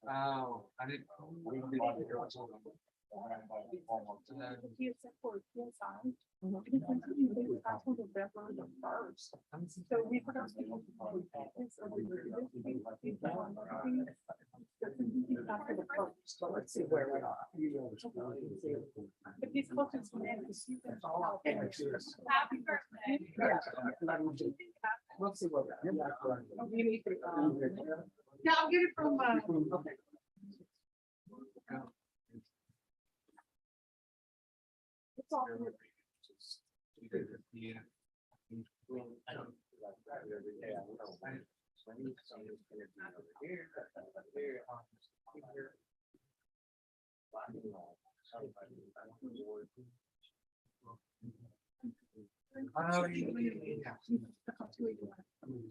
Oh, I didn't. So we put our. Let's see where we are. But these questions. Happy birthday. We'll see what. Yeah, I'll get it from, okay. It's all good. Yeah.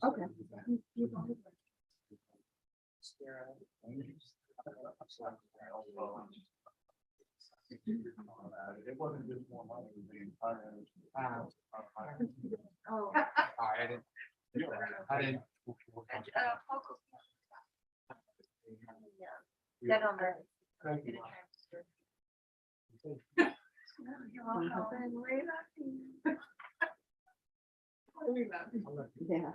Okay. It wasn't just more money, it was the entire. Oh. I didn't. That on the. Yeah.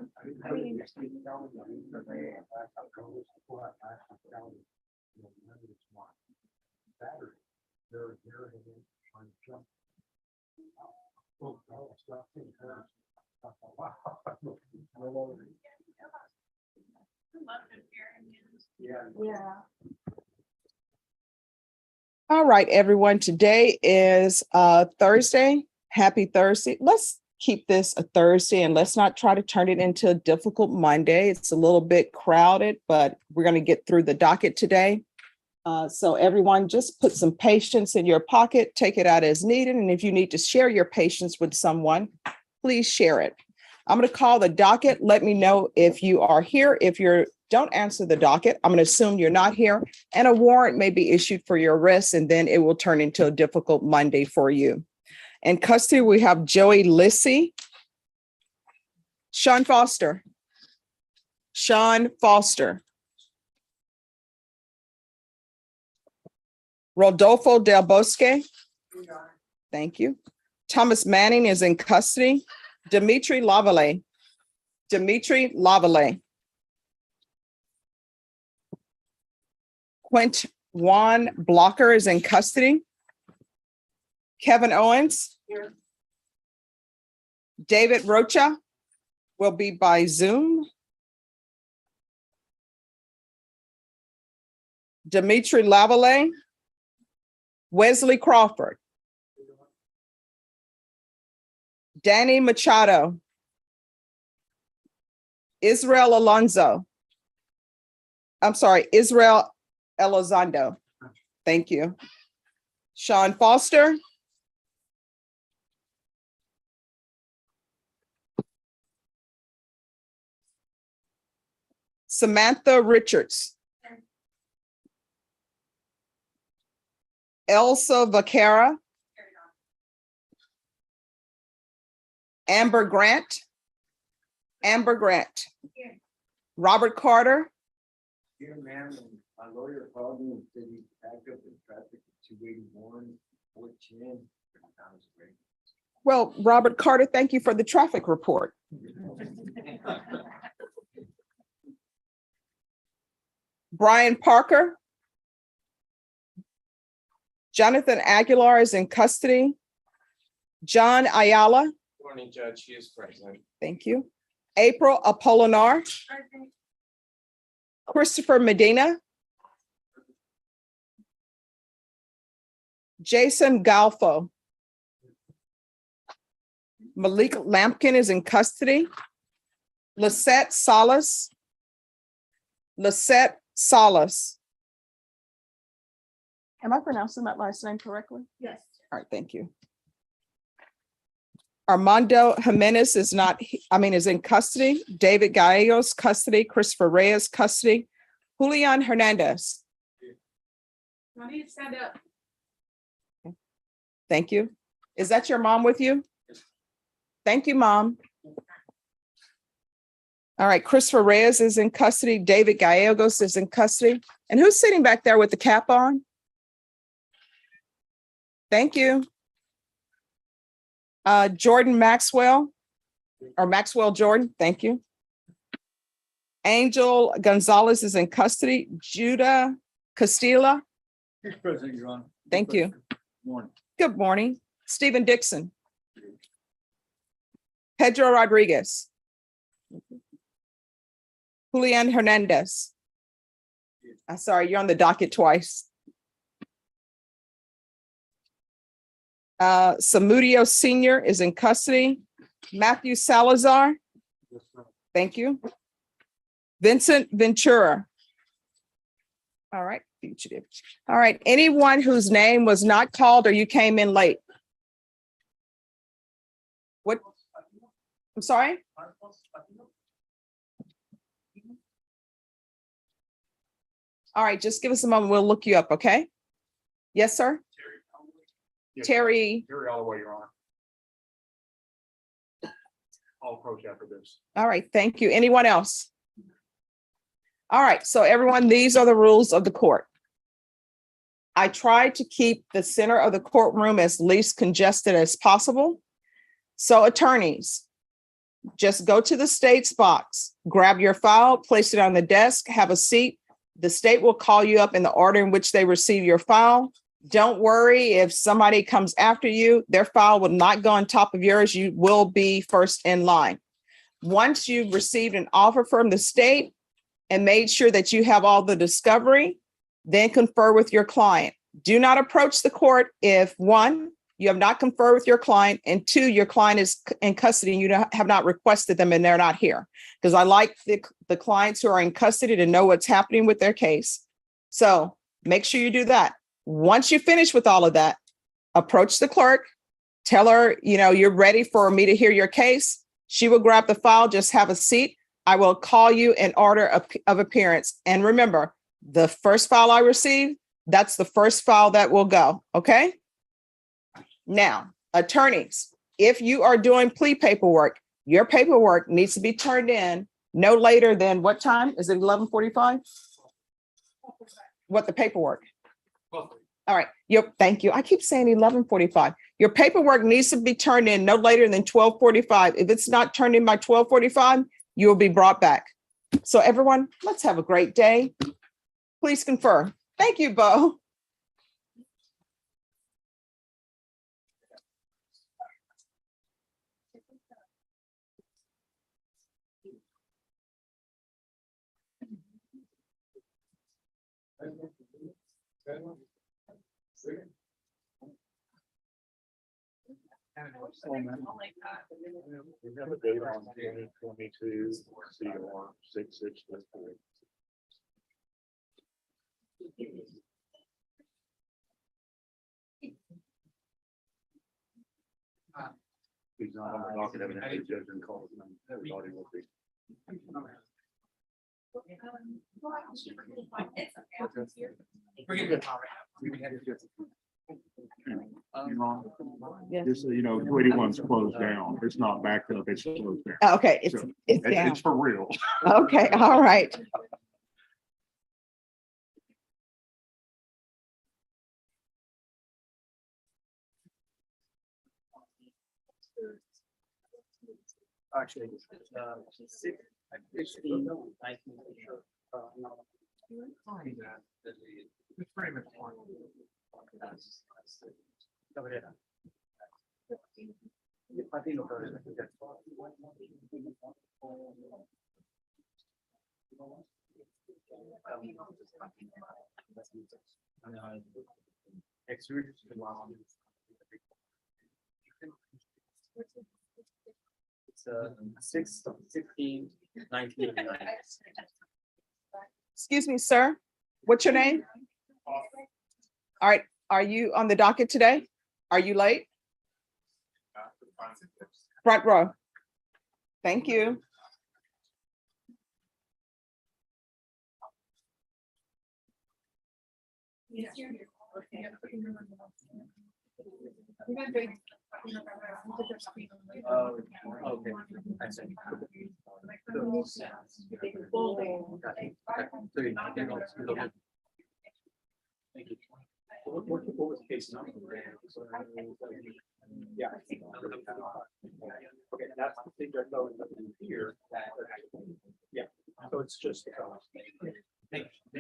Yeah. All right, everyone. Today is Thursday. Happy Thursday. Let's keep this a Thursday and let's not try to turn it into a difficult Monday. It's a little bit crowded, but we're going to get through the docket today. So everyone, just put some patience in your pocket, take it out as needed. And if you need to share your patience with someone, please share it. I'm going to call the docket. Let me know if you are here. If you don't answer the docket, I'm going to assume you're not here, and a warrant may be issued for your arrest, and then it will turn into a difficult Monday for you. In custody, we have Joey Lissy, Sean Foster, Rodolfo Del Bosque. Thank you. Thomas Manning is in custody. Dimitri Lavalley. Quint Juan Blocker is in custody. Kevin Owens. Here. David Rocha will be by Zoom. Dimitri Lavalley. Wesley Crawford. Danny Machado. Israel Elizondo. Thank you. Sean Foster. Samantha Richards. Elsa Vaquera. Amber Grant. Robert Carter. Dear ma'am, my lawyer called me and said he's backed up in traffic at 281, 410. Well, Robert Carter, thank you for the traffic report. Brian Parker. Jonathan Aguilar is in custody. John Ayala. Morning, Judge. He is present. Thank you. April Apolinar. Christopher Medina. Jason Galfo. Malik Lampkin is in custody. Lisette Salas. Am I pronouncing that last name correctly? Yes. All right, thank you. Armando Jimenez is in custody. David Gallegos, custody. Christopher Reyes, custody. Julian Hernandez. I need to stand up. Thank you. Is that your mom with you? Thank you, Mom. All right, Christopher Reyes is in custody. David Gallegos is in custody. And who's sitting back there with the cap on? Thank you. Jordan Maxwell, or Maxwell Jordan, thank you. Angel Gonzalez is in custody. Judah Castilla, Here's President, Your Honor. thank you. Morning. Good morning. Stephen Dixon. Pedro Rodriguez. Julian Hernandez. I'm sorry, you're on the docket twice. Samudio Senior is in custody. Matthew Salazar. Thank you. Vincent Ventura. All right, fugitive. All right, anyone whose name was not called or you came in late? What? I'm sorry? All right, just give us a moment. We'll look you up, okay? Yes, sir? Terry. Terry Alloway, Your Honor. I'll approach after this. All right, thank you. Anyone else? All right, so everyone, these are the rules of the court. I try to keep the center of the courtroom as least congested as possible. So attorneys, just go to the state's box, grab your file, place it on the desk, have a seat. The state will call you up in the order in which they receive your file. Don't worry if somebody comes after you, their file will not go on top of yours. You will be first in line. Once you've received an offer from the state and made sure that you have all the discovery, then confer with your client. Do not approach the court if one, you have not conferred with your client, and two, your client is in custody and you have not requested them and they're not here. Because I like the clients who are in custody to know what's happening with their case. So make sure you do that. Once you finish with all of that, approach the clerk, tell her, you're ready for me to hear your case. She will grab the file, just have a seat. I will call you in order of appearance. And remember, the first file I receive, that's the first file that will go, okay? Now, attorneys, if you are doing plea paperwork, your paperwork needs to be turned in no later than what time? Is it 11:45? What, the paperwork? All right. Thank you. I keep saying 11:45. Your paperwork needs to be turned in no later than 12:45. If it's not turned in by 12:45, you will be brought back. So everyone, let's have a great day. Please confer. Thank you, Bo. We have a date on 2022 CR 6634. He's not on the docket, evidently, the judge didn't call his name. Everybody will be. Yeah. Just so you know, 281's closed down. It's not backed up, it's closed down. Okay, it's So, down. It's for real. Okay, all right. Actually, six, actually, 19. It's pretty much one. Cabrera. Patino Cabrera. It's 6/16/19. Excuse me, sir. What's your name? All right. Are you on the docket today? Are you late? Front row. Thank you. Okay. I see. Thank you. What was the case number? Yeah. Okay, that's the thing that goes in here. Yeah, so it's just. Thank you.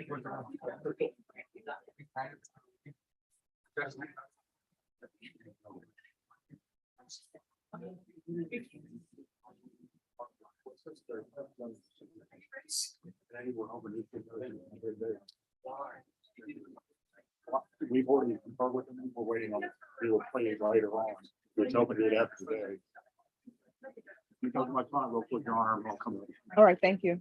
We've already conferred with them. We're waiting on, we will play it later on. We're hoping to do it after today. You talk to my client real quick, Your Honor, and I'll come in. All right, thank you.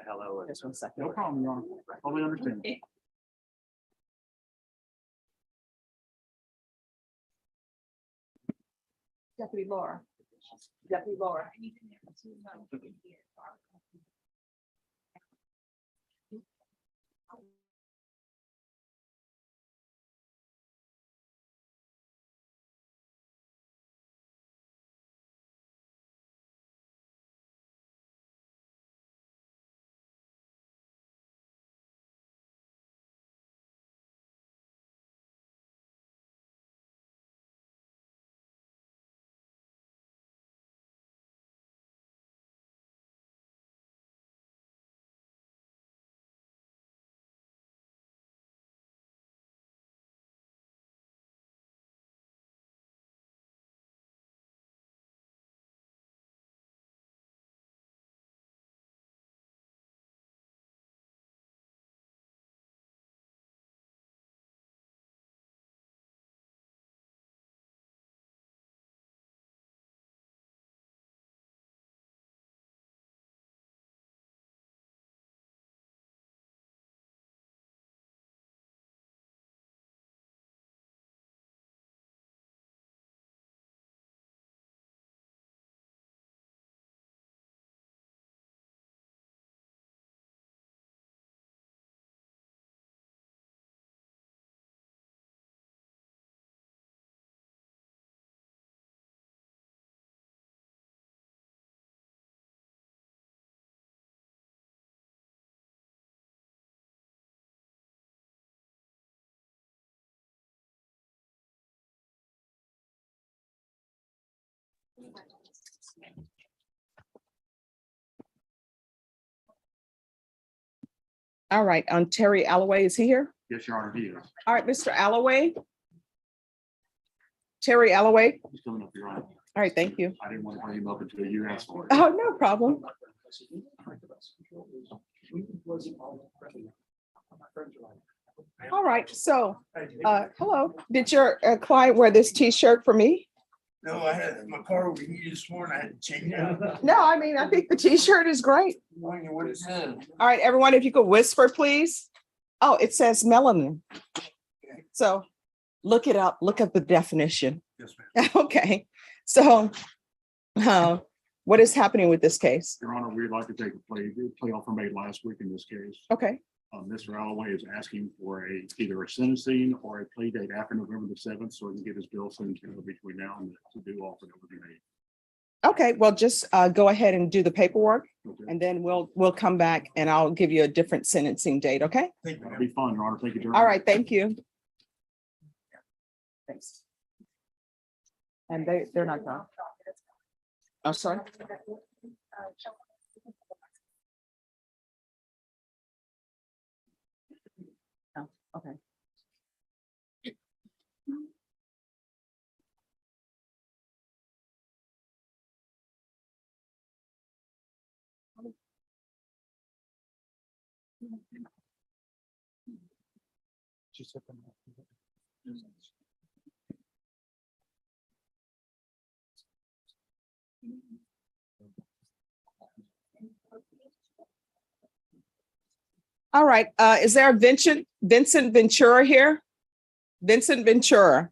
Hello. Just 1 second. No problem, Your Honor. Totally understand. Deputy Laura. Deputy Laura. All right, Terry Alloway is he here? Yes, Your Honor, he is. All right, Mr. Alloway. Terry Alloway. He's coming up, Your Honor. All right, thank you. I didn't want to bring him up until you asked for it. Oh, no problem. All right, so, hello, did your client wear this T-shirt for me? No, I had my car over here this morning. I had to change it out. No, I mean, I think the T-shirt is great. What it said. All right, everyone, if you could whisper, please. Oh, it says melanin. So look it up, look up the definition. Yes, ma'am. Okay, so what is happening with this case? Your Honor, we'd like to take a plea offer made last week in this case. Okay, Mr. Alloway is asking for either a sentencing or a plea date after November the 7th, so he can get his bill sent to between now and the due offer that would be made. Okay, well, just go ahead and do the paperwork Okay. and then we'll come back and I'll give you a different sentencing date, okay? That'll be fun, Your Honor. Thank you, Jeremy. All right, thank you. Thanks. And they're not gone. I'm sorry. Oh, okay. All right, is there a Vincent Ventura here? Vincent Ventura.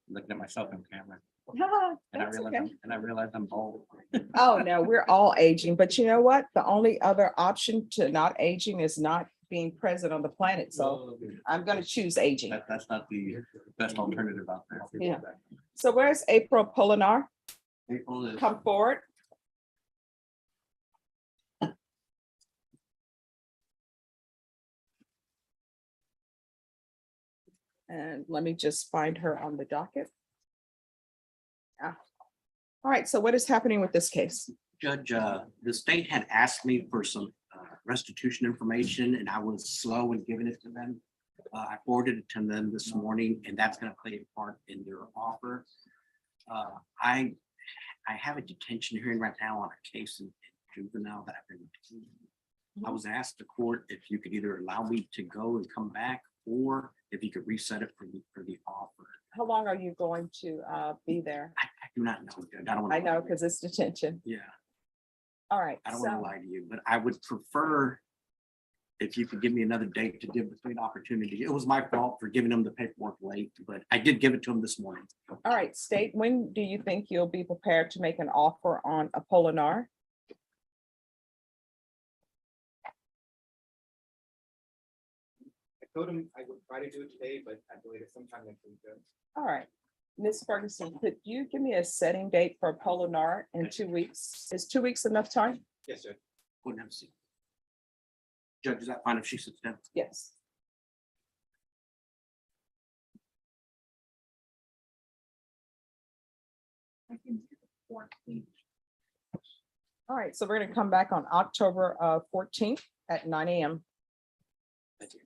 Looking at myself in camera That's okay. and I realized I'm bald. Oh, no, we're all aging, but you know what? The only other option to not aging is not being present on the planet. So I'm gonna choose aging. That's not the best alternative out there. Yeah. So where's April Polinar? April is, Come forward. And let me just find her on the docket. Yeah. All right, so what is happening with this case? Judge, the state had asked me for some restitution information and I was slow in giving it to them. I forwarded it to them this morning and that's gonna play a part in their offer. I have a detention hearing right now on a case in juvenile that I've been. I was asked the court if you could either allow me to go and come back or if you could reset it for the offer. How long are you going to be there? I do not know, Judge. I don't want I know, because it's detention. Yeah, All right. I don't want to so- lie to you, but I would prefer if you could give me another date to give between opportunity. It was my fault for giving them the paperwork late, but I did give it to them this morning. All right, state, when do you think you'll be prepared to make an offer on a Polinar? I told him I would try to do it today, but I believe it's sometime next week. All right. Ms. Ferguson, could you give me a setting date for a Polinar in 2 weeks? Is 2 weeks enough time? Yes, sir. Go ahead and have a seat. Judge, is that fine if she sits down? Yes. All right, so we're going to come back on October 14th at 9 a.m. Thank you.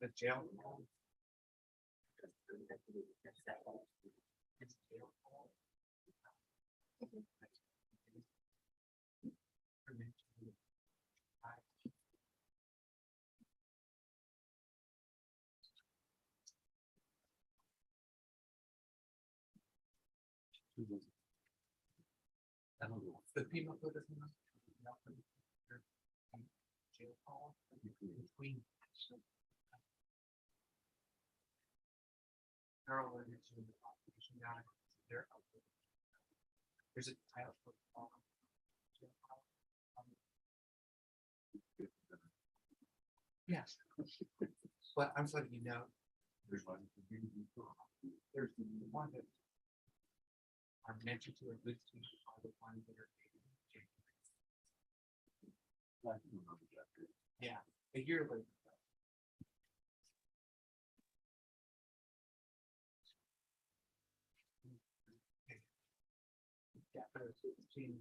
The jail. The people who doesn't know. Jail call between. There's a title. Yes. But I'm letting you know. There's one that are mentioned to a good team are the ones that are. Yeah, a year later. Yeah, but it's 15.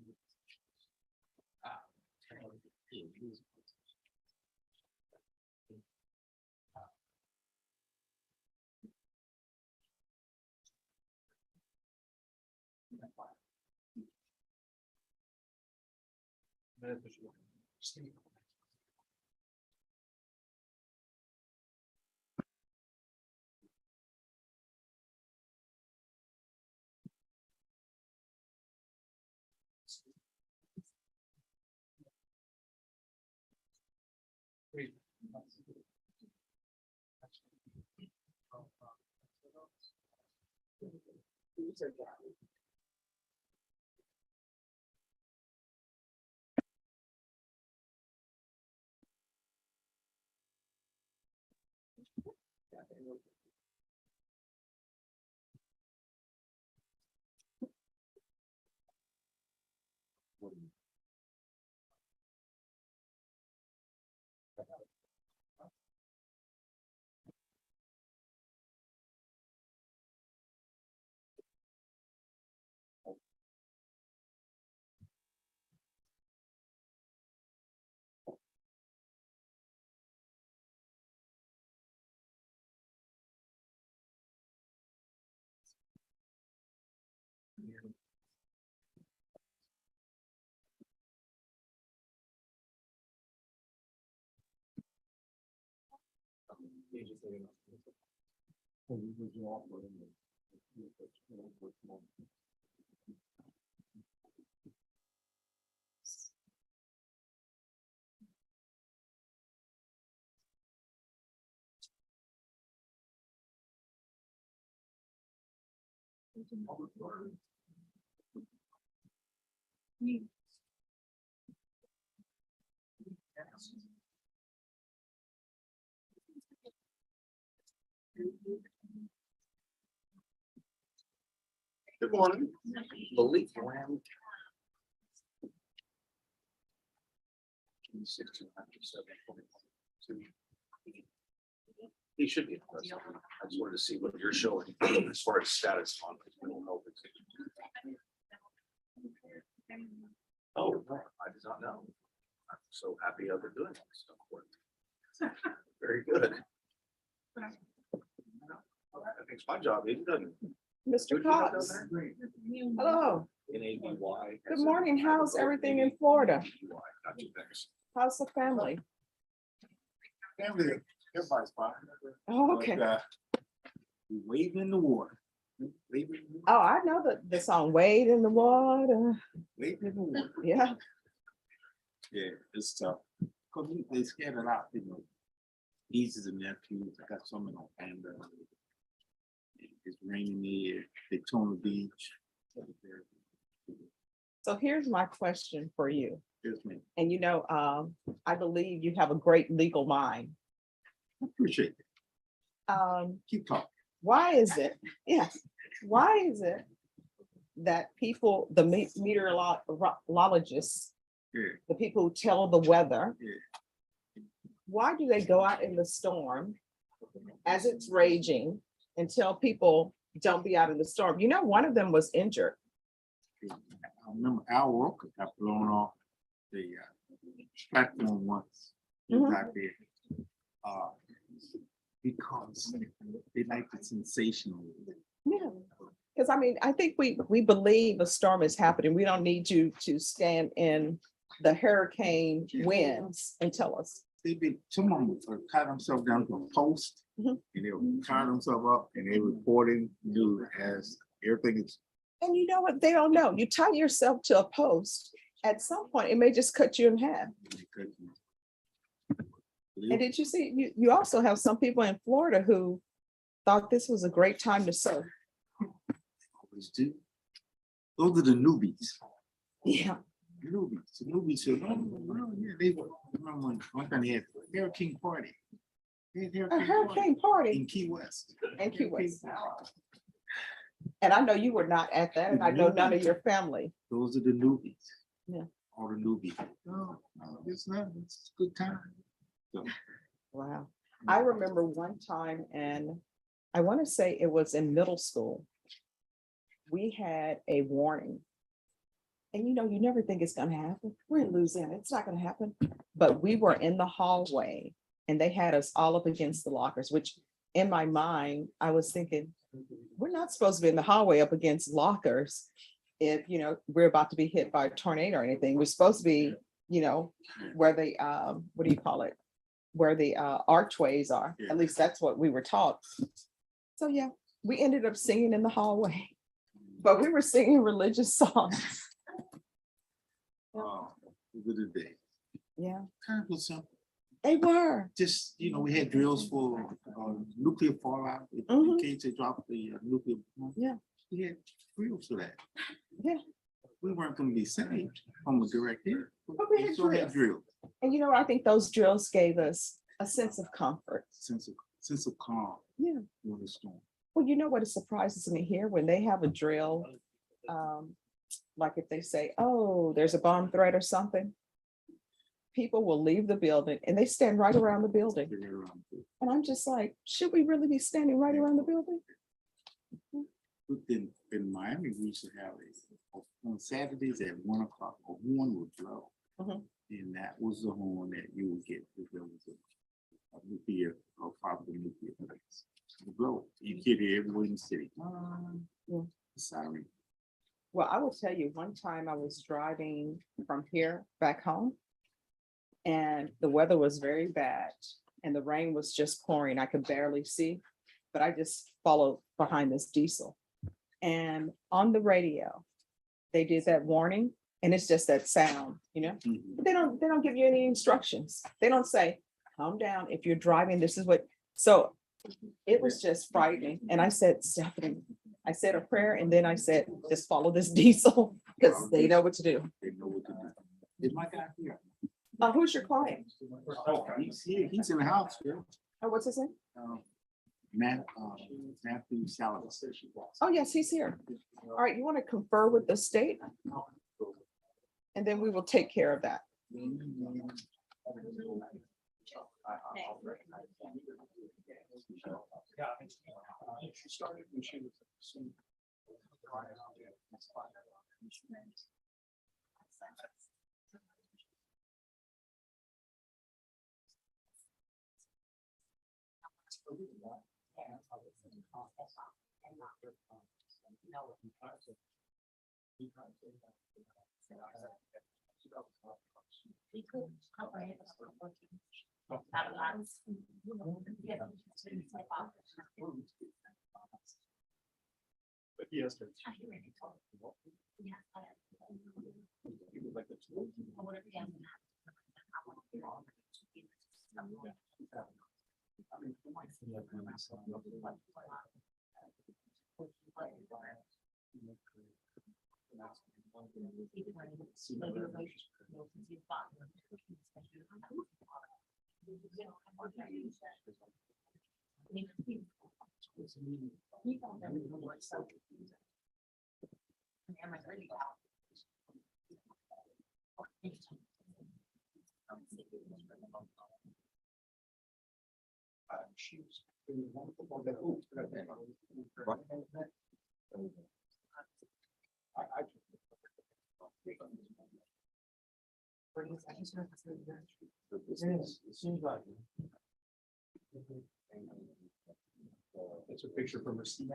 Good morning. Believe around. He should be. Interested. I just wanted to see what you're showing as far as status on his mental health. Oh, no, I did not know. I'm so happy that they're doing this stuff for me. Very good. That makes my job easy, doesn't it? Mr. Cox. Hello. NABY. Good morning. How's everything in Florida? Got you, thanks. How's the family? Family, everybody's fine. Oh, okay. But, waving in the water. Waving Oh, I know the song Wade in the Water. in the water. Yeah. Yeah, it's tough. Cause they scared a lot, you know. Nieces and nephews, I got some in Orlando. It's raining here, Daytona Beach. So here's my question for you. Yes, ma'am. And I believe you have a great legal mind. I appreciate it. Keep talking. Why is it? Yes. Why is it that people, the meteorologists, Yeah, the people who tell the weather, yeah. why do they go out in the storm as it's raging and tell people don't be out in the storm? One of them was injured. I remember Al Roker got blown off the platform once. He was out there. Uh, because they like the sensational. Yeah. Because I mean, I think we believe a storm is happening. We don't need you to stand in the hurricane winds and tell us. They've been, some of them would tie themselves down to a post Mhm. and they would tie themselves up and they reporting news as everything is. And you know what? They don't know. You tie yourself to a post. At some point, it may just cut you in half. And did you see, you also have some people in Florida who thought this was a great time to surf. Always do. Those are the newbies. Yeah. The newbies said, oh, well, yeah, they were. Remember one time they had a hurricane party. They had A hurricane party in Key West. in Key West. And I know you were not at that, and I know none of your family. Those are the newbies. Yeah. All the newbies. No, it's not, it's a good time. So, Wow. I remember one time, and I want to say it was in middle school. We had a warning. And you know, you never think it's going to happen. We're in Louisiana. It's not going to happen. But we were in the hallway and they had us all up against the lockers, which in my mind, I was thinking, we're not supposed to be in the hallway up against lockers. If, you know, we're about to be hit by a tornado or anything, we're supposed to be, you know, where the, what do you call it? Where the archways are. Yeah. At least that's what we were taught. So yeah, we ended up singing in the hallway, but we were singing religious songs. those are the days. Yeah, Kind of simple. they were. Just, you know, we had drills for nuclear fallout in Mhm. case they dropped the nuclear bomb. Yeah. We had drills for that. Yeah. We weren't gonna be saved from a direct hit. But we had still had drills. And you know, I think those drills gave us a sense of comfort. Sense of calm Yeah. during the storm. Well, you know what, it surprises me here when they have a drill, like if they say, oh, there's a bomb threat or something, people will leave the building and they stand right around the building. They're around too. And I'm just like, should we really be standing right around the building? In Miami, we used to have on Saturdays at 1 o'clock, a horn would blow. Mhm. And that was the horn that you would get if there was a nuclear or probably nuclear place. The blow, you could hear everywhere in the city. Yeah. Siren. Well, I will tell you, one time I was driving from here back home and the weather was very bad and the rain was just pouring. I could barely see, but I just followed behind this diesel. And on the radio, they did that warning and it's just that sound, you know? Mhm. They don't give you any instructions. They don't say, calm down. If you're driving, this is what, so it was just frightening. And I said, Stephanie, I said a prayer and then I said, just follow this diesel because they know what to do. They know what to do. Is my guy here? Who's your client? He's here, he's in the house, yeah. Oh, what's his name? Matthew Salazar. Oh, yes, he's here. All right, you want to confer with the state? And then we will take care of that. Yeah. She started when she was. But yes. It's a picture from Racine.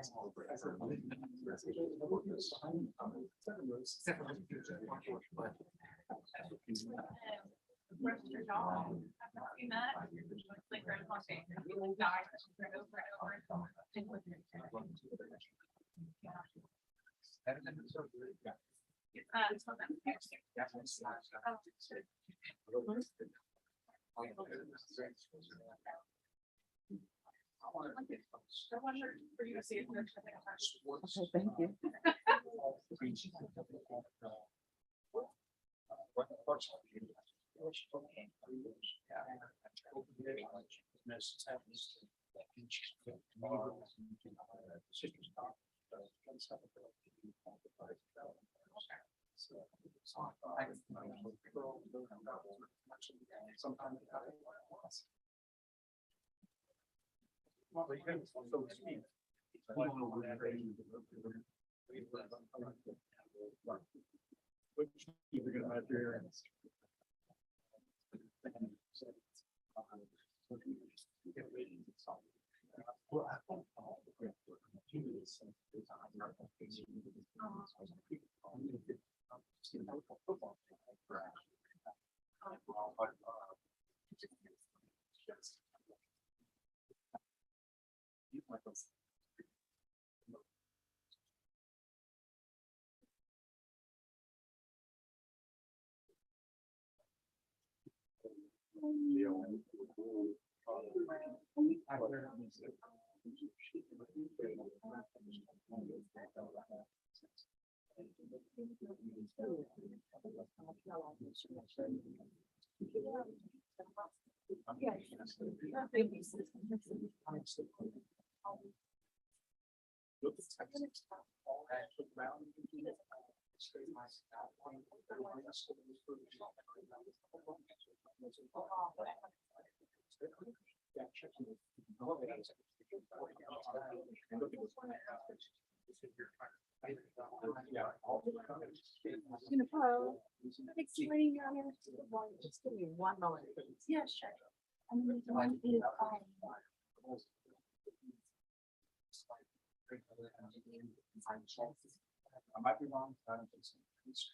Okay, thank you. Well, you can, so to speak. Which you're gonna have your. Explaining your answer to the one, just give me 1 moment, please. Yeah, sure. And then the one is, I might be wrong. I'm just, it's.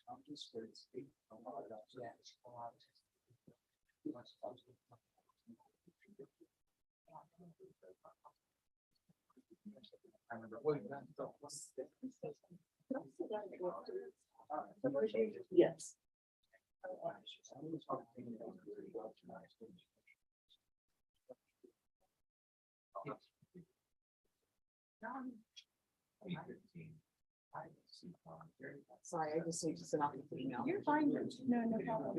I remember. yes. Sorry, I just need to send out the email. You're fine. No, no problem.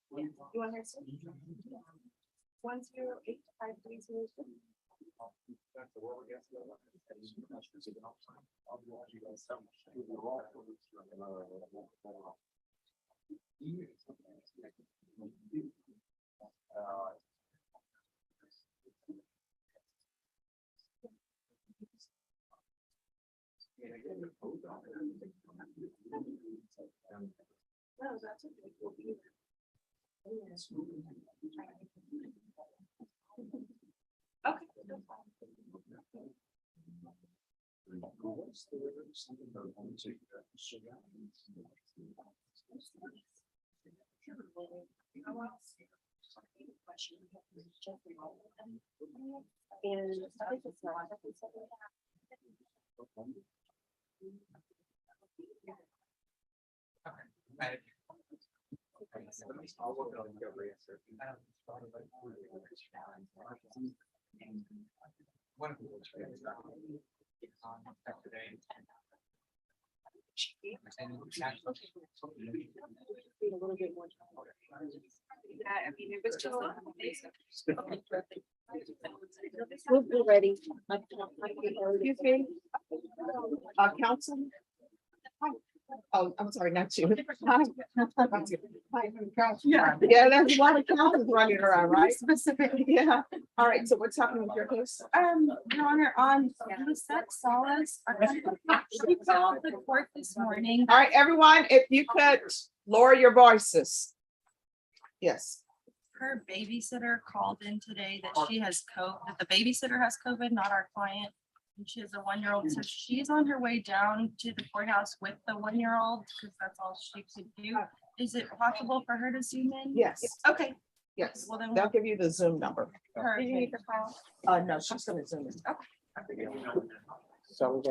You want her to? 1085302. No, that's okay. We'll be there. Okay. I'll work on the answer. One of the today. Need a little bit more time. I mean, it was just. We're ready. Excuse me. Council? Oh, I'm sorry, not you. Hi. Yeah, there's a lot of councils running around, right? Specifically, yeah. All right, so what's happening with your case? Your Honor, on Lisette Salas, she called the court this morning. All right, everyone, if you could lower your voices. Yes. Her babysitter called in today that she has that the babysitter has COVID, not our client. And she has a 1-year-old, so she's on her way down to the courthouse with the 1-year-old, because that's all she could do. Is it possible for her to zoom in? Yes, Okay. yes. Well, then They'll give you the Zoom number. her. Do you need the file? No, she's gonna Zoom in. So,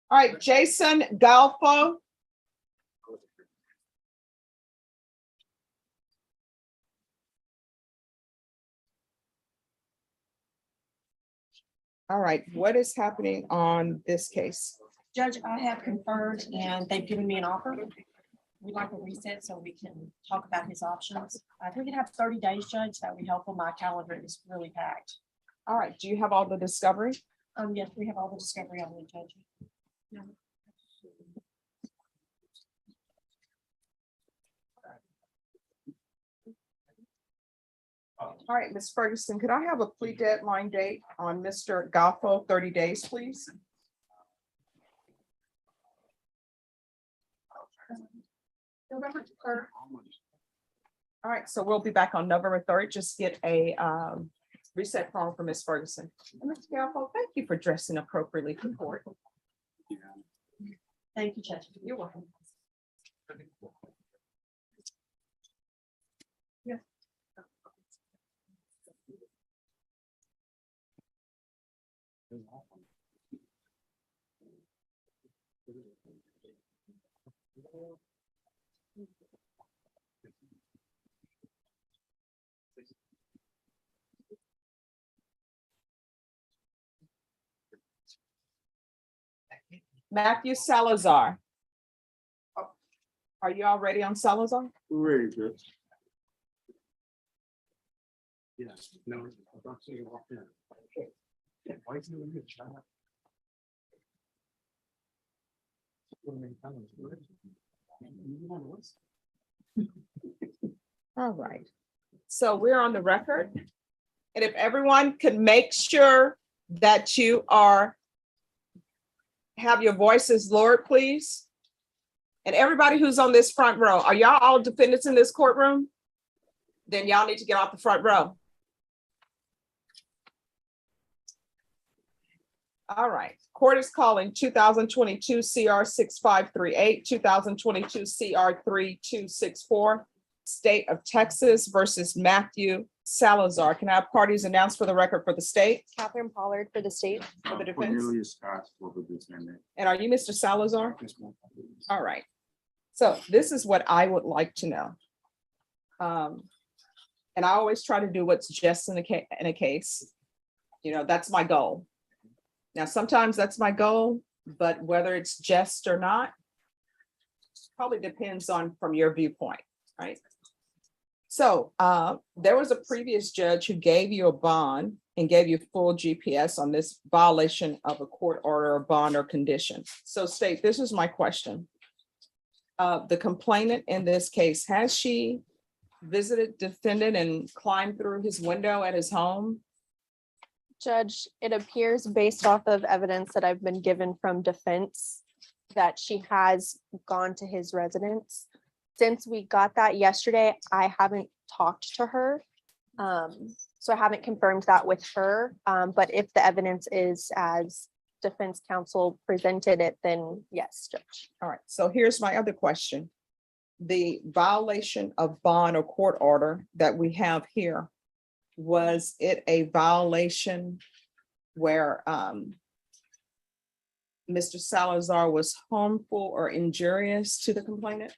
All right, Jason Galfo. All right, what is happening on this case? Judge, I have conferred and they've given me an offer. We'd like a reset so we can talk about his options. If we could have 30 days, Judge, that would help. My calendar is really packed. All right, do you have all the discovery? Yes, we have all the discovery on the judge. All right, Ms. Ferguson, could I have a plea deadline date on Mr. Galfo, 30 days, please? November 3rd. All right, so we'll be back on November 3rd. Just get a reset form for Ms. Ferguson. And Mr. Galfo, thank you for dressing appropriately for court. Thank you, Judge. You're welcome. Yeah. Matthew Salazar. Are you all ready on Salazar? Very good. yes, no, I'm not seeing you walk in. Why is it in your chat? All right. So we're on the record. And if everyone could make sure that you have your voices lowered, please. And everybody who's on this front row, are y'all all defendants in this courtroom? Then y'all need to get off the front row. All right, court is calling 2022 CR 6538, 2022 CR 3264, State of Texas versus Matthew Salazar. Can I have parties announced for the record for the state? Catherine Pollard for the state. For the defense. Cornelius Scott for the defendant. And are you Mr. Salazar? All right. So this is what I would like to know. And I always try to do what's just in a case. You know, that's my goal. Now, sometimes that's my goal, but whether it's just or not, probably depends on from your viewpoint, right? So there was a previous judge who gave you a bond and gave you full GPS on this violation of a court order or bond or condition. So state, this is my question. The complainant in this case, has she visited defendant and climbed through his window at his home? Judge, it appears based off of evidence that I've been given from defense that she has gone to his residence. Since we got that yesterday, I haven't talked to her. So I haven't confirmed that with her. But if the evidence is as defense counsel presented it, then yes, Judge. All right, so here's my other question. The violation of bond or court order that we have here, was it a violation where Mr. Salazar was harmful or injurious to the complainant?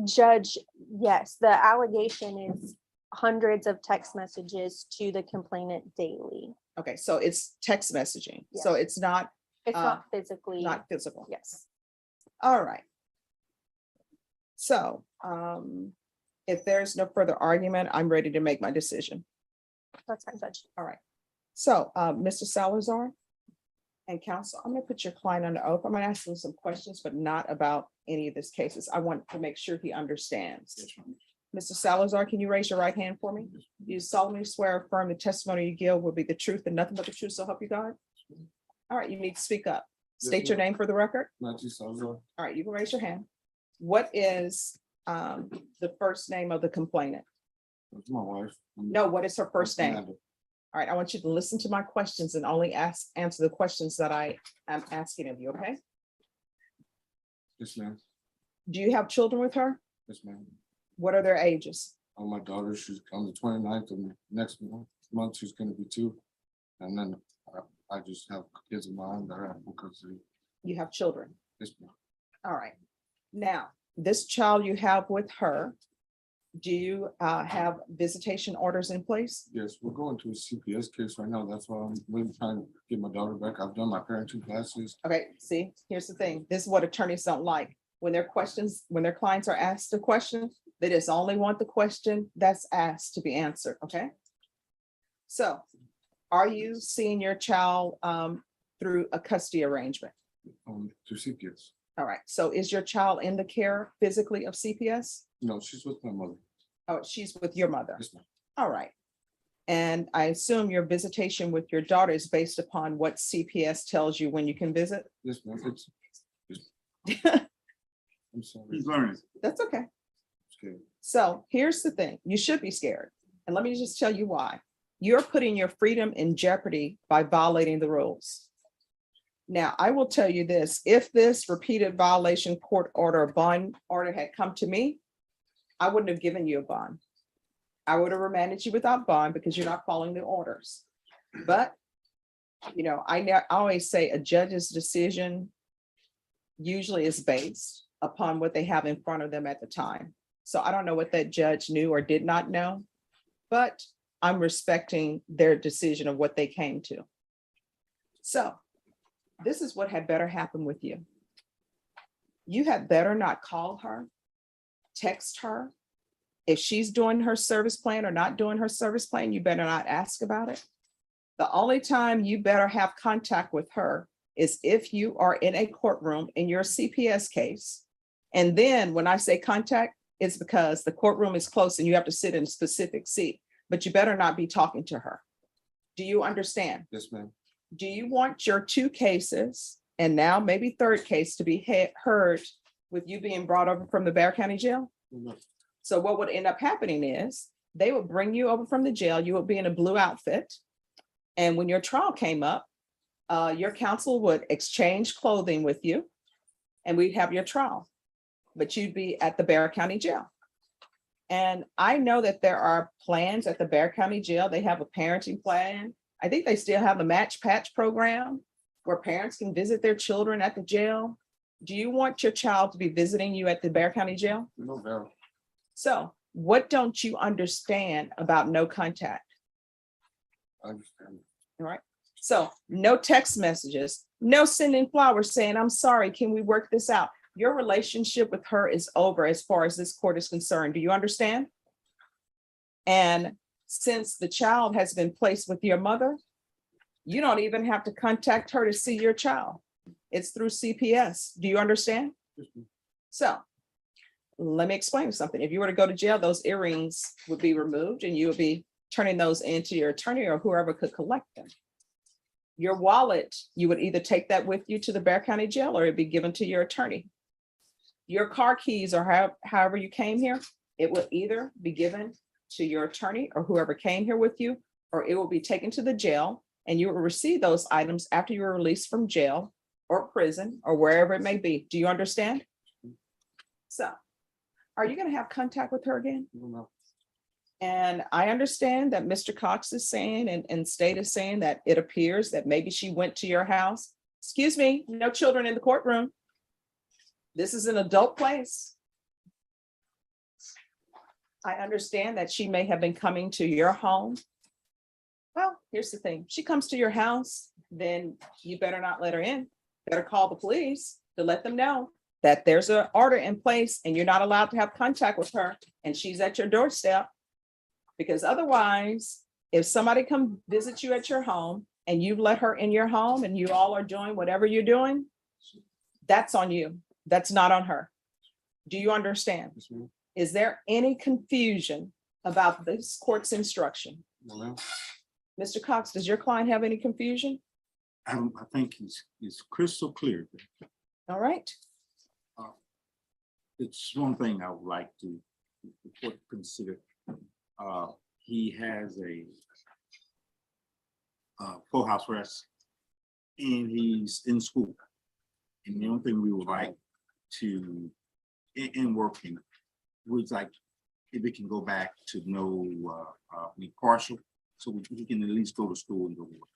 Judge, yes, the allegation is hundreds of text messages to the complainant daily. Okay, so it's text messaging, so it's not It's not physically. not physical. Yes. All right. So, if there's no further argument, I'm ready to make my decision. That's fine, Judge. All right. So, Mr. Salazar and counsel, I'm gonna put your client under oath. I'm gonna ask him some questions, but not about any of these cases. I want to make sure he understands. Mr. Salazar, can you raise your right hand for me? Do you solemnly swear or affirm the testimony you give will be the truth and nothing but the truth, so help you God? All right, you need to speak up. State your name for the record. Matthew Salazar. All right, you can raise your hand. What is the first name of the complainant? That's my wife. No, what is her first name? Amanda. All right, I want you to listen to my questions and only answer the questions that I am asking of you, okay? Yes, ma'am. Do you have children with her? Yes, ma'am. What are their ages? My daughter, she's on the 29th of next month, she's gonna be 2. And then I just have kids of my own that are because of You have children. this. Ma'am. All right. Now, this child you have with her, do you have visitation orders in place? Yes, we're going to a CPS case right now. That's why I'm really trying to get my daughter back. I've done my parenting classes. Okay, see, here's the thing. This is what attorneys don't like. When their clients are asked a question, they just only want the question that's asked to be answered, okay? So, are you seeing your child through a custody arrangement? To CPS. All right, so is your child in the care physically of CPS? No, she's with my mother. Oh, she's with your mother. Yes, ma'am. All right. And I assume your visitation with your daughter is based upon what CPS tells you when you can visit? Yes, ma'am. I'm sorry. He's learning. That's okay. Okay. So here's the thing, you should be scared. And let me just tell you why. You're putting your freedom in jeopardy by violating the rules. Now, I will tell you this, if this repeated violation court order, bond order had come to me, I wouldn't have given you a bond. I would have remanded you without bond because you're not following the orders. But, you know, I always say a judge's decision usually is based upon what they have in front of them at the time. So I don't know what that judge knew or did not know, but I'm respecting their decision of what they came to. So this is what had better happen with you. You had better not call her, text her. If she's doing her service plan or not doing her service plan, you better not ask about it. The only time you better have contact with her is if you are in a courtroom in your CPS case. And then when I say contact, it's because the courtroom is close and you have to sit in a specific seat, but you better not be talking to her. Do you understand? Yes, ma'am. Do you want your 2 cases and now maybe 3rd case to be heard with you being brought over from the Bexar County Jail? No. So what would end up happening is they would bring you over from the jail. You would be in a blue outfit. And when your trial came up, your counsel would exchange clothing with you and we'd have your trial, but you'd be at the Bexar County Jail. And I know that there are plans at the Bexar County Jail. They have a parenting plan. I think they still have the Match Patch program where parents can visit their children at the jail. Do you want your child to be visiting you at the Bexar County Jail? No, Val. So what don't you understand about no contact? I understand. All right. So no text messages, no sending flowers saying, I'm sorry, can we work this out? Your relationship with her is over as far as this court is concerned. Do you understand? And since the child has been placed with your mother, you don't even have to contact her to see your child. It's through CPS. Do you understand? So let me explain something. If you were to go to jail, those earrings would be removed and you would be turning those into your attorney or whoever could collect them. Your wallet, you would either take that with you to the Bexar County Jail or it'd be given to your attorney. Your car keys or however you came here, it will either be given to your attorney or whoever came here with you, or it will be taken to the jail and you will receive those items after you are released from jail or prison or wherever it may be. Do you understand? So are you going to have contact with her again? No. And I understand that Mr. Cox is saying and State is saying that it appears that maybe she went to your house. Excuse me, no children in the courtroom. This is an adult place. I understand that she may have been coming to your home. Well, here's the thing. She comes to your house, then you better not let her in. Better call the police to let them know that there's an order in place and you're not allowed to have contact with her and she's at your doorstep. Because otherwise, if somebody come visit you at your home and you've let her in your home and you all are doing whatever you're doing, that's on you. That's not on her. Do you understand? Yes, ma'am. Is there any confusion about this court's instruction? No, ma'am. Mr. Cox, does your client have any confusion? I think he's crystal clear. All right. It's one thing I would like to the court consider. He has a full house arrest and he's in school. And the only thing we would like to, in working, would like if it can go back to no be partial, so he can at least go to school and go to work.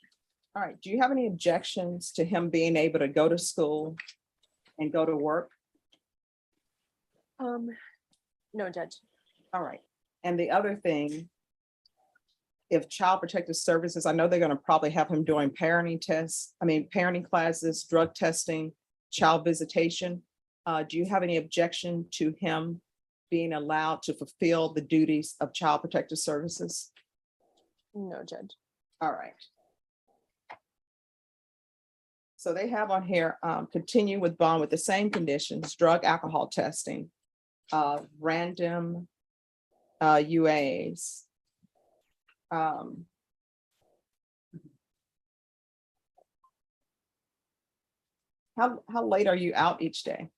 All right. Do you have any objections to him being able to go to school and go to work? No, Judge. All right. And the other thing, if Child Protective Services, I know they're going to probably have him doing parenting classes, drug testing, child visitation. Do you have any objection to him being allowed to fulfill the duties of Child Protective Services? No, Judge. All right. So they have on here, continue with bond with the same conditions, drug, alcohol testing, random UAs. How late are you out each day?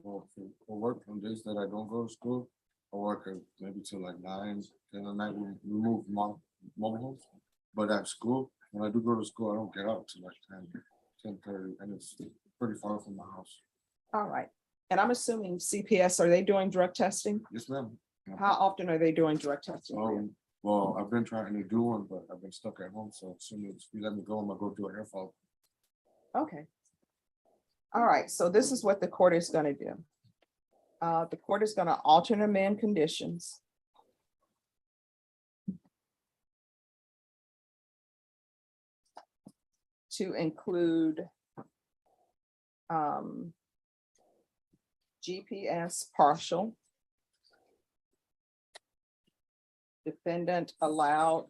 For work on days that I don't go to school, I work maybe till like 9, 10 at night. We move mobile homes. But at school, when I do go to school, I don't get out till like 10:30, and it's pretty far from my house. All right. And I'm assuming CPS, are they doing drug testing? Yes, ma'am. How often are they doing drug testing? for you? Well, I've been trying to do one, but I've been stuck at home. So as soon as you let me go, I'm gonna go do a hair follow. Okay. All right, so this is what the court is gonna do. The court is gonna alternate amend conditions. To include GPS partial. Defendant allowed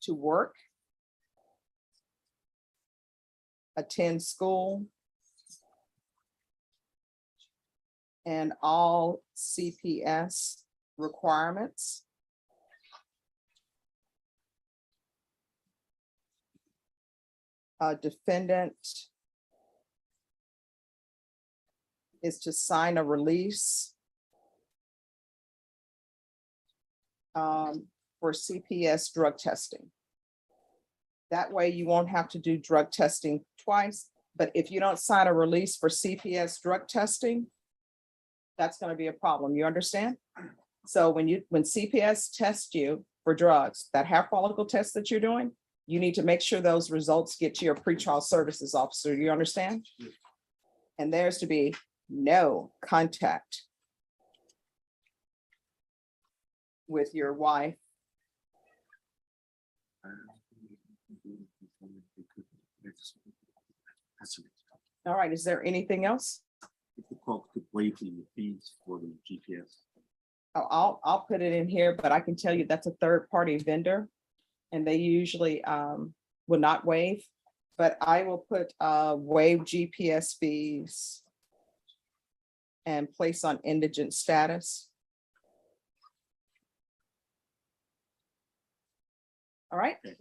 to work, attend school, and all CPS requirements. Defendant is to sign a release for CPS drug testing. That way you won't have to do drug testing twice, but if you don't sign a release for CPS drug testing, that's going to be a problem. You understand? So when CPS tests you for drugs, that hair follicle test that you're doing, you need to make sure those results get to your pretrial services officer. Do you understand? And there's to be no contact with your wife. All right, is there anything else? If the court could waive the fees for the GPS. I'll put it in here, but I can tell you that's a third-party vendor and they usually will not waive, but I will put waive GPS fees and place on indigent status. All right. Okay.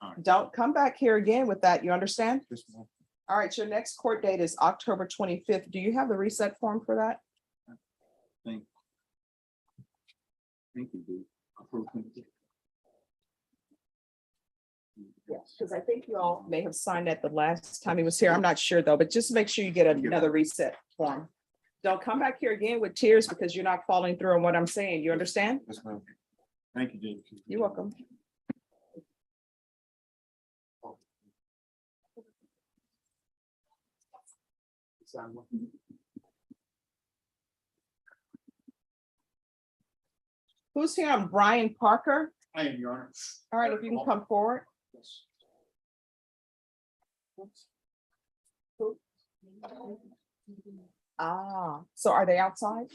All right. Don't come back here again with that. You understand? Yes, ma'am. All right, your next court date is October 25th. Do you have the reset form for that? Thank you, dude. Yes, because I think you all may have signed that the last time he was here. I'm not sure though, but just make sure you get another reset form. Don't come back here again with tears because you're not following through on what I'm saying. You understand? Yes, ma'am. Thank you, Jake. You're welcome. Who's here? I'm Brian Parker. I am, Your Honor. All right, if you can come forward. Ah, so are they outside?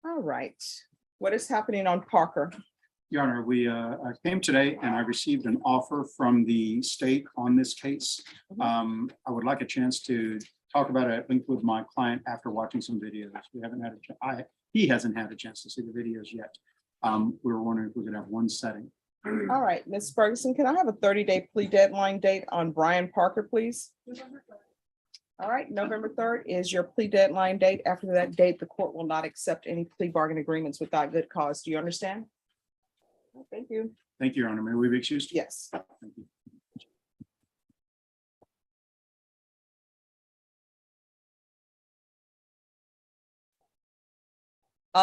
All right, what is happening on Parker? Your Honor, I came today and I received an offer from the state on this case. I would like a chance to talk about it at length with my client after watching some videos. We haven't had he hasn't had a chance to see the videos yet. We were wondering if we could have one setting. All right, Ms. Ferguson, can I have a 30-day plea deadline date on Brian Parker, please? All right, November 3rd is your plea deadline date. After that date, the court will not accept any plea bargain agreements without good cause. Do you understand? Thank you. Thank you, Your Honor. May we be excused? Yes. Thank you.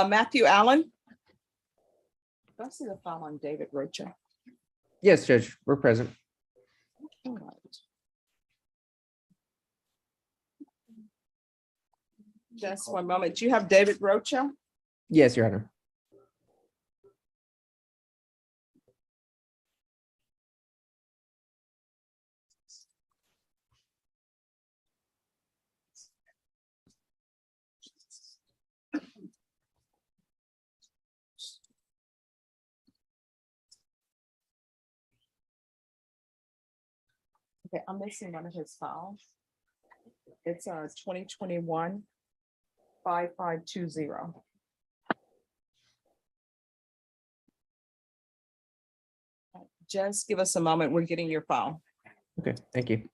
Matthew Allen. Do I see the file on David Rocha? Yes, Judge, we're present. All right. Just one moment. Do you have David Rocha? Yes, Your Honor. Okay, I'm missing one of his files. It's 2021 5520. Just give us a moment. We're getting your file. Okay, thank you.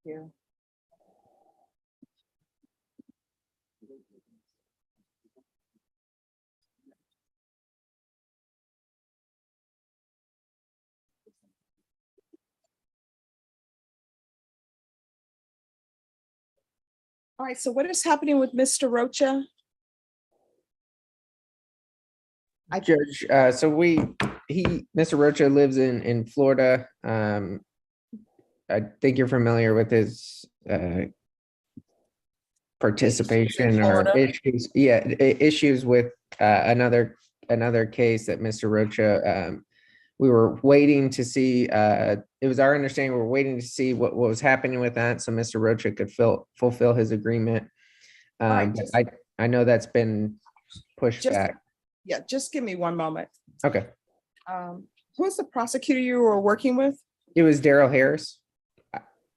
Yeah. All right, so what is happening with Mr. Rocha? Judge, so Mr. Rocha lives in Florida. I think you're familiar with his participation or Florida. issues. Yeah, issues with another case that Mr. Rocha. We were waiting to see. It was our understanding we were waiting to see what was happening with that, so Mr. Rocha could fulfill his agreement. Right, I know that's been pushed back. Yeah, just give me one moment. Okay, Who's the prosecutor you were working with? it was Daryl Harris.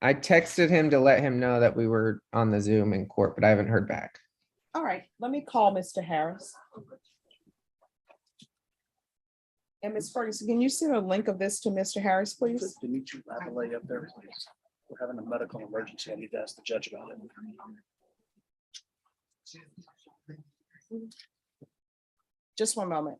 I texted him to let him know that we were on the Zoom in court, but I haven't heard back. All right, let me call Mr. Harris. And Ms. Ferguson, can you send a link of this to Mr. Harris, please? Dimitri Alloway up there, please. We're having a medical emergency. I need to ask the judge about it. Just one moment.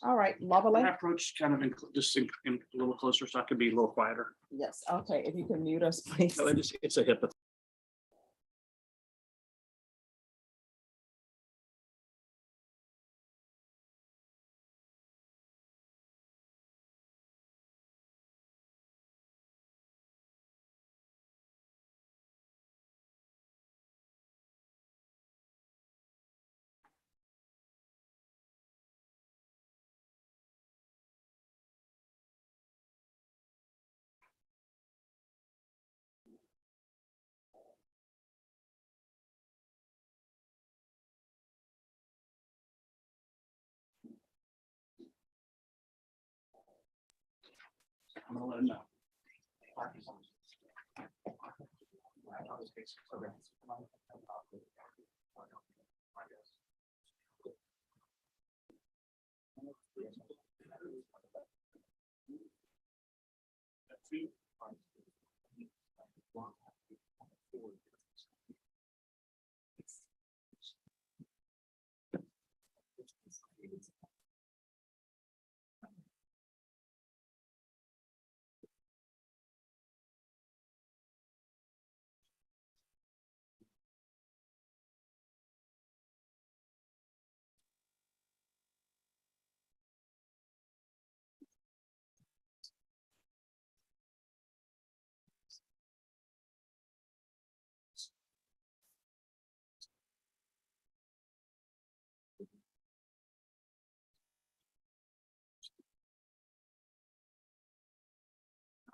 All right, lovely. My approach kind of just in a little closer so I could be a little quieter. Yes, okay, if you can mute us, please. So it's a hip. I'm gonna let him know.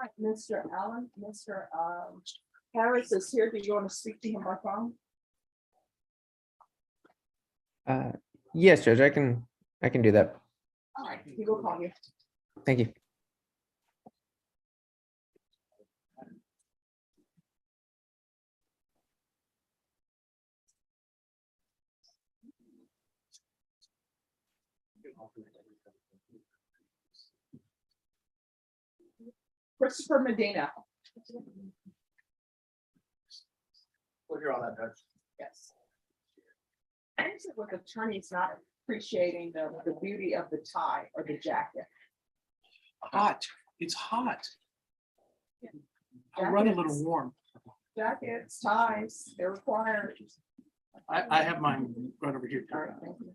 All right, Mr. Allen, Mr. Harris is here. Do you want to speak to him by phone? Yes, Judge, I can do that. All right, he will call you. Thank you. Christopher Medina. We'll hear all that, Judge. Yes. I said with attorneys not appreciating the beauty of the tie or the jacket. Hot. It's hot. I'll run a little warm. Jackets, ties, they're required. I have mine right over here. All right, thank you.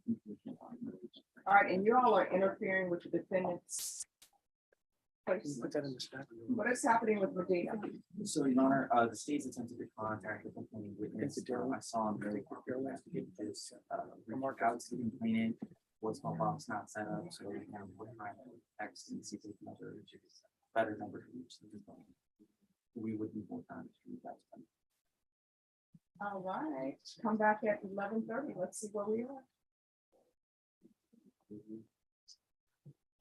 All right, and you all are interfering with the defendant's. Please. Put that in the stack. What is happening with Medina? So, Your Honor, the state's attempted to contact the complaining witness. I saw him very quickly investigate this. Remark out to the complainant, voicemail box not set up, so we can text and see if we can other better number to reach the complainant. We would need more time to read that. All right, come back at 11:30. Let's see where we are.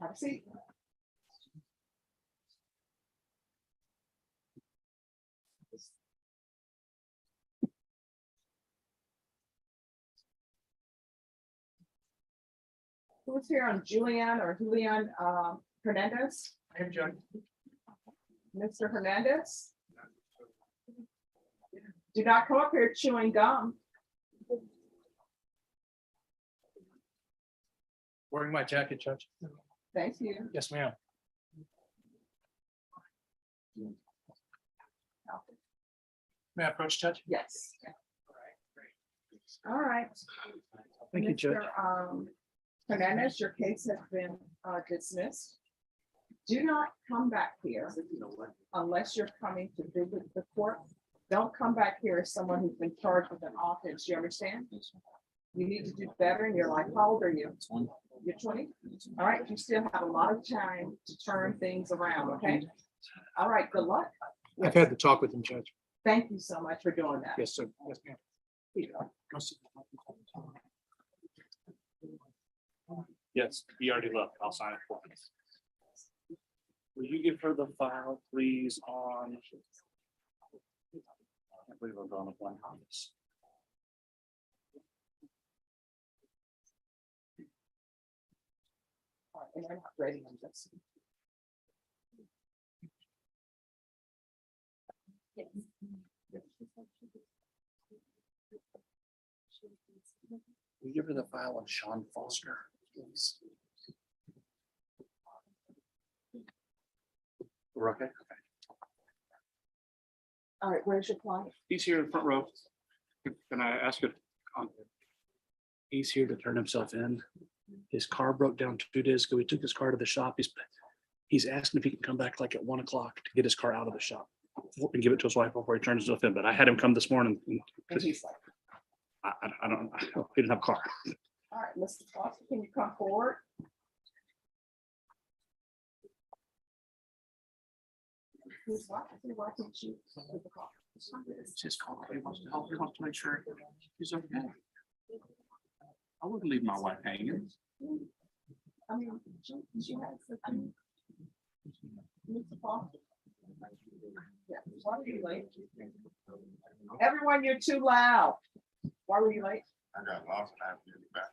Have a seat. Who's here on Julian Hernandez? I am Judge. Mr. Hernandez? Do not come up here chewing gum. Wearing my jacket, Judge. Thank you. Yes, ma'am. May I approach, Judge? Yes. All right. Thank you, Judge. Mr. Hernandez, your case has been dismissed. Do not come back here unless you're coming to visit the court. Don't come back here as someone who's been charged with an offense. You understand? You need to do better in your life. How old are you? You're 20? All right, you still have a lot of time to turn things around, okay? All right, good luck. I've had the talk with him, Judge. Thank you so much for doing that. Yes, sir. Yes, ma'am. Yes, he already left. I'll sign it for him. Will you give her the file, please, on? I believe I'm going to blank on this. All right, and I'm not ready on this. Will you give her the file on Sean Foster, please? We're okay. All right, where's your client? He's here in the front row. Can I ask you? He's here to turn himself in. His car broke down 2 days ago. He took his car to the shop. He's asking if he can come back like at 1 o'clock to get his car out of the shop and give it to his wife before he turns himself in. But I had him come this morning. And he's like, I don't, he didn't have a car. all right, Mr. Foster, can you come forward? Why can't you? It's his car. He wants to help. He wants to make sure he's okay. I wouldn't leave my wife hanging. I mean, she has the. Mr. Foster. Yeah, why were you late? Everyone, you're too loud. Why were you late? I got lost. I have to get back.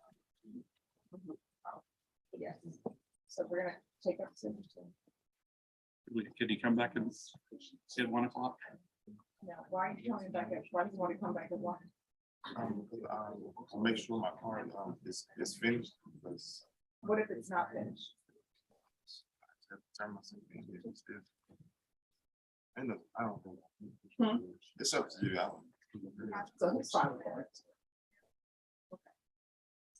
Yes. So we're gonna take up. Could he come back and say 1 o'clock? Now, why are you coming back? Why do you want to come back and what? To make sure my car is finished. Because What if it's not finished? I have to turn myself in. And I don't think. It's up to you. So he's fine with that. Okay.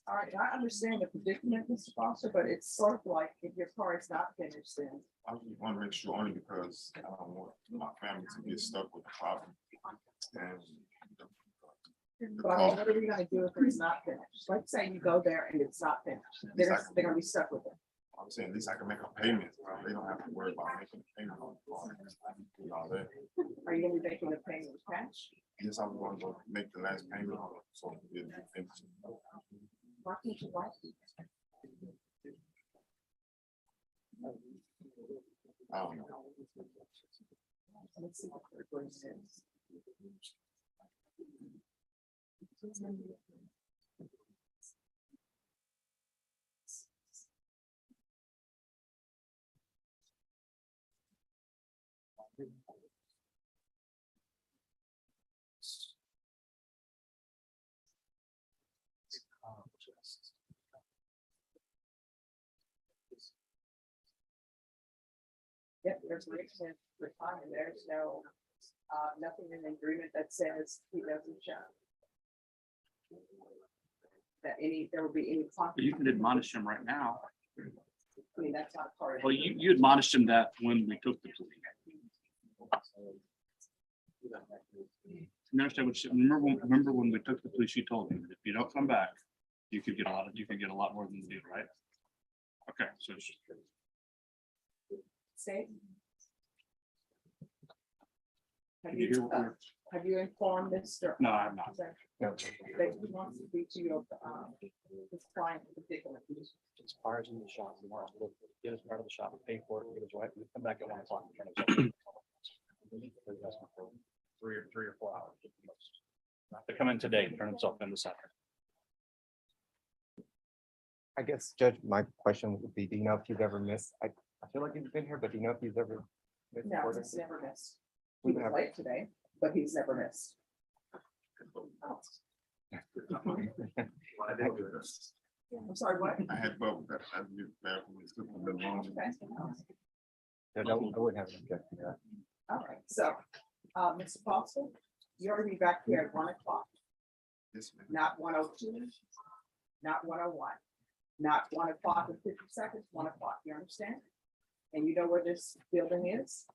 All right, I understand the predicament, Mr. Foster, but it's sort of like if your car is not finished, then. I just want to make sure only because I don't want my family to get stuck with the problem. And But I mean, what are we gonna do if it's not finished? Let's say you go there and it's not finished. They're gonna be stuck with it. I'm saying at least I can make a payment. They don't have to worry about making a payment on the car. And all that. Are you gonna be making the payment with cash? Yes, I'm going to make the last payment on it, so it'll be finished. Why can't you write it? I don't know. Let's see what the word says. Yep, there's no requirement. There's no, nothing in the agreement that says he doesn't show. That there will be any. You can admonish him right now. I mean, that's not part of. Well, you admonished him that when we took the plea. You understand what she, remember when we took the plea, she told him, if you don't come back, you could get a lot more than you did, right? Okay, so Say. you Have you informed Mr.? No, I'm not. That he wants to speak to you, his client in particular. As far as in the shop, we want to get us part of the shop, pay for it, get his wife, we come back at 1 o'clock. Three or 4 hours. To come in today, and turn himself in this afternoon. I guess, Judge, my question would be, do you know if you've ever missed, I feel like you've been here, but do you know if you've ever missed? No, court? he's never missed. He was late today, but he's never missed. I'm sorry, what? I had bubble that I knew that was a bit long. Okay. No, I wouldn't have an objection to that. All right, so, Mr. Foster, you're gonna be back here at 1 o'clock, Yes, ma'am. not 1:02, not 1:01, not 1 o'clock and 50 seconds, 1 o'clock, you understand? And you know where this building is?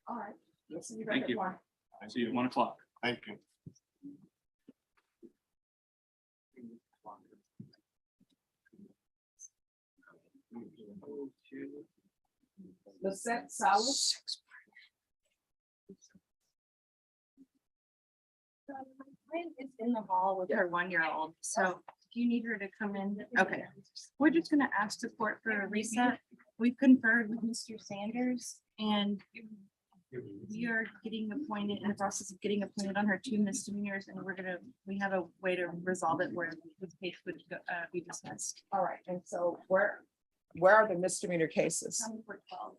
All right, we'll see you back Thank at you. 1. I see you at 1 o'clock. Thank you. Lisette Salas. My client is in the hall with her 1-year-old, so do you need her to come in? Okay, we're just gonna ask the court for a reset. We've conferred with Mr. Sanders and we are getting appointed, in the process of getting appointed on her 2 misdemeanors, and we have a way to resolve it where this case would be dismissed. All right, and so where are the misdemeanor cases? County Court 12.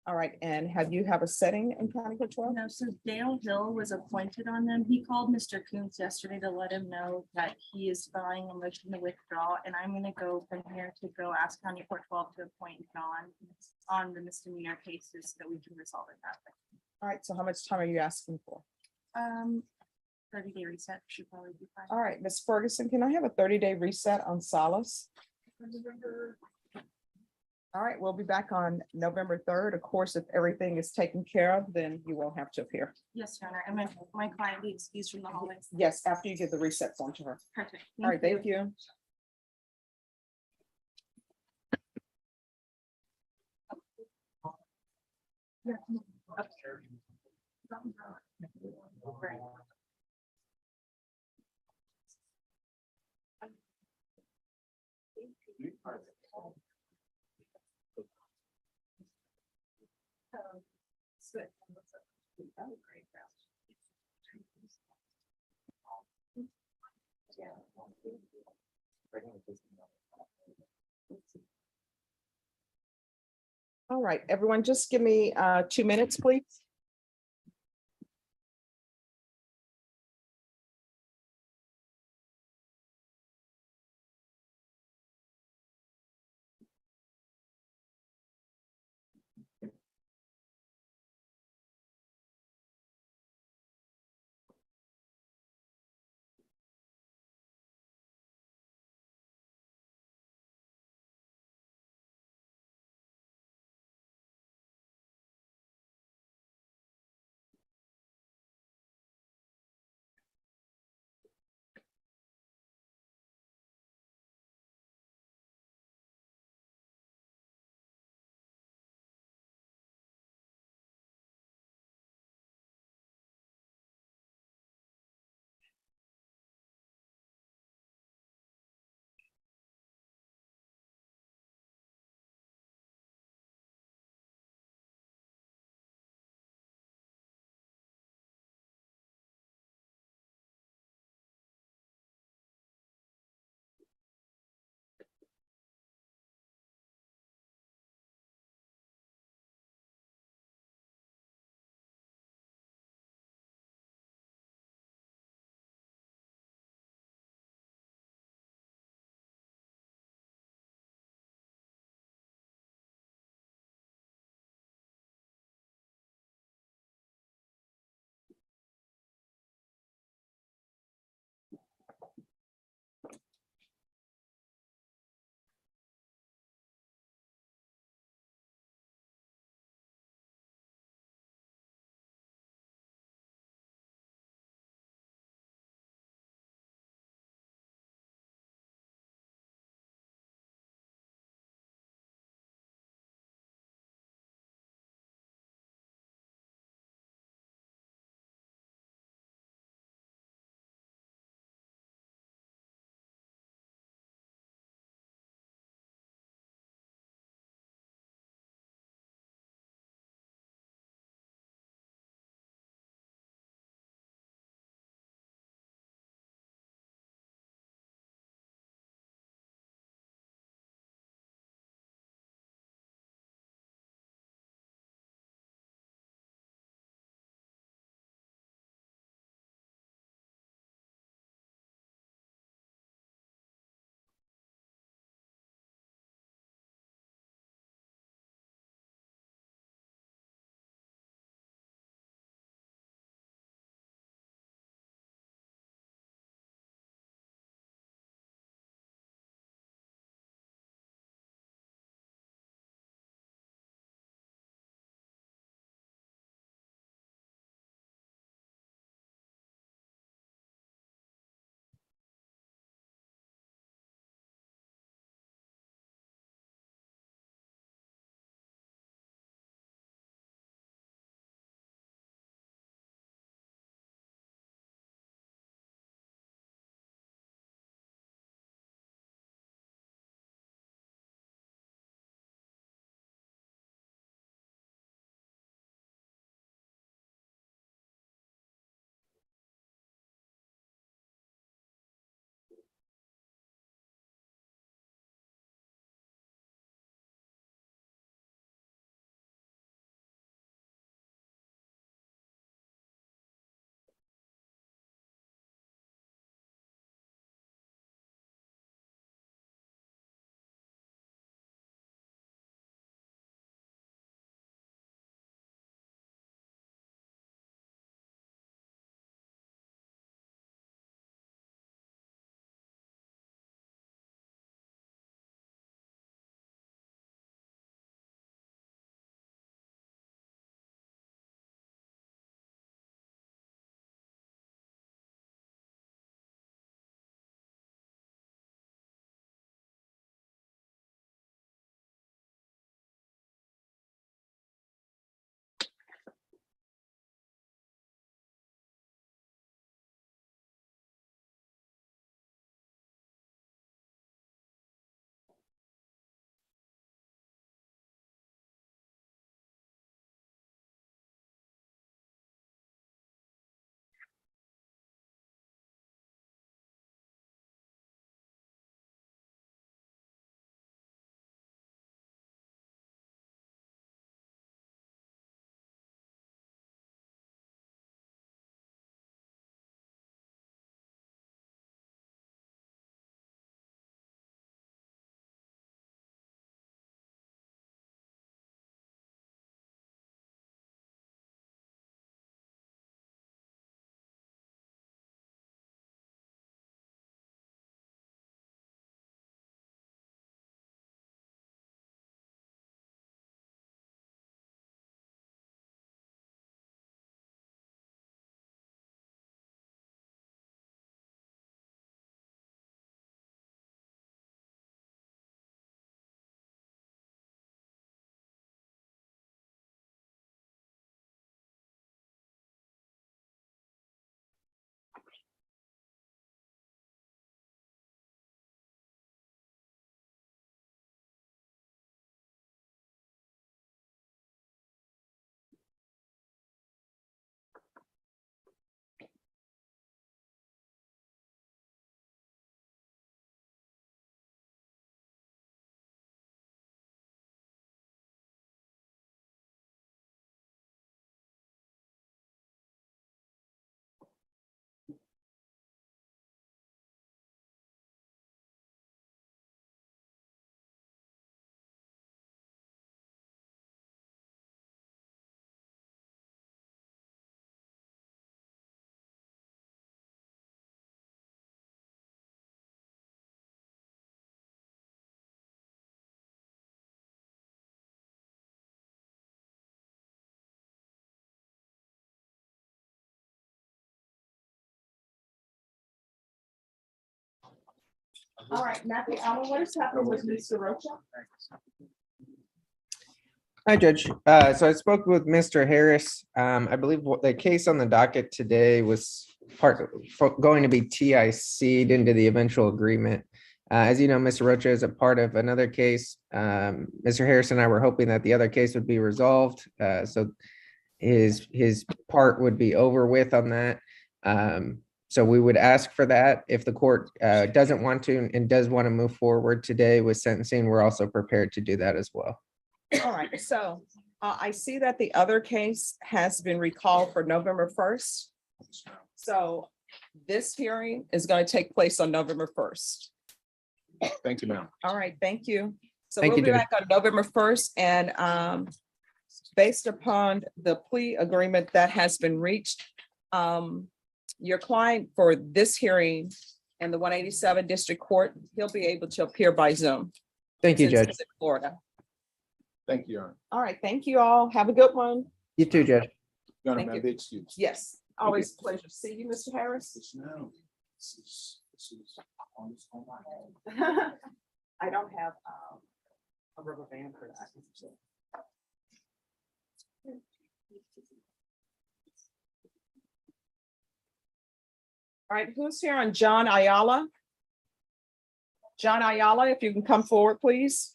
All right, and have a setting in County Court 12? No, so Dale Hill was appointed on them. He called Mr. Coontz yesterday to let him know that he is filing a motion to withdraw, and I'm gonna go from here to go ask County Court 12 to appoint John on the misdemeanor cases that we can resolve it that way. All right, so how much time are you asking for? 30-day reset should probably be fine. All right, Ms. Ferguson, can I have a 30-day reset on Solace? All right, we'll be back on November 3rd. Of course, if everything is taken care of, then you won't have to appear. Yes, Your Honor, and my client be excused from the hallways. Yes, after you give the reset form to her. Perfect. All right, thank you. All right, everyone, just give me 2 minutes, please. All right, Matthew, what is happening with Mr. Rocha? Hi, Judge. So I spoke with Mr. Harris. I believe what the case on the docket today was going to be TIC'd into the eventual agreement. As you know, Mr. Rocha is a part of another case. Mr. Harris and I were hoping that the other case would be resolved. So his part would be over with on that. So we would ask for that. If the court doesn't want to and does want to move forward today with sentencing, we're also prepared to do that as well. All right, so I see that the other case has been recalled for November 1st. So this hearing is going to take place on November 1st. Thank you, ma'am. All right, thank you. So Thank we'll you, be Judge. back on November 1st and based upon the plea agreement that has been reached, your client for this hearing in the 187 District Court, he'll be able to appear by Zoom. Thank you, since Judge. he's in Florida. Thank you, Your Honor. All right, thank you all. Have a good one. You too, Judge. Your Honor, Thank may I you. be excused? Yes, always a pleasure to see you, Mr. Harris. Yes, ma'am. This is on this phone. I don't have a rubber band for that. All right, who's here on John Ayala? John Ayala, if you can come forward, please.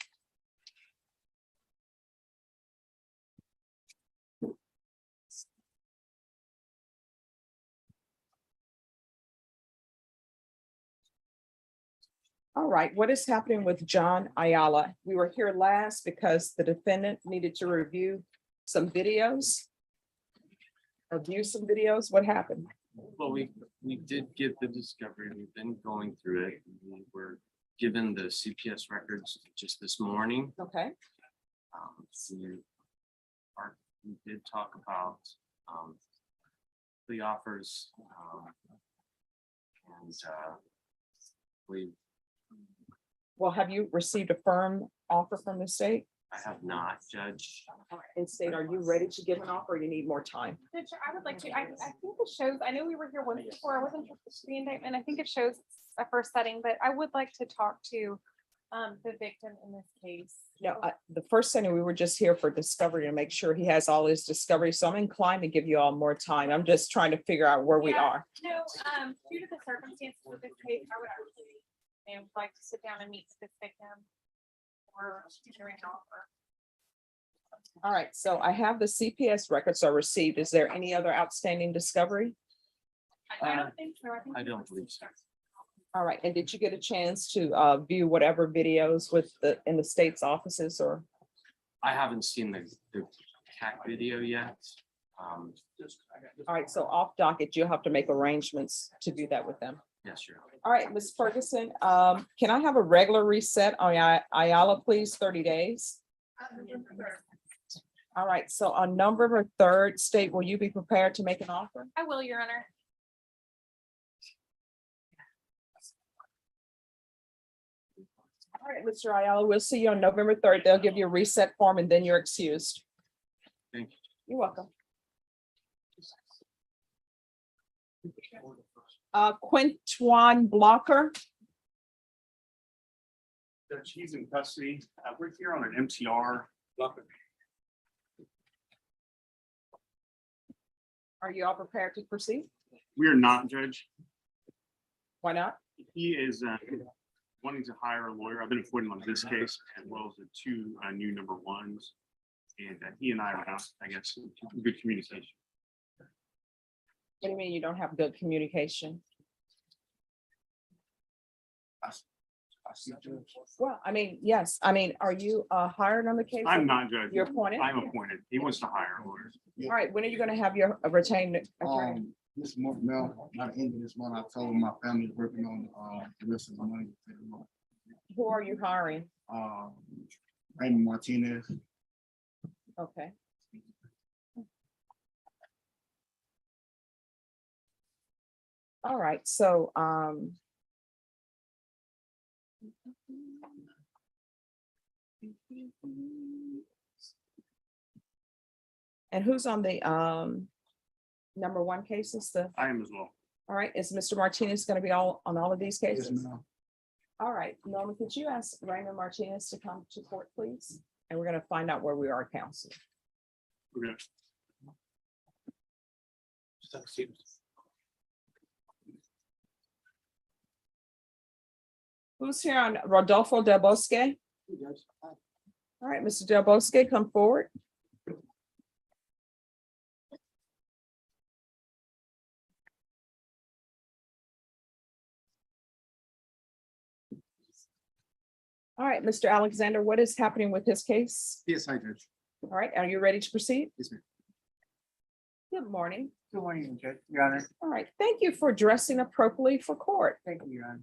All right, what is happening with John Ayala? We were here last because the defendant needed to review some videos. Review some videos. What happened? Well, we did get the discovery. We've been going through it. We were given the CPS records just this morning. Okay. We did talk about the offers. Well, have you received a firm offer from the state? I have not, Judge. And state, are you ready to give an offer or you need more time? Judge, I would like to, I think it shows, I know we were here once before, I wasn't sure if this was the indictment, I think it shows a first setting, but I would like to talk to the victim in this case. No, the first setting, we were just here for discovery to make sure he has all his discovery. So I'm inclined to give you all more time. I'm just trying to figure out where we Yeah. are. No, due to the circumstances of this case, I would actually like to sit down and meet with this victim or considering an offer. All right, so I have the CPS records are received. Is there any other outstanding discovery? I don't think so. I don't believe so. All right, and did you get a chance to view whatever videos in the state's offices or? I haven't seen the cat video yet. All right, so off docket, you'll have to make arrangements to do that with them. Yes, sure. All right, Ms. Ferguson, can I have a regular reset on Ayala, please, 30 days? All right, so on November 3rd, state, will you be prepared to make an offer? I will, Your Honor. All right, Mr. Ayala, we'll see you on November 3rd. They'll give you a reset form and then you're excused. Thank you. You're welcome. Quintuan Blocker. Judge, he's in custody. We're here on an MTR. Are you all prepared to proceed? We are not, Judge. Why not? He is wanting to hire a lawyer. I've been appointed on this case as well as the two new number ones. And he and I are not, I guess, in good communication. What do you mean you don't have good communication? Well, I mean, yes, I mean, are you hired on the case? I'm not, Judge. You're appointed? I'm appointed. He wants to hire a lawyer. All right, when are you gonna have your retained attorney? This month, now, by the end of this month, I told my family working on the rest of the money. Who are you hiring? Raymond Martinez. Okay. All right, so and who's on the number one cases? I am as well. All right, is Mr. Martinez going to be on all of these cases? Yes, ma'am. All right, Norman, could you ask Raymond Martinez to come to court, please? And we're gonna find out where we are, counsel. Okay. Just have a seat. Who's here on Rodolfo Del Bosque? All right, Mr. Del Bosque, come forward. All right, Mr. Alexander, what is happening with his case? Yes, hi, Judge. All right, are you ready to proceed? Yes, ma'am. Good morning. Good morning, Judge, Your Honor. All right, thank you for dressing appropriately for court. Thank you, Your Honor.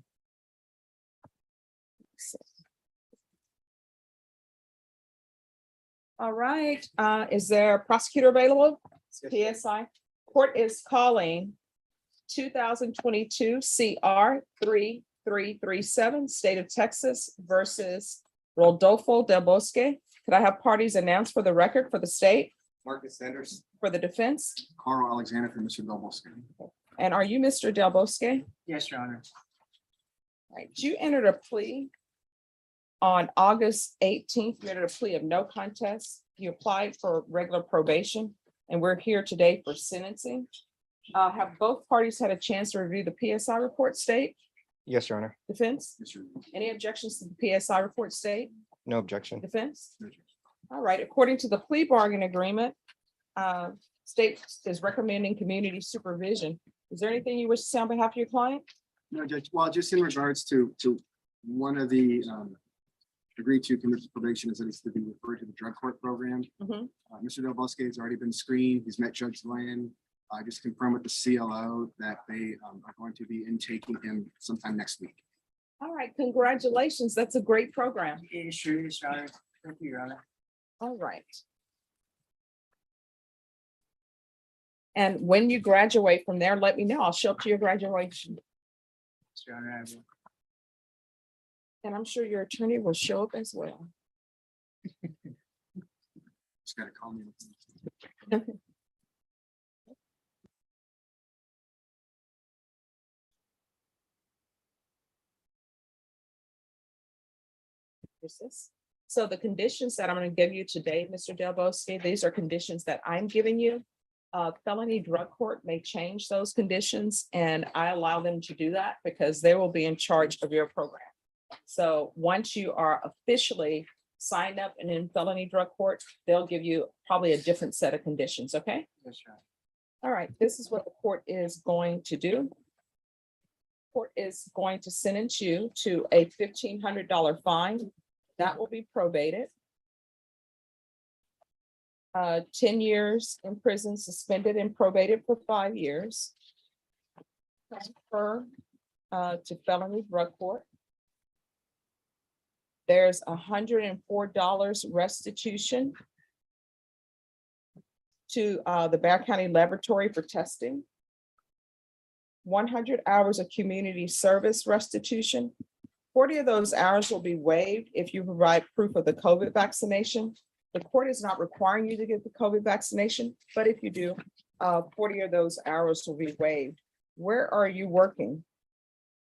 All right, is there a prosecutor available? PSI. Court is calling 2022 CR 3337, State of Texas versus Rodolfo Del Bosque. Could I have parties announced for the record for the state, Marcus Sanders. for the defense? Carl Alexander for Mr. Del Bosque. And are you Mr. Del Bosque? Yes, Your Honor. Right, you entered a plea on August 18th. You entered a plea of no contest. You applied for regular probation, and we're here today for sentencing. Have both parties had a chance to review the PSI report, state, Yes, Your Honor. defense? Yes, Your Honor. Any objections to the PSI report, state, No objection. defense? No, Judge. All right, according to the plea bargain agreement, state is recommending community supervision. Is there anything you wish to say on behalf of your client? No, Judge, well, just in regards to one of the agreed to conditions of probation is that it's to be referred to the drug court program. Mhm. Mr. Del Bosque has already been screened. He's met Judge Lynn. I just confirmed with the CLO that they are going to be intaking him sometime next week. All right, congratulations. That's a great program. It sure is, Your Honor. Thank you, Your Honor. All right. And when you graduate from there, let me know. I'll show up to your graduation. Your Honor, I will. And I'm sure your attorney will show up as well. Just gotta call me. So the conditions that I'm going to give you today, Mr. Del Bosque, these are conditions that I'm giving you. Felony drug court may change those conditions, and I allow them to do that because they will be in charge of your program. So once you are officially signed up and in felony drug court, they'll give you probably a different set of conditions, okay? Yes, Your Honor. All right, this is what the court is going to do. Court is going to sentence you to a $1,500 fine. That will be probated. 10 years in prison, suspended and probated for 5 years. Transfer to felony drug court. There's $104 restitution to the Bexar County Laboratory for testing. 100 hours of community service restitution. 40 of those hours will be waived if you provide proof of the COVID vaccination. The court is not requiring you to get the COVID vaccination, but if you do, 40 of those hours will be waived. Where are you working?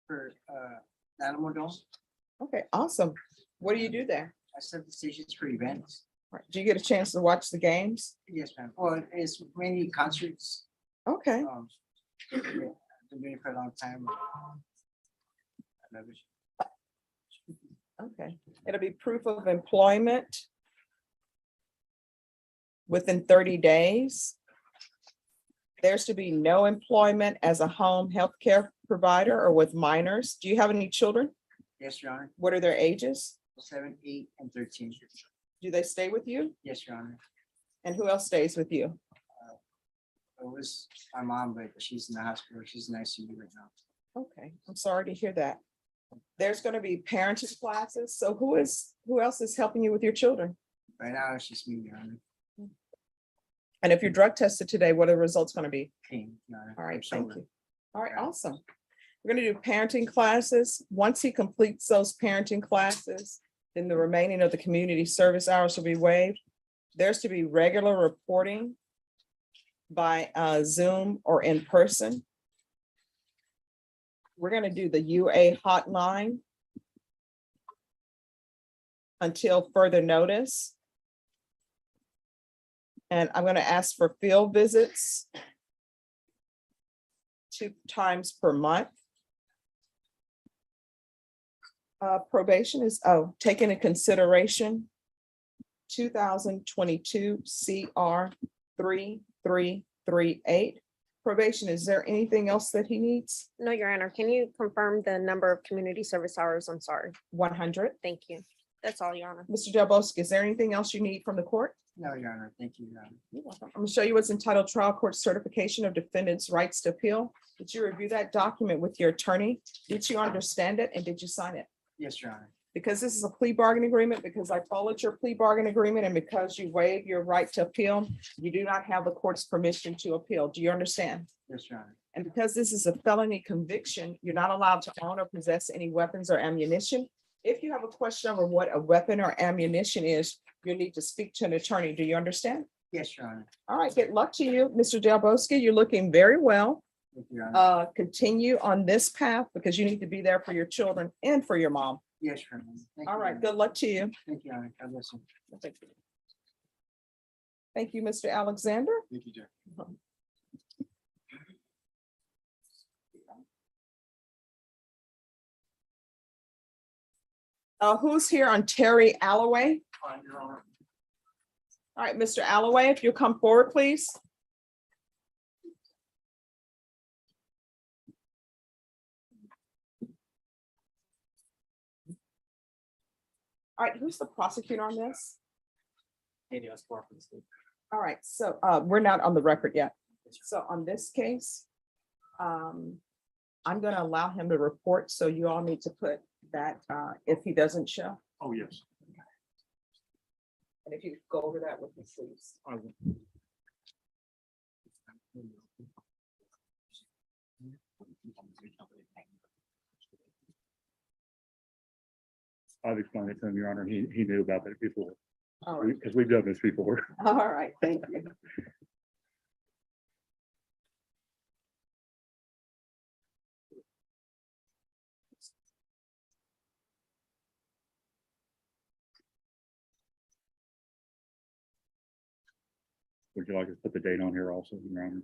For Animal Dome, Okay, awesome. What do you do there? I set the stations for events. Right, do you get a chance to watch the games? Yes, ma'am. Well, it's mainly concerts. Okay, Yeah, I've been doing it for a long time. I love it. okay. It'll be proof of employment within 30 days. There's to be no employment as a home healthcare provider or with minors. Do you have any children? Yes, Your Honor. What are their ages? 7, 8, and 13. Do they stay with you? Yes, Your Honor. And who else stays with you? It was my mom, but she's in the hospital. She's in ICU right now. Okay, I'm sorry to hear that. There's going to be parenting classes. So who else is helping you with your children? Right now, it's just me, Your Honor. And if you're drug tested today, what are the results going to be? Clean, Your Honor. All right, I'm thank sober. you. All right, awesome. We're going to do parenting classes. Once he completes those parenting classes, then the remaining of the community service hours will be waived. There's to be regular reporting by Zoom or in person. We're going to do the UA hotline. until further notice. And I'm going to ask for field visits 2 times per month. Probation is, taken into consideration 2022 CR 3338. Probation, is there anything else that he needs? No, Your Honor, can you confirm the number of community service hours? I'm sorry. 100. Thank you. That's all, Your Honor. Mr. Del Bosque, is there anything else you need from the court? No, Your Honor, thank you, Your Honor. You're welcome. I'm gonna show you what's entitled Trial Court Certification of Defendant's Rights to Appeal. Did you review that document with your attorney? Did you understand it and did you sign it? Yes, Your Honor. Because this is a plea bargain agreement, because I followed your plea bargain agreement, and because you waive your right to appeal, you do not have the court's permission to appeal. Do you understand? Yes, Your Honor. And because this is a felony conviction, you're not allowed to own or possess any weapons or ammunition. If you have a question over what a weapon or ammunition is, you need to speak to an attorney. Do you understand? Yes, Your Honor. All right, good luck to you, Mr. Del Bosque. You're looking very well. Thank you, Your Honor. Continue on this path because you need to be there for your children and for your mom. Yes, Your Honor. Thank All you, right, Your Honor. good luck to you. Thank you, Your Honor. God bless you. Thank you, Mr. Alexander. Thank you, Judge. Who's here on Terry Alloway? Your All right, Mr. Alloway, if you'll come forward, please. All right, who's the prosecutor on this? All right, so we're not on the record yet. So on this case, I'm going to allow him to report. So you all need to put that if he doesn't show. Oh, yes. And if you go over that with me, please. I will. I've explained it to him, Your Honor. He knew about that before, All right, because we've done this before. all right, thank you. Would you like us to put the date on here also, Your Honor?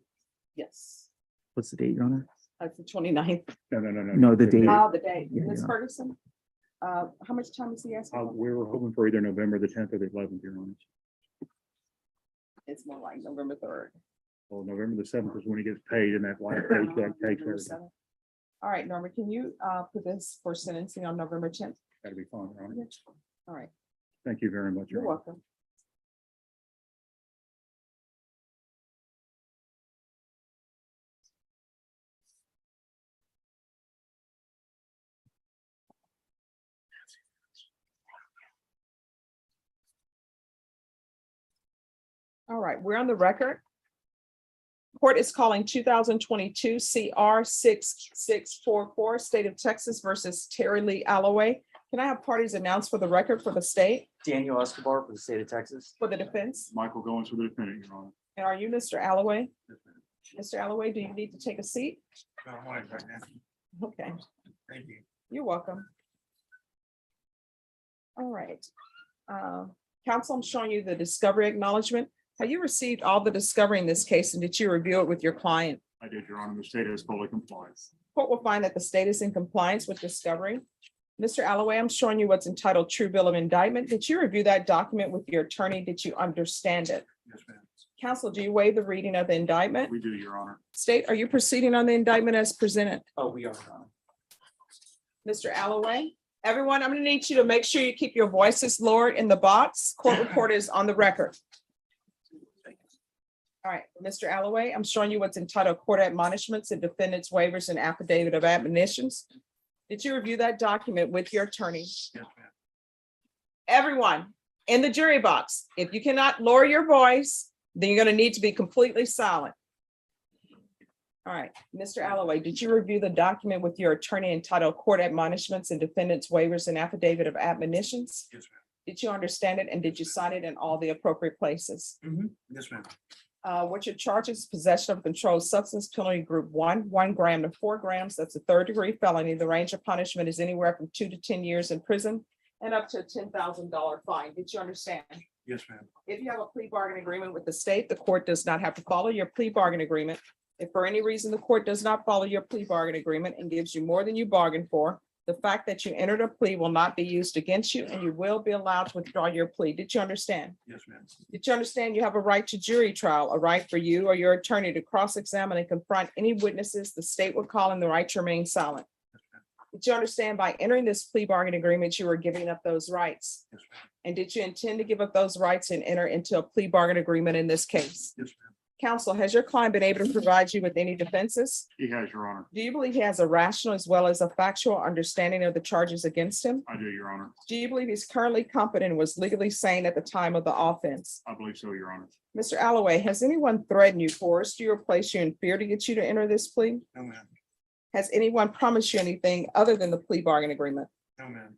Yes, What's the date, Your Honor? that's the 29th. No, no, no, no. No, the date. Oh, the day. Yeah, Ms. yeah. Ferguson? How much time is he asking? for? We were hoping for either November the 10th or the 11th, Your Honor. It's more like November 3rd. Well, November the 7th is when he gets paid, and that last paycheck takes November everything. 7th. All right, Norma, can you put this for sentencing on November 10th? That'd be fine, Your Honor. All right, Thank you very much, you're Your Honor. welcome. All right, we're on the record. Court is calling 2022 CR 6644, State of Texas versus Terry Lee Alloway. Can I have parties announced for the record for the state, Daniel Escobar for the state of Texas. for the defense? Michael Goins for the defendant, Your Honor. And are you Mr. Alloway? Mr. Alloway, do you need to take a seat? Okay, Thank you. you're welcome. All right. Counsel, I'm showing you the discovery acknowledgement. Have you received all the discovery in this case and did you review it with your client? I did, Your Honor. The state is fully compliant. Court will find that the state is in compliance with discovery. Mr. Alloway, I'm showing you what's entitled True Bill of Indictment. Did you review that document with your attorney? Did you understand it? Yes, ma'am. Counsel, do you waive the reading of the indictment? We do, Your Honor. State, are you proceeding on the indictment as presented? Oh, we are, Your Honor. Mr. Alloway, everyone, I'm going to need you to make sure you keep your voices lowered in the box. Court report is on the record. All right, Mr. Alloway, I'm showing you what's entitled Court Admonishments and Defendants Waivers and Affidavit of Admonitions. Did you review that document with your attorney? Yes, ma'am. Everyone in the jury box, if you cannot lower your voice, then you're going to need to be completely silent. All right, Mr. Alloway, did you review the document with your attorney entitled Court Admonishments and Defendants Waivers and Affidavit of Admonitions? Yes, ma'am. Did you understand it and did you sign it in all the appropriate places? Yes, ma'am. What your charges, possession of controlled substance, penalty group 1 gram to 4 grams. That's a 3rd degree felony. The range of punishment is anywhere from 2 to 10 years in prison. and up to a $10,000 fine. Did you understand? Yes, ma'am. If you have a plea bargain agreement with the state, the court does not have to follow your plea bargain agreement. If for any reason the court does not follow your plea bargain agreement and gives you more than you bargained for, the fact that you entered a plea will not be used against you and you will be allowed to withdraw your plea. Did you understand? Yes, ma'am. Did you understand you have a right to jury trial, a right for you or your attorney to cross-examine and confront any witnesses the state would call in the right to remain silent? Did you understand by entering this plea bargain agreement, you were giving up those rights? Yes, ma'am. And did you intend to give up those rights and enter into a plea bargain agreement in this case? Yes, ma'am. Counsel, has your client been able to provide you with any defenses? He has, Your Honor. Do you believe he has a rational as well as a factual understanding of the charges against him? I do, Your Honor. Do you believe he's currently competent and was legally sane at the time of the offense? I believe so, Your Honor. Mr. Alloway, has anyone threatened you, forced you, or placed you in fear to get you to enter this plea? No, ma'am. Has anyone promised you anything other than the plea bargain agreement? No, ma'am.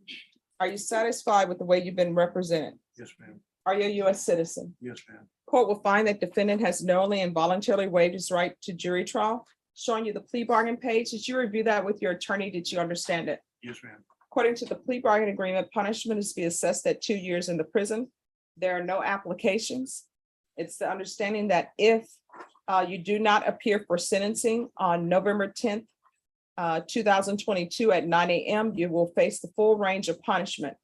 Are you satisfied with the way you've been represented? Yes, ma'am. Are you a U.S. citizen? Yes, ma'am. Court will find that defendant has knowingly and voluntarily waived his right to jury trial. Showing you the plea bargain page. Did you review that with your attorney? Did you understand it? Yes, ma'am. According to the plea bargain agreement, punishment is to be assessed at 2 years in the prison. There are no applications. It's the understanding that if you do not appear for sentencing on November 10th, 2022 at 9 a.m., you will face the full range of punishment.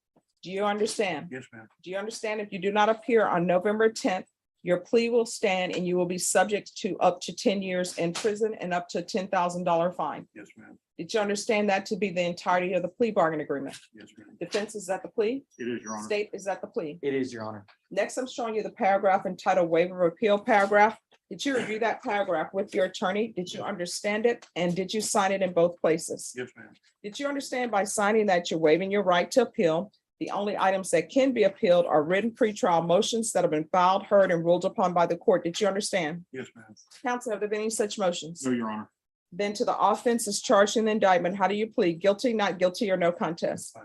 Do you understand? Yes, ma'am. Do you understand if you do not appear on November 10th, your plea will stand and you will be subject to up to 10 years in prison and up to a $10,000 fine? Yes, ma'am. Did you understand that to be the entirety of the plea bargain agreement? Yes, ma'am. Defense is at the plea? It is, Your Honor. State is at the plea? It is, Your Honor. Next, I'm showing you the paragraph entitled waiver of appeal paragraph. Did you review that paragraph with your attorney? Did you understand it? And did you sign it in both places? Yes, ma'am. Did you understand by signing that you're waiving your right to appeal? The only items that can be appealed are written pretrial motions that have been filed, heard, and ruled upon by the court. Did you understand? Yes, ma'am. Counsel, have there been any such motions? No, Your Honor. Then to the offense is charged in the indictment. How do you plead? Guilty, not guilty, or no contest?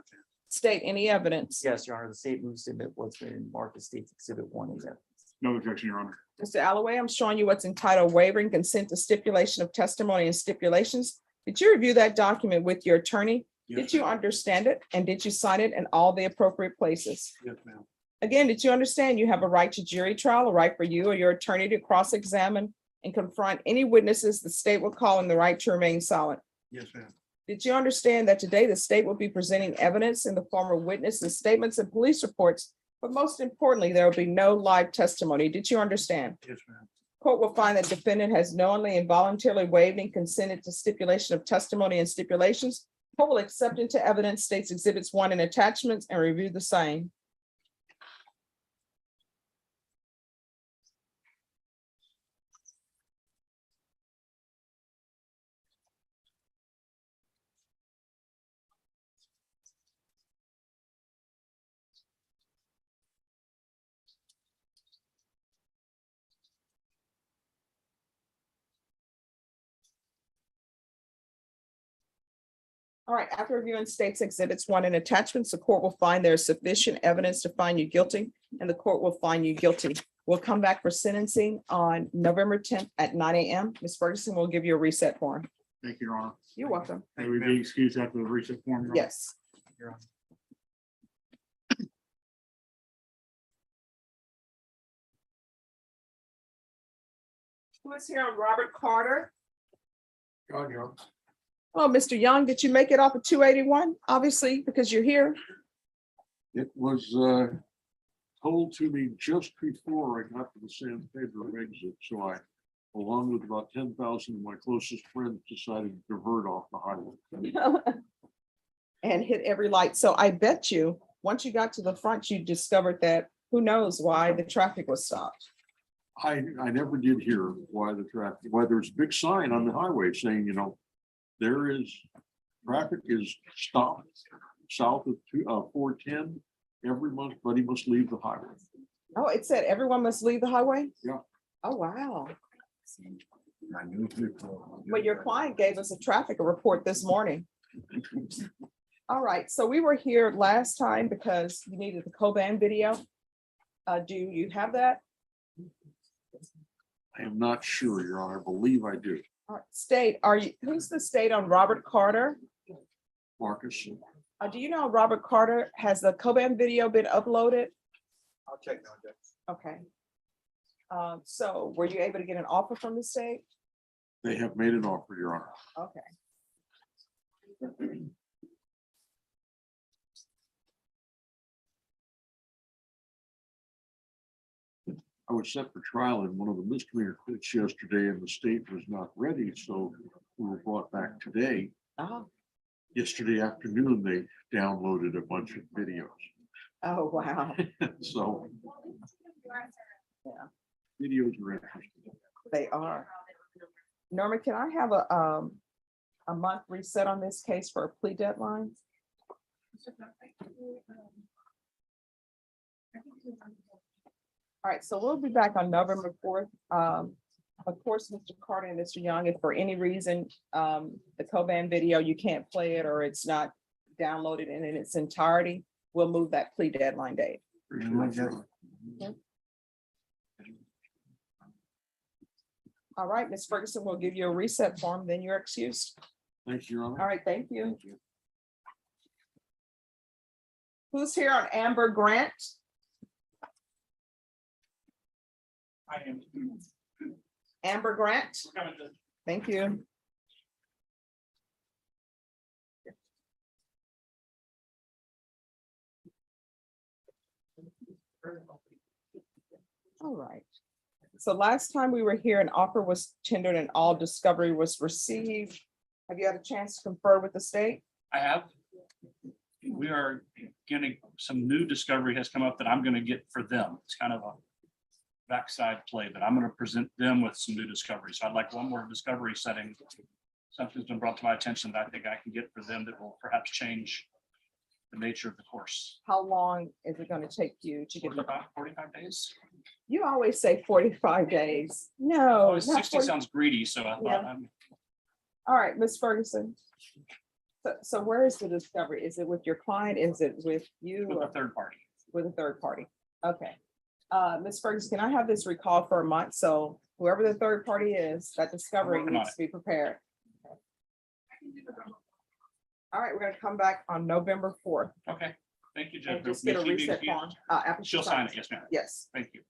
State any evidence. Yes, Your Honor, the state moves to admit what's been marked as State's Exhibit 1 is evidence. No objection, Your Honor. Mr. Alloway, I'm showing you what's entitled waiving consent to stipulation of testimony and stipulations. Did you review that document with your attorney? Yes, Did you understand it? And did you sign it in all the appropriate places? Yes, ma'am. Again, did you understand you have a right to jury trial, a right for you or your attorney to cross-examine and confront any witnesses the state will call in the right to remain silent? Yes, ma'am. Did you understand that today the state will be presenting evidence in the form of witnesses' statements and police reports, but most importantly, there will be no live testimony? Did you understand? Yes, ma'am. Court will find that defendant has knowingly and voluntarily waived and consented to stipulation of testimony and stipulations. Court will accept into evidence State's Exhibits 1 and attachments and review the same. All right, after reviewing State's Exhibits 1 and attachments, the court will find there is sufficient evidence to find you guilty, and the court will find you guilty. We'll come back for sentencing on November 10th at 9 a.m. Ms. Ferguson will give you a reset form. Thank you, Your Honor. You're welcome. May we be excused after the reset form? Your Honor? Yes. Your Honor. Who is here on Robert Carter? John Young. Oh, Mr. Young, did you make it off of 281? Obviously, because you're here. It was told to me just before I got to the San Pedro exit, so I, along with about 10,000 of my closest friends, decided to divert off the highway. And hit every light. So I bet you, once you got to the front, you discovered that who knows why the traffic was stopped. I never did hear why there's a big sign on the highway saying, you know, there is, traffic is stopped south of 410. Everybody must leave the highway. Oh, it said everyone must leave the highway? Yeah. Oh, wow. I knew it. Well, your client gave us a traffic report this morning. All right, so we were here last time because you needed the Coban video. Do you have that? I am not sure, Your Honor. I believe I do. All right, State, who's the state on Robert Carter? Marcus. Do you know Robert Carter, has the Coban video been uploaded? I'll check now, Judge. Okay. So were you able to get an offer from the state? They have made an offer, Your Honor. Okay. I was set for trial in one of the misdemeanor courts yesterday and the state was not ready, so we were brought back today. Oh, Yesterday afternoon, they downloaded a bunch of videos, oh, wow. so Yeah, videos are interesting. they are. Norma, can I have a month reset on this case for a plea deadline? All right, so we'll be back on November 4th. Of course, Mr. Carter and Mr. Young, if for any reason, the Coban video, you can't play it or it's not downloaded in its entirety, we'll move that plea deadline date. All right, Ms. Ferguson, we'll give you a reset form, then you're excused. Thank you, Your Honor. All right, thank you. Who's here on Amber Grant? I am. Amber Grant? Thank you. All right. So last time we were here, an offer was tendered and all discovery was received. Have you had a chance to confer with the state? I have. We are getting some new discovery has come up that I'm gonna get for them. It's kind of a backside play, but I'm gonna present them with some new discovery. So I'd like one more discovery setting. Something's been brought to my attention that I think I can get for them that will perhaps change the nature of the course. How long is it going to take you to get the? 45 days. You always say 45 days. No. not 60 40 sounds greedy, so I Yeah. thought All right, Ms. Ferguson. So where is the discovery? Is it with your client? Is it with you? with or a third party. With a third party? Okay. Ms. Ferguson, can I have this recalled for a month? So whoever the third party is, that discovery working on needs to be prepared. All right, we're gonna come back on November 4th. Okay, thank you, Judge. And just get a May she be reset excused? form. After she She'll sign signs it, yes, ma'am. Yes. Thank you.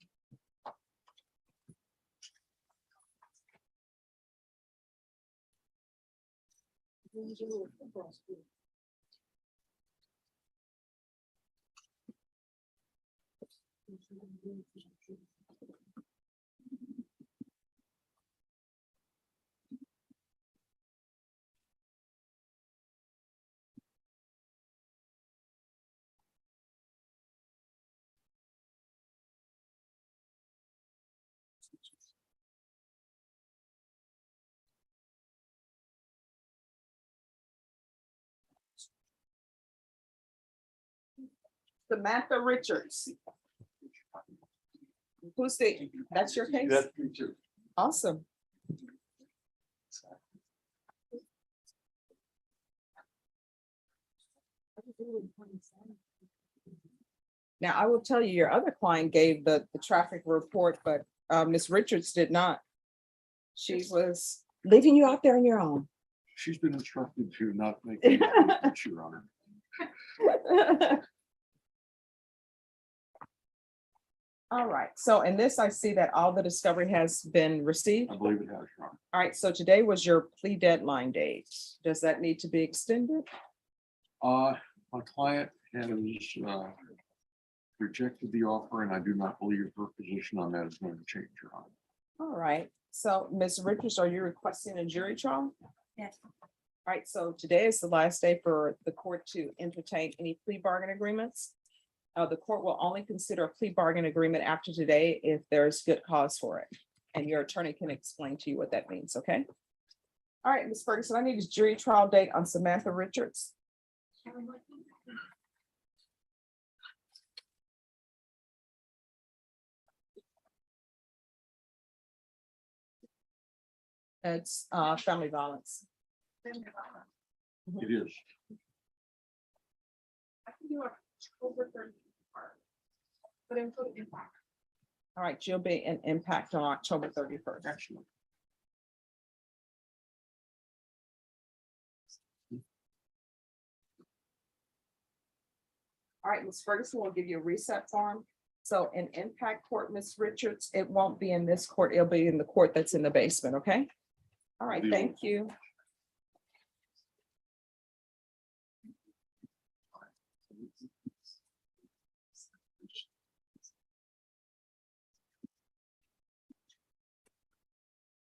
Samantha Richards. Who's that's your case? Awesome. Now, I will tell you, your other client gave the traffic report, but Ms. Richards did not. She was leaving you out there on your own. She's been instructed to not make any statements, Your Honor. All right, so in this, I see that all the discovery has been received. I believe it has, Your Honor. All right, so today was your plea deadline date. Does that need to be extended? My client has rejected the offer, and I do not believe her position on that is going to change, Your Honor. All right, so Ms. Richards, are you requesting a jury trial? Yes. All right, so today is the last day for the court to entertain any plea bargain agreements. The court will only consider a plea bargain agreement after today if there's good cause for it. And your attorney can explain to you what that means, okay? All right, Ms. Ferguson, I need a jury trial date on Samantha Richards. It's family violence. It is. I can do October 31st. But include impact. All right, you'll be an impact on October 31st. Excellent. All right, Ms. Ferguson will give you a reset form. So in impact court, Ms. Richards, it won't be in this court. It'll be in the court that's in the basement, okay? All right, thank you.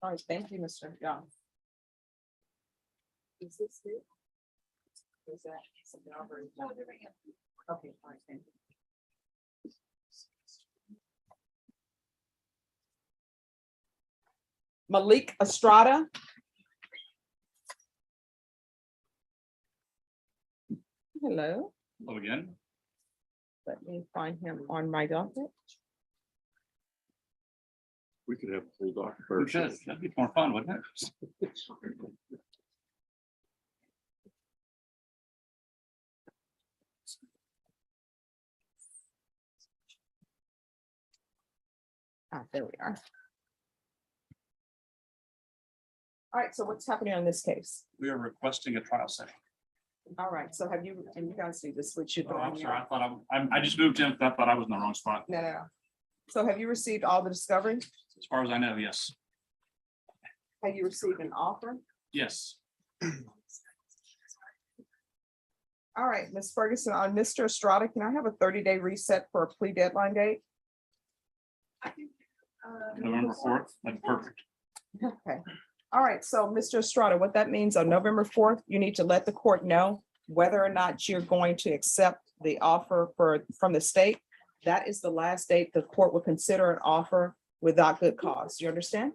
All right, thank you, Mr. Young. Is this it? Is that something already done? Okay, all right, thank you. Malik Estrada. Hello, Hello again. let me find him on my docket. We could have full doc first. That'd be more fun, wouldn't it? Ah, there we are. All right, so what's happening on this case? We are requesting a trial setting. All right, so have you, and you guys see this, which you. Oh, I'm sorry. I thought I just moved in. I thought I was in the wrong spot. No, no, no. So have you received all the discovery? As far as I know, yes. Have you received an offer? Yes. All right, Ms. Ferguson, on Mr. Estrada, can I have a 30-day reset for a plea deadline date? November 4th. That's perfect. Okay. All right, so Mr. Estrada, what that means on November 4th, you need to let the court know whether or not you're going to accept the offer from the state. That is the last date the court will consider an offer without good cause. You understand?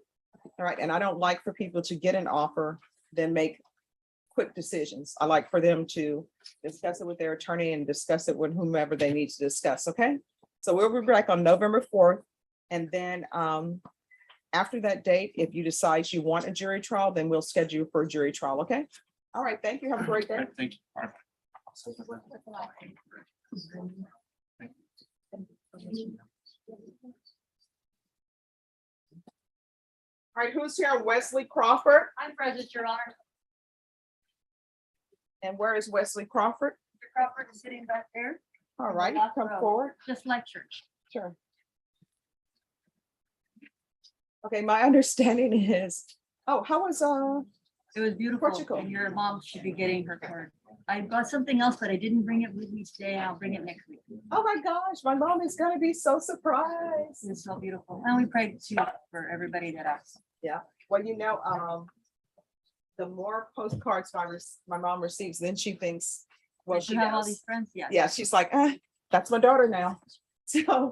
All right, and I don't like for people to get an offer, then make quick decisions. I like for them to discuss it with their attorney and discuss it with whomever they need to discuss, okay? So we'll be back on November 4th. And then after that date, if you decide you want a jury trial, then we'll schedule you for a jury trial, okay? All right, thank you. Have a great day. Thank you. All right. All right, who's here? Wesley Crawford. I'm present, Your Honor. And where is Wesley Crawford? Mr. Crawford is sitting back there. All right, Last come row. forward. Just like church. Sure. Okay, my understanding is, oh, how was, It was beautiful, Portugal. and your mom should be getting her card. I got something else, but I didn't bring it with me today. I'll bring it next week. oh my gosh, my mom is gonna be so surprised. It's so beautiful. And we prayed too for everybody that asked. Well, you know, the more postcards my mom receives, then she thinks, well, Does she have all knows. these friends, yeah. Yeah, she's like, that's my daughter now. So,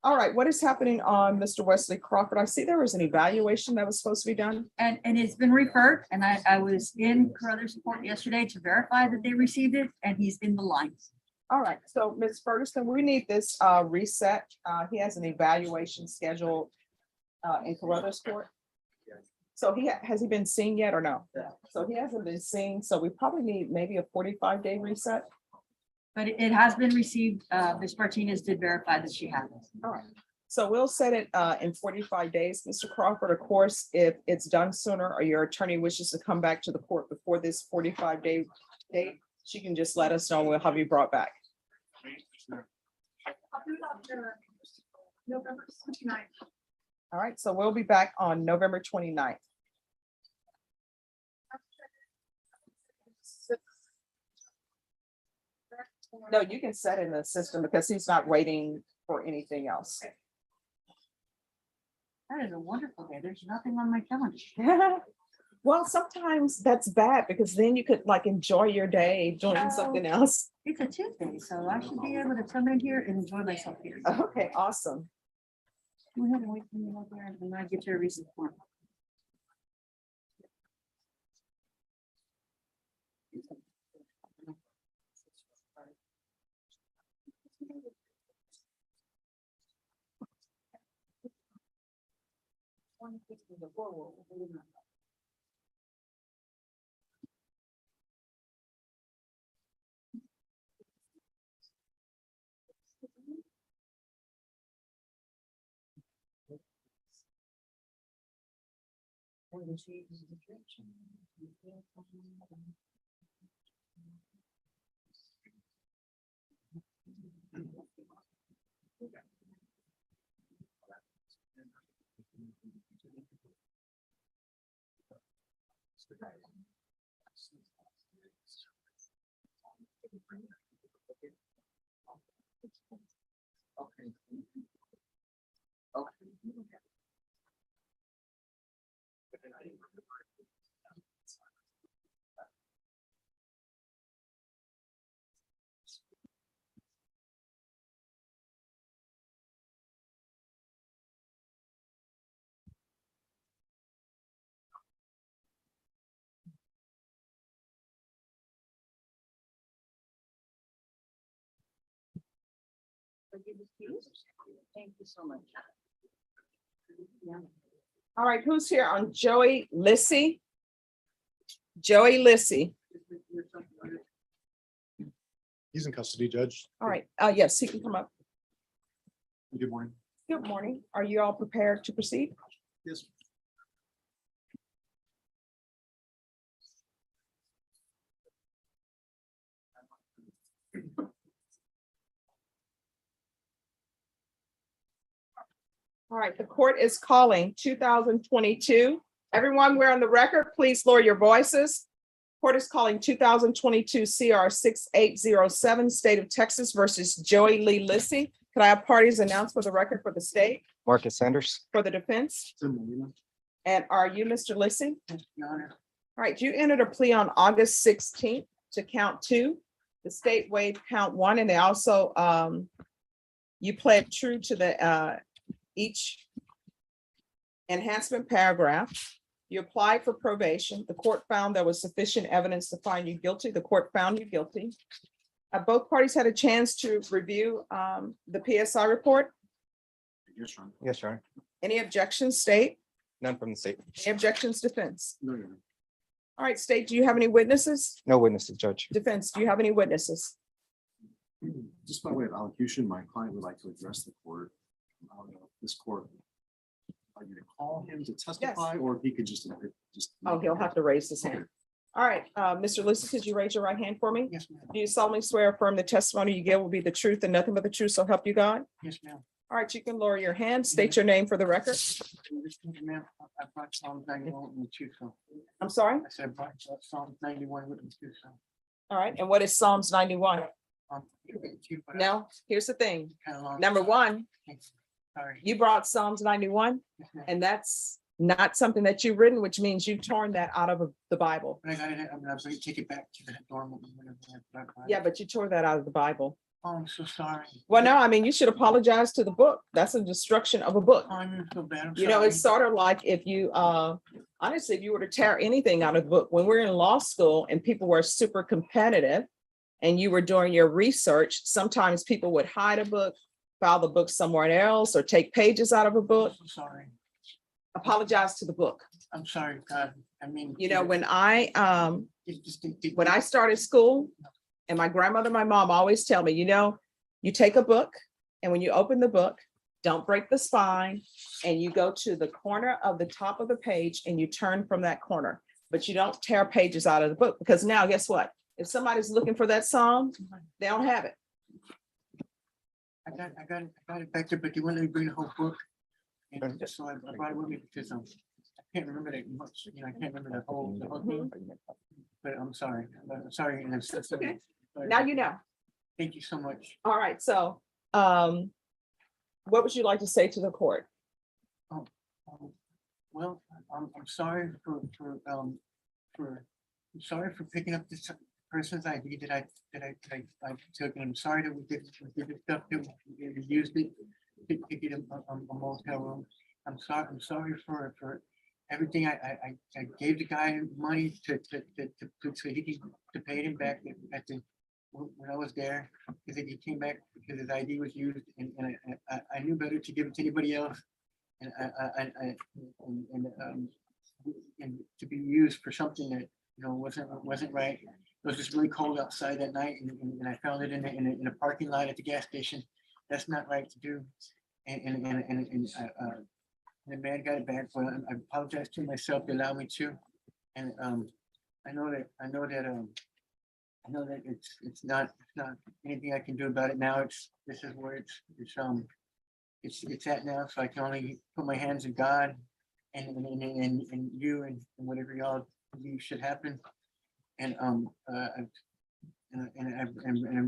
all right, what is happening on Mr. Wesley Crawford? I see there was an evaluation that was supposed to be done. And it's been referred, and I was in Carruthers Court yesterday to verify that they received it, and he's in the lines. All right, so Ms. Ferguson, we need this reset. He has an evaluation scheduled in Carruthers Court. So has he been seen yet or no? So he hasn't been seen, so we probably need maybe a 45-day reset. But it has been received. Ms. Martinez did verify that she has it. All right, so we'll set it in 45 days, Mr. Crawford. Of course, if it's done sooner or your attorney wishes to come back to the court before this 45-day date, she can just let us know. We'll have you brought back. November 29th. All right, so we'll be back on November 29th. No, you can set it in the system because he's not waiting for anything else. That is a wonderful day. There's nothing on my calendar. Well, sometimes that's bad because then you could like enjoy your day doing something else. It's a Tuesday, so I should be able to come in here and enjoy myself here. Okay, awesome. Go ahead and wait for me over there and then I get your recent form. Okay. Okay. Thank you so much. All right, who's here on Joey Lissy? Joey Lissy. He's in custody, Judge. All right, yes, he can come up. Good morning. Good morning. Are you all prepared to proceed? Yes. All right, the court is calling 2022. Everyone, we're on the record. Please lower your voices. Court is calling 2022 CR 6807, State of Texas versus Joey Lee Lissy. Could I have parties announced for the record for the state, Marcus Sanders. for the defense? And are you Mr. Lissy? All right, you entered a plea on August 16th to count 2. The state waived count 1, and they also, you pled true to the each enhancement paragraph. You applied for probation. The court found there was sufficient evidence to find you guilty. The court found you guilty. Both parties had a chance to review the PSI report. Yes, Your Honor. Yes, Your Honor. Any objections, state? None from the state. Any objections, defense? No, Your Honor. All right, state, do you have any witnesses? No witnesses, Judge. Defense, do you have any witnesses? Just by way of allocution, my client would like to address the court. This court. Are you to call him to testify, or if he could just. Oh, he'll have to raise his hand. All right, Mr. Lissy, could you raise your right hand for me? Yes, ma'am. Do you solemnly swear or affirm the testimony you give will be the truth and nothing but the truth, so help you God? Yes, ma'am. All right, you can lower your hand. State your name for the record. Ma'am, I brought Psalm 91 with me too, so. I'm sorry? I said, I brought Psalm 91 with me too, so. All right, and what is Psalms 91? But Now, here's the thing. kinda long- Number one, Sorry. you brought Psalms 91, Yes, ma'am. and that's not something that you've written, which means you've torn that out of the Bible. But I got it, I mean, I was gonna take it back to the dorm. Yeah, but you tore that out of the Bible. Oh, I'm so sorry. Well, no, I mean, you should apologize to the book. That's a destruction of a book. Oh, I'm so bad. I'm You know, sorry. it's sort of like if you, honestly, if you were to tear anything out of the book, when we're in law school and people were super competitive and you were doing your research, sometimes people would hide a book, file the book somewhere else, or take pages out of a book. I'm so sorry. Apologize to the book. I'm sorry, God. I mean. You know, when I Just started school, and my grandmother, my mom always tell me, you know, you take a book and when you open the book, don't break the spine, and you go to the corner of the top of the page and you turn from that corner, but you don't tear pages out of the book, because now guess what? If somebody's looking for that psalm, they don't have it. I got it back there, but you wouldn't let me bring the whole book. And just so I brought it with me because I can't remember that much, you know, I can't remember the whole thing. But I'm sorry, I'm sorry. And it's okay. Now you know. Thank you so much. All right, so what would you like to say to the court? Well, I'm sorry I'm sorry for picking up this person's ID that I took, and I'm sorry that we did the stuff that we used it to get a motel room. I'm sorry for everything. I gave the guy money to so he could pay him back at the when I was there, because he came back because his ID was used, and I knew better to give it to anybody else, and to be used for something that, you know, wasn't right. It was just really cold outside that night, and I found it in a parking lot at the gas station. That's not right to do, and the man got it back, but I apologize to myself to allow me to, and I know that it's not anything I can do about it now. This is where it's at now, so I can only put my hands in God and you and whatever y'all believe should happen. And I'm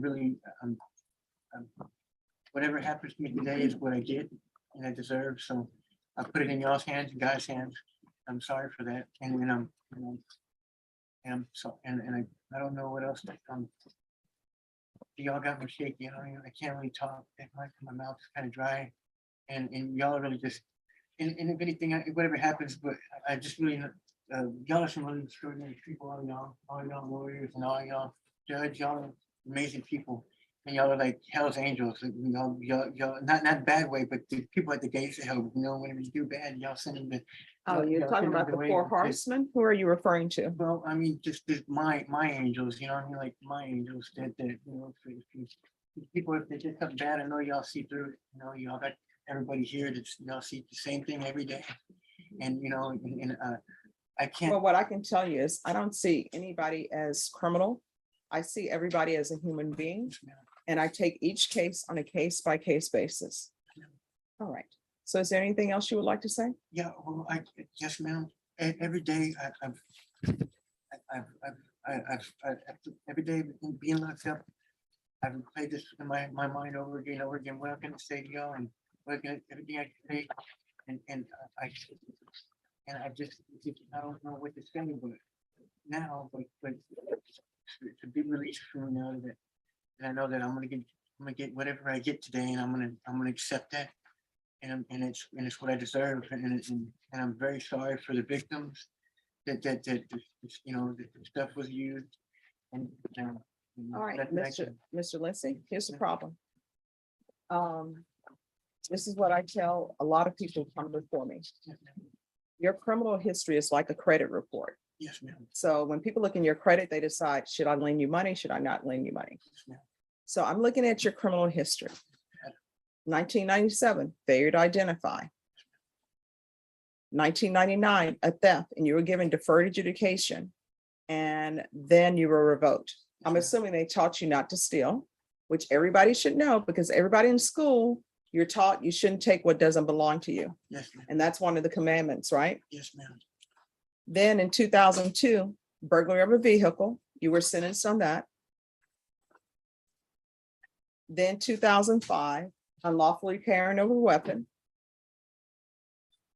really, whatever happens to me today is what I get and I deserve. So I put it in y'all's hands, God's hands. I'm sorry for that. And I don't know what else to y'all got me shaky. I can't really talk. My mouth is kind of dry. And y'all are really just, and if anything, whatever happens, but I just really, y'all are some really extraordinary people, all y'all lawyers and all y'all judge, y'all are amazing people. And y'all are like hell's angels, y'all not bad way, but the people at the gates of hell, when you do bad, y'all send them to. Oh, you're y'all talking send them about the away. four horsemen? Who are you referring to? Well, I mean, just my angels, like my angels that, if people, if they did something bad, I know y'all see through it, y'all got everybody here that y'all see the same thing every day. And, I can't. Well, what I can tell you is I don't see anybody as criminal. I see everybody as a human being. And I take each case on a case by case basis. All right. So is there anything else you would like to say? Yeah, well, yes, ma'am. Every day every day being locked up, I've played this in my mind over again, what I'm gonna say to y'all and everything I can say. And I just, I don't know what to say, but now, but it's a big release for me now that I know that I'm gonna get whatever I get today, and I'm gonna accept that. And it's what I deserve, and I'm very sorry for the victims that the stuff was used. And All right, Mr. Lissy, here's the problem. This is what I tell a lot of people who come before me. Your criminal history is like a credit report. Yes, ma'am. So when people look in your credit, they decide, should I lend you money? Should I not lend you money? Yes, ma'am. So I'm looking at your criminal history. 1997, failure to identify. 1999, a theft, and you were given deferred adjudication, and then you were revoked. I'm assuming they taught you not to steal, which everybody should know, because everybody in school, you're taught you shouldn't take what doesn't belong to you. Yes, ma'am. And that's one of the commandments, right? Yes, ma'am. Then in 2002, burglary of a vehicle, you were sentenced on that. Then 2005, unlawfully carrying of a weapon.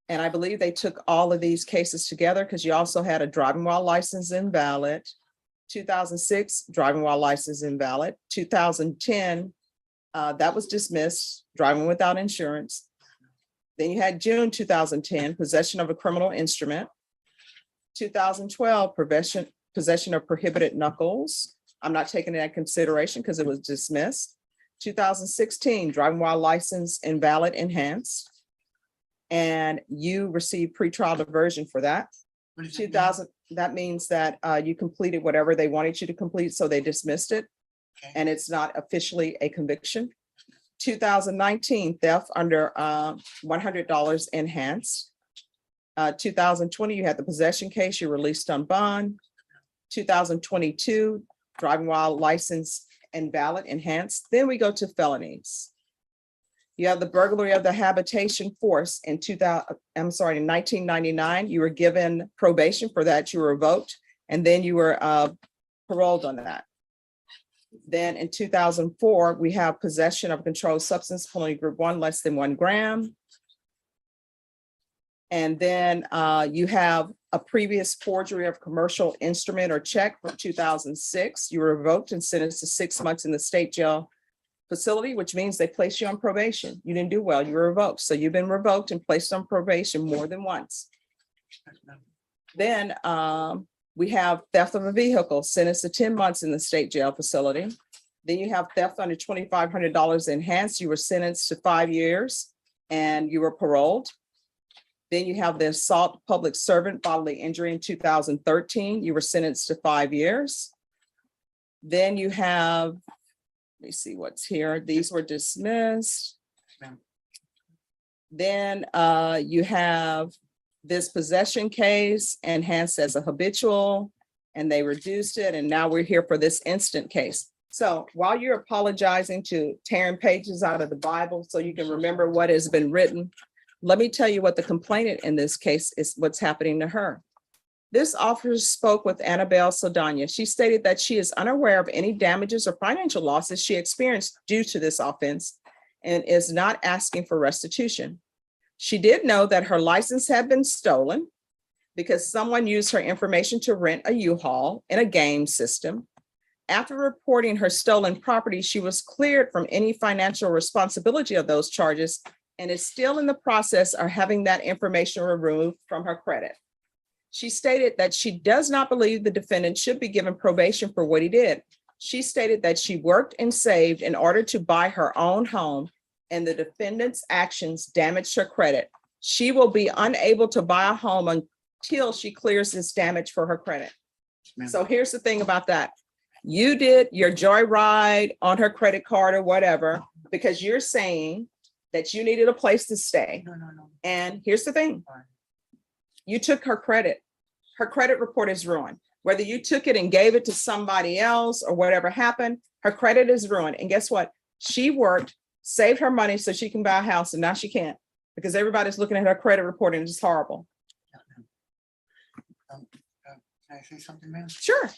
And I believe they took all of these cases together because you also had a driving while license invalid. 2006, driving while license invalid. 2010, that was dismissed, driving without insurance. Then you had June 2010, possession of a criminal instrument. 2012, possession of prohibited knuckles. I'm not taking that into consideration because it was dismissed. 2016, driving while license invalid enhanced. And you received pretrial diversion for that. 2000, that means that you completed whatever they wanted you to complete, so they dismissed it. Okay. And it's not officially a conviction. 2019, theft under $100 enhanced. 2020, you had the possession case, you released on bond. 2022, driving while license invalid enhanced. Then we go to felonies. You have the burglary of the habitation force in 1999, you were given probation for that, you were revoked, and then you were paroled on that. Then in 2004, we have possession of controlled substance, penalty group 1, less than 1 gram. And then you have a previous forgery of commercial instrument or check from 2006. You were revoked and sentenced to 6 months in the state jail facility, which means they placed you on probation. You didn't do well, you were revoked. So you've been revoked and placed on probation more than once. Then we have theft of a vehicle, sentenced to 10 months in the state jail facility. Then you have theft under $2,500 enhanced. You were sentenced to 5 years and you were paroled. Then you have the assault public servant bodily injury in 2013. You were sentenced to 5 years. Then you have, let me see what's here. These were dismissed. Then you have this possession case enhanced as a habitual, and they reduced it. And now we're here for this instant case. So while you're apologizing to tearing pages out of the Bible so you can remember what has been written, let me tell you what the complainant in this case is, what's happening to her. This officer spoke with Annabelle Saldana. She stated that she is unaware of any damages or financial losses she experienced due to this offense and is not asking for restitution. She did know that her license had been stolen because someone used her information to rent a U-Haul in a game system. After reporting her stolen property, she was cleared from any financial responsibility of those charges and is still in the process of having that information removed from her credit. She stated that she does not believe the defendant should be given probation for what he did. She stated that she worked and saved in order to buy her own home, and the defendant's actions damaged her credit. She will be unable to buy a home until she clears this damage for her credit. So here's the thing about that. You did your joyride on her credit card or whatever, because you're saying that you needed a place to stay. No. And here's the thing. You took her credit. Her credit report is ruined. Whether you took it and gave it to somebody else or whatever happened, her credit is ruined. And guess what? She worked, saved her money so she can buy a house, and now she can't because everybody's looking at her credit report and it's horrible. Can I say something, ma'am? Sure.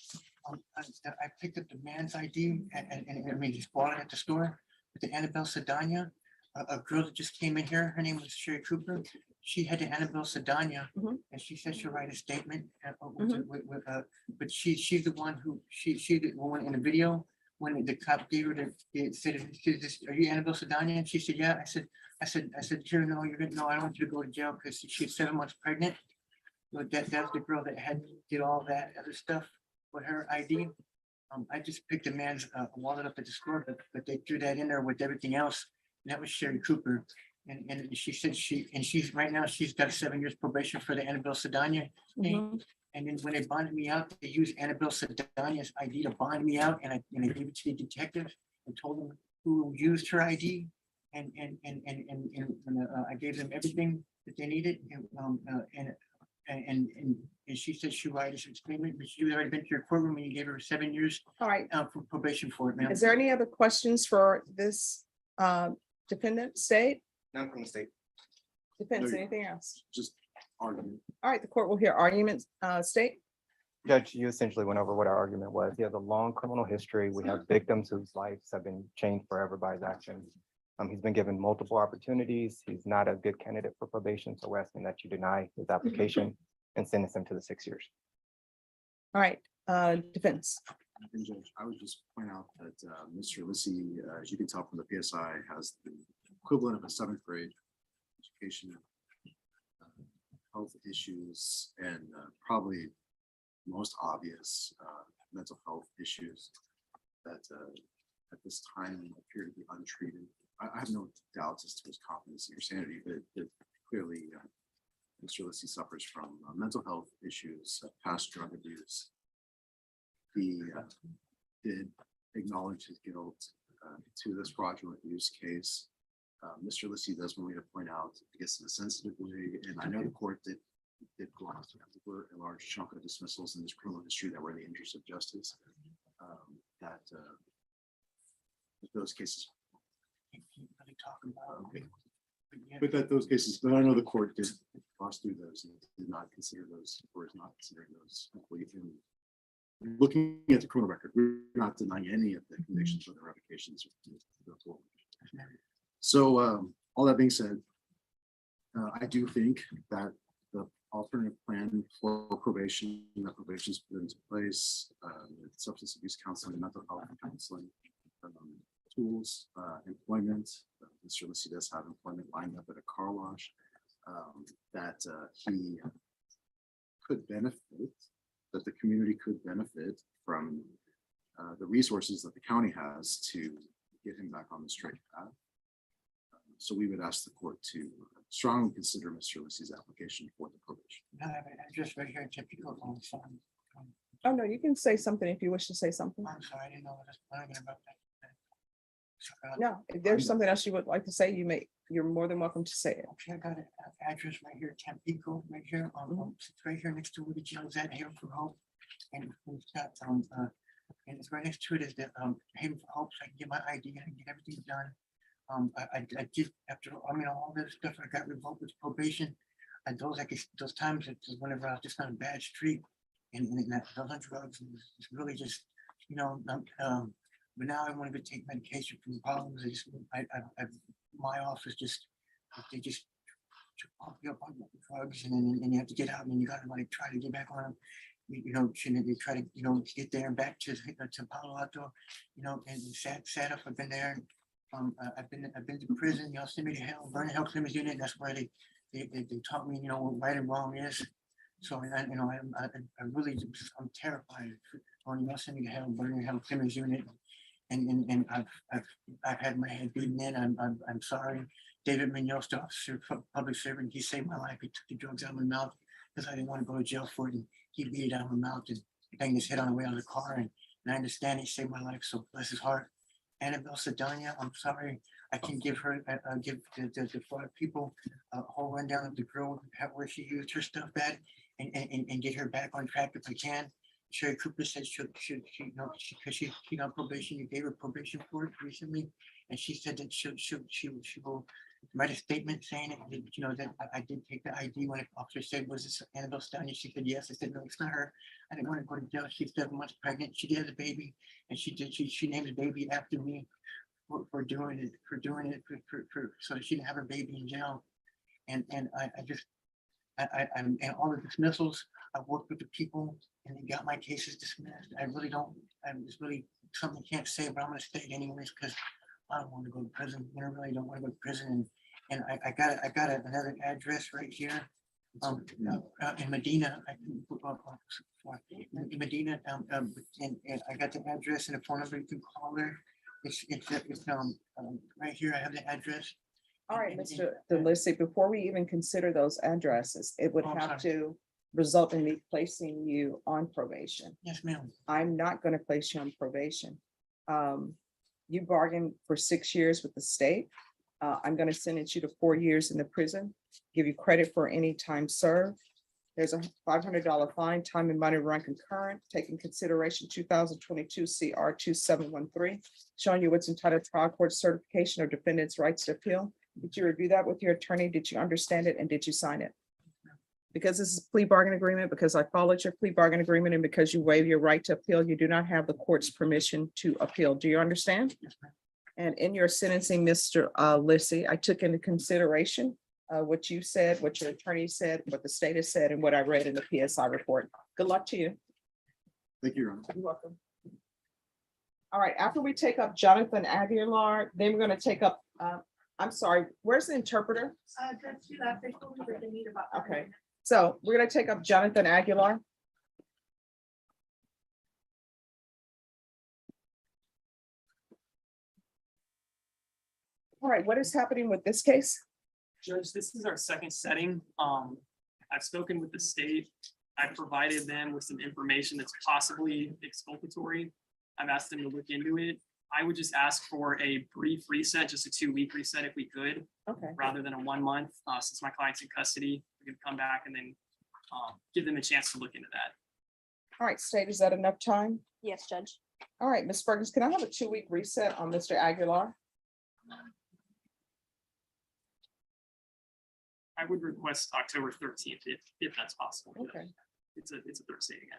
I picked up the man's ID and I mean, he's bought it at the store with the Annabelle Saldana, a girl that just came in here. Her name was Sherry Cooper. She had the Annabelle Saldana, and she said she'll write a statement. But she's the one who she's the one in the video when the cop gave her the said, "Are you Annabelle Saldana?" And she said, "Yeah." I said, "Sure, no, you're gonna no. I don't want you to go to jail because she's 7 months pregnant." But that's the girl that did all that other stuff with her ID. I just picked a man's wallet up at the store, but they threw that in there with everything else. And that was Sherry Cooper. And she said she's right now, she's got 7 years probation for the Annabelle Saldana thing. And then when they bonded me out, they used Annabelle Saldana's ID to bond me out. And I gave it to the detective and told them who used her ID. And I gave them everything that they needed. And she said she write a statement, but she already been to your courtroom and you gave her 7 years. All right. For probation for it, ma'am. Is there any other questions for this defendant, state? None from the state. Defense, anything else? Just argument. All right, the court will hear arguments, state. Judge, you essentially went over what our argument was. He has a long criminal history. We have victims whose lives have been changed forever by his actions. He's been given multiple opportunities. He's not a good candidate for probation, so we're asking that you deny his application and sentence him to the 6 years. All right, defense. And Judge, I would just point out that Mr. Lissy, as you can tell from the PSI, has the equivalent of a 7th grade education, health issues, and probably most obvious mental health issues that at this time appear to be untreated. I have no doubts as to his competency or sanity, but clearly Mr. Lissy suffers from mental health issues, past drug abuse. He did acknowledge his guilt to this fraudulent use case. Mr. Lissy does want me to point out, I guess in a sensitive way, and I know the court did gloss over a large chunk of dismissals in this criminal history that were in the interest of justice. That those cases. But that those cases, but I know the court did gloss through those and did not consider those, or is not considering those. Looking at the criminal record, we're not denying any of the convictions or the revocations. So all that being said, I do think that the alternative plan for probation, that probation is put into place, substance abuse counseling, mental health counseling, tools, employment. Mr. Lissy does have employment lined up at a car wash that he could benefit, that the community could benefit from the resources that the county has to get him back on the straight path. So we would ask the court to strongly consider Mr. Lissy's application for the probation. Just right here, typical on the phone. Oh, no, you can say something if you wish to say something. I'm sorry, I didn't know what I was planning about that. No, if there's something else you would like to say, you're more than welcome to say it. Okay, I got an address right here, Tampico, right here, it's right here next to where the jail is at, Haven for Hope. And it's got, and it's right next to it is the Haven for Hope, so I can get my ID, I can get everything done. I did, after, all this stuff, I got revoked with probation. and those, like, those times, it's whenever I was just on a bad street and I was on drugs, and it's really just, you know, but now I want to take medication for the problems. My office just, they just pump you up on drugs, and then you have to get out, and then you gotta like try to get back on them. You know, shouldn't they try to, you know, get there and back to Palo Alto, you know, and sad if I've been there. I've been to prison, y'all send me to hell, burning hell Clemens unit. That's where they taught me, you know, what right and wrong is. So you know, I really I'm terrified on y'all send me to hell, burning hell Clemens unit. And I've had my head beaten in. I'm sorry. David Munoz, the officer, public servant, he saved my life. He took the drugs out of my mouth because I didn't want to go to jail for it. And he beat it out of my mouth and banged his head on the way out of the car. And I understand he saved my life. So bless his heart. Annabelle Sedania, I'm sorry. I can give her, give the 5 people a whole rundown of the girl, where she used her stuff at, and get her back on track if I can. Sherry Cooper said she because she's on probation. You gave her probation for it recently, and she said that she will write a statement saying that, you know, that I did take the ID when the officer said, was this Annabelle Stein? She said yes. I said no, it's not her. I didn't want to go to jail. She's 7 months pregnant. She did have a baby, and she named the baby after me for doing it so that she didn't have a baby in jail. And I'm and all the dismissals, I've worked with the people and they got my cases dismissed. It's really something I can't say, but I'm gonna say it anyways because I don't want to go to prison. I really don't want to go to prison. And I got another address right here. In Medina, in Medina, and I got the address and the phone number. You can call her. It's right here. I have the address. All right, Mr. Lissy, before we even consider those addresses, it would Oh, I'm have sorry. to result in me placing you on probation. Yes, ma'am. I'm not going to place you on probation. You bargained for 6 years with the state. I'm going to sentence you to 4 years in the prison, give you credit for any time served. There's a $500 fine, time and money run concurrent, taking consideration 2022 CR 2713, showing you what's entitled trial court certification of defendant's rights to appeal. Did you review that with your attorney? Did you understand it? And did you sign it? Because this is a plea bargain agreement, because I followed your plea bargain agreement, and because you waive your right to appeal, you do not have the court's permission to appeal. Do you understand? And in your sentencing, Mr. Lissy, I took into consideration what you said, what your attorney said, what the state has said, and what I read in the PSI report. Good luck to you. Thank you, Your Honor. You're welcome. All right, after we take up Jonathan Aguilar, then we're going to take up, I'm sorry, where's the interpreter? Okay, so we're going to take up Jonathan Aguilar. All right, what is happening with this case? Judge, this is our second setting. I've spoken with the state. I've provided them with some information that's possibly exculpatory. I've asked them to look into it. I would just ask for a brief reset, just a 2-week reset if we could, Okay. rather than a 1 month, since my client's in custody. We could come back and then give them a chance to look into that. All right, state, is that enough time? Yes, Judge. All right, Ms. Fergus, can I have a 2-week reset on Mr. Aguilar? I would request October 13th if that's possible. Okay. It's a Thursday again.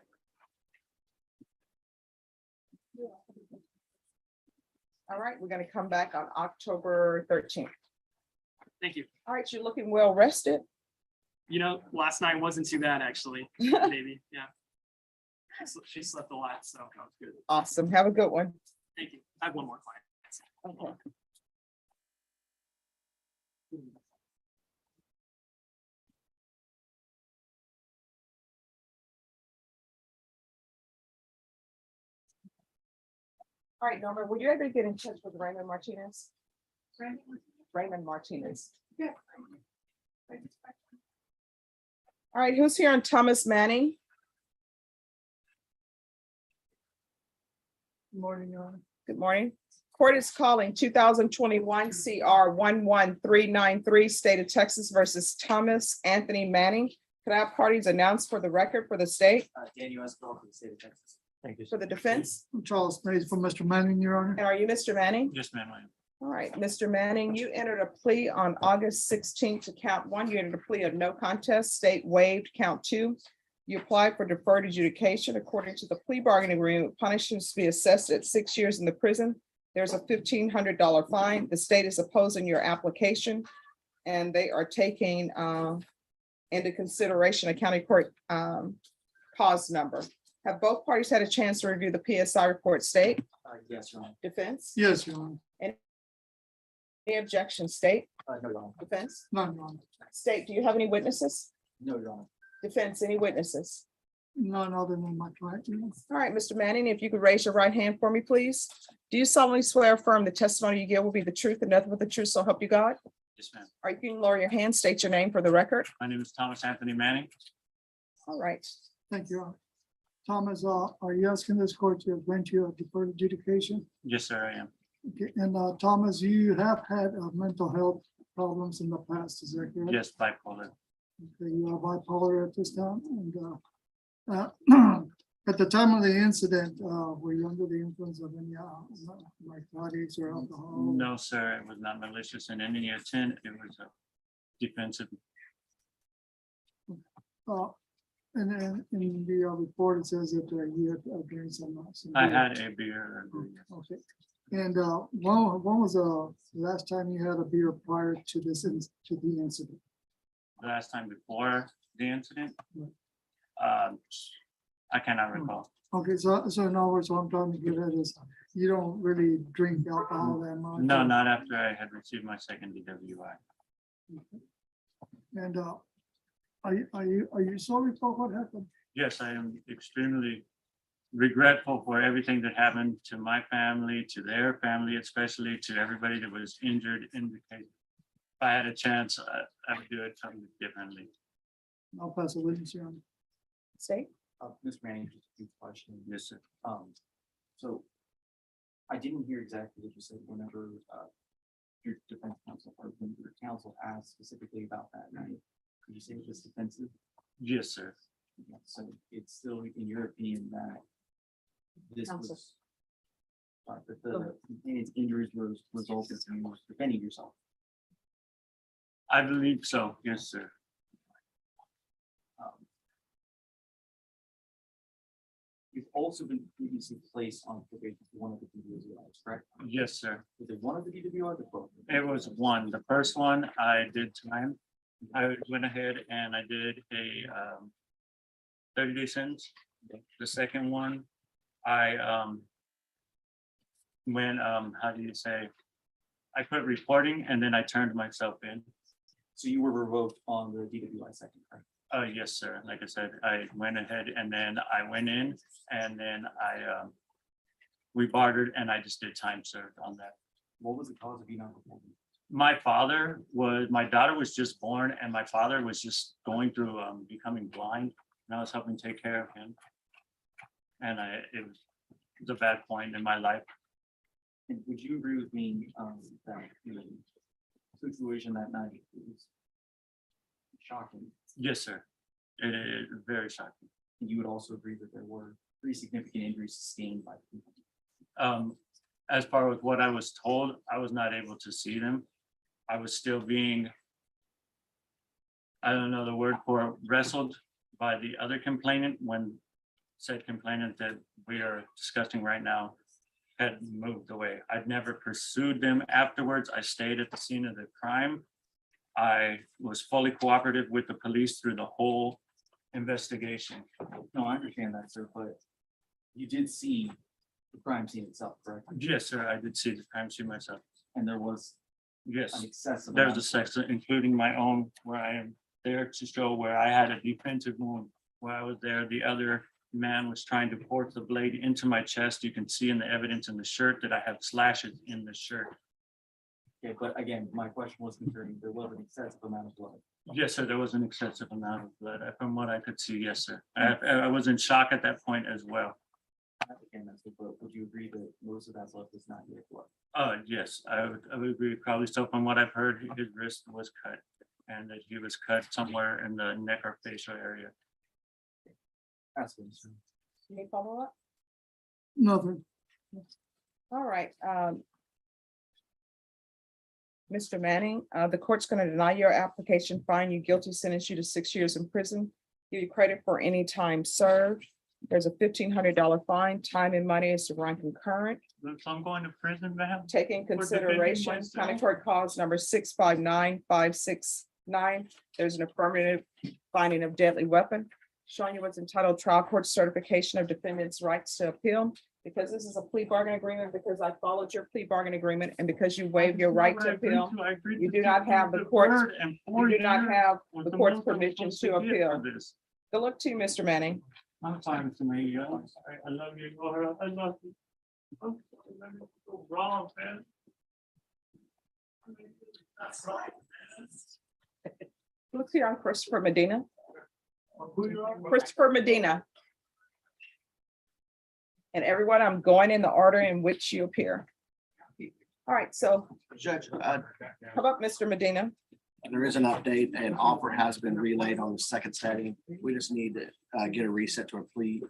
All right, we're going to come back on October 13th. Thank you. All right, you're looking well rested. You know, last night wasn't too bad, actually. Maybe, yeah. She slept a lot, so that was good. Awesome. Have a good one. Thank you. I have one more client. Okay. All right, Norma, were you able to get in touch with Raymond Martinez? Raymond Martinez. Yeah. All right, who's here on Thomas Manning? Good morning, Your Honor. Good morning. Court is calling 2021 CR 11393, State of Texas versus Thomas Anthony Manning. Could I have parties announced for the record for the state? Daniel Escobar from the state of Texas. For the defense? I'm Charles Mays for Mr. Manning, Your Honor. And are you Mr. Manning? Yes, ma'am, I am. All right, Mr. Manning, you entered a plea on August 16th to count one. You entered a plea of no contest, state waived count two. You applied for deferred adjudication according to the plea bargaining agreement. Punishments to be assessed at 6 years in the prison. There's a $1,500 fine. The state is opposing your application, and they are taking into consideration a county court cause number. Have both parties had a chance to review the PSI report, state? Yes, Your Honor. Defense? Yes, Your Honor. Any objection, state? No, Your Honor. Defense? None, Your Honor. State, do you have any witnesses? No, Your Honor. Defense, any witnesses? None other than my client. All right, Mr. Manning, if you could raise your right hand for me, please. Do you solemnly swear or affirm the testimony you give will be the truth and nothing but the truth, so help you God? Yes, ma'am. All right, you can lower your hand, state your name for the record. My name is Thomas Anthony Manning. All right. Thank you, Your Honor. Thomas, are you asking this court to grant you a deferred adjudication? Yes, sir, I am. Okay, and Thomas, you have had mental health problems in the past, is that correct? Yes, bipolar. Okay, you are bipolar at this time, and at the time of the incident, were you under the influence of any narcotics or alcohol? No, sir, it was not malicious in any intent. It was a defensive. And then in the report, it says that you had drank some. I beer. had a beer. Okay, and when was the last time you had a beer prior to this, to the incident? The last time before the incident? Right. I cannot recall. Okay, so in other words, what I'm trying to get at is, you don't really drink alcohol that much? No, not after I had received my second DWI. And are you sorry for what happened? Yes, I am extremely regretful for everything that happened to my family, to their family, especially to everybody that was injured in the case. If I had a chance, I would do it something differently. I'll pass a witness here. State? Mr. Manning, just a few questions. Yes, sir. So I didn't hear exactly what you said whenever your defense counsel or when your counsel asked specifically about that night. Could you say it was defensive? Yes, sir. Yeah, so it's still in your opinion that this Counsel. was that the complainant's injuries were resulted from you defending yourself. I believe so. Yes, sir. You've also been previously placed on probation for one of the DWIs, correct? Yes, sir. Was it one of the DWIs or both? It was one. The first one I did time. I went ahead and I did a 30-day sentence. The second one, I how do you say? I put reporting and then I turned myself in. So you were revoked on the DWI second, correct? Yes, sir. Like I said, I went ahead and then I went in and then we bartered and I just did time served on that. What was the cause of you not reporting? My daughter was just born and my father was just going through becoming blind and I was helping take care of him. And it was a bad point in my life. And would you agree with me that the situation that night was shocking? Yes, sir. It is very shocking. And you would also agree that there were pretty significant injuries sustained by people? As far as what I was told, I was not able to see them. I was still being, I don't know the word for it, wrestled by the other complainant when said complainant that we are discussing right now had moved away. I'd never pursued them afterwards. I stayed at the scene of the crime. I was fully cooperative with the police through the whole investigation. No, I understand that, sir, but you did see the crime scene itself, correct? Yes, sir, I did see the crime scene myself. And there was Yes, an excessive. there's amount a of- section, including my own, where I am there to show where I had a defensive wound. Where I was there, the other man was trying to force the blade into my chest. You can see in the evidence in the shirt that I have slashes in the shirt. Okay, but again, my question was concerning, there was an excessive amount of blood. Yes, sir, there was an excessive amount of blood. From what I could see, yes, sir. I was in shock at that point as well. Again, that's the blood. Would you agree that most of that blood was not your blood? Yes, I would agree, probably so. From what I've heard, his wrist was cut and that he was cut somewhere in the neck or facial area. That's what I'm saying. Any follow-up? Nothing. All right. Mr. Manning, the court's going to deny your application, find you guilty, sentence you to 6 years in prison, give you credit for any time served. There's a $1,500 fine. Time and money is to run concurrent. So I'm going to prison, ma'am? Taking defending consideration myself? County Court Cause number 659569. There's an affirmative finding of deadly weapon. Showing you what's entitled trial court certification of defendant's rights to appeal. Because this is a plea bargain agreement, because I followed your plea bargain agreement, and because you waived your right to appeal, you do not have the court's, you do not have the court's permission to appeal. Good luck to you, Mr. Manning. I'm fine to me. I love you. I love you. Wrong, man. That's right. Look here on Christopher Medina. Who you are? Christopher Medina. And everyone, I'm going in the order in which you appear. All right, so Judge, how about Mr. Medina? there is an update. An offer has been relayed on the second setting. We just need to get a reset to a plea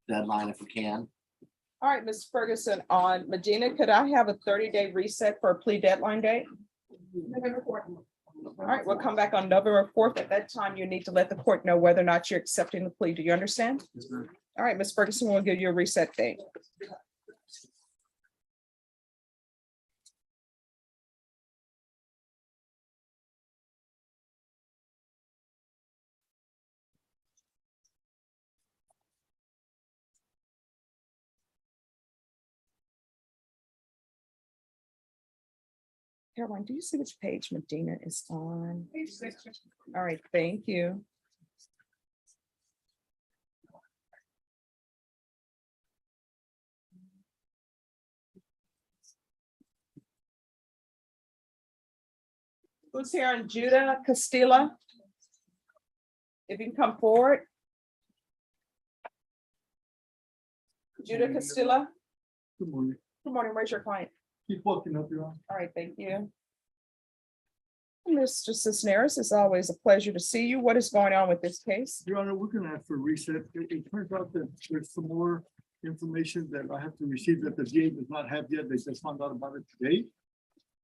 deadline if we can. All right, Ms. Ferguson, on Medina, could I have a 30-day reset for a plea deadline date? November 4th. All right, we'll come back on November 4th. At that time, you need to let the court know whether or not you're accepting the plea. Do you understand? All right, Ms. Ferguson, we'll give you a reset date. Caroline, do you see which page Medina is on? Page 6. All right, thank you. Who's here on Judah Castilla? If you can come forward. Judah Castilla, Good morning. good morning, where's your client? Keep walking up your. All right, thank you. Mr. Cisneros, it's always a pleasure to see you. What is going on with this case? Your Honor, we're gonna have to reset. It turns out that there's some more information that I have to receive that the VA does not have yet. They just found out about it today.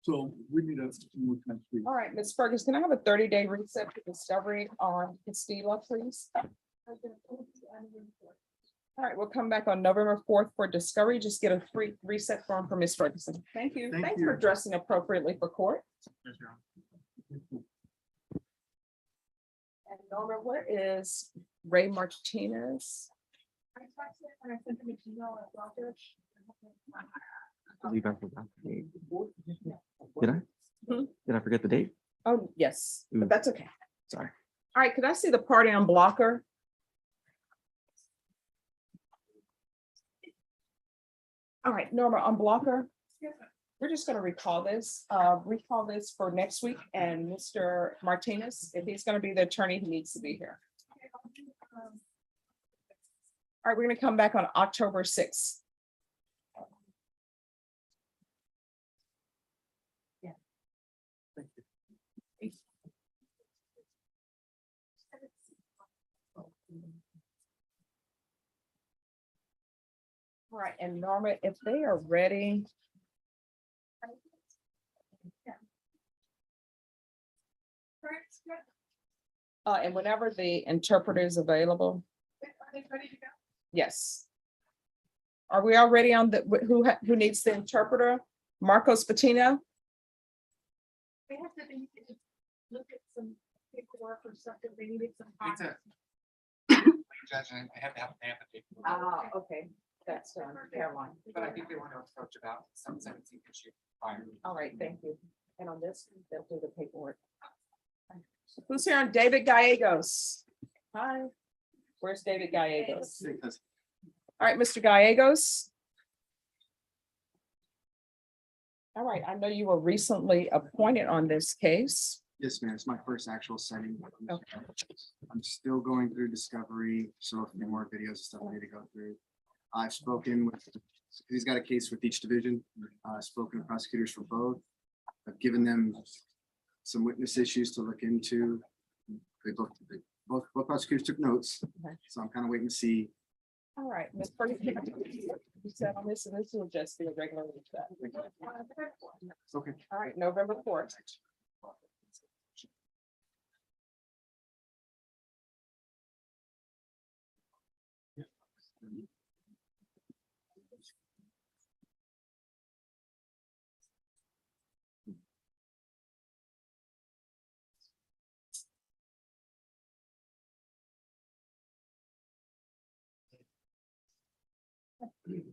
So we need some more time. Please. All right, Ms. Fergus, can I have a 30-day reset to discovery on Castilla, please? All right, we'll come back on November 4th for discovery. Just get a free reset form for Ms. Ferguson. Thank you. Thank Thanks you. for dressing appropriately for court. And Norma, what is Ray Martinez? believe I forgot the date. Did I? Hmm? Did I forget the date? Oh, yes, but that's okay. Sorry. All right, could I see the party on blocker? All right, Norma, on blocker, we're just gonna recall this for next week, and Mr. Martinez, if he's gonna be the attorney, he needs to be here. All right, we're gonna come back on October 6th. All right, and Norma, if they are ready. And whenever the interpreter is available. Yes. Are we already on the, who needs the interpreter? Marcos Patino? They have to look at some paperwork or something, they needed some. time. Judge, I have to have an affidavit. Ah, okay, that's Caroline. But I think they want to approach about some 17 issue. All right, thank you. And on this, they'll do the paperwork. Who's here on David Gallegos? Hi. Where's David Gallegos? All right, Mr. Gallegos. All right, I know you were recently appointed on this case. Yes, ma'am. It's my first actual setting. Okay. I'm still going through discovery, so a few more videos and stuff I need to go through. I've spoken with, he's got a case with each division. I've spoken to prosecutors for both. I've given them some witness issues to look into. Both prosecutors took notes, Okay. so I'm kind of waiting to see. All right, Ms. Ferguson. You said on this, and this will just be a regular. Okay. All right, November 4th.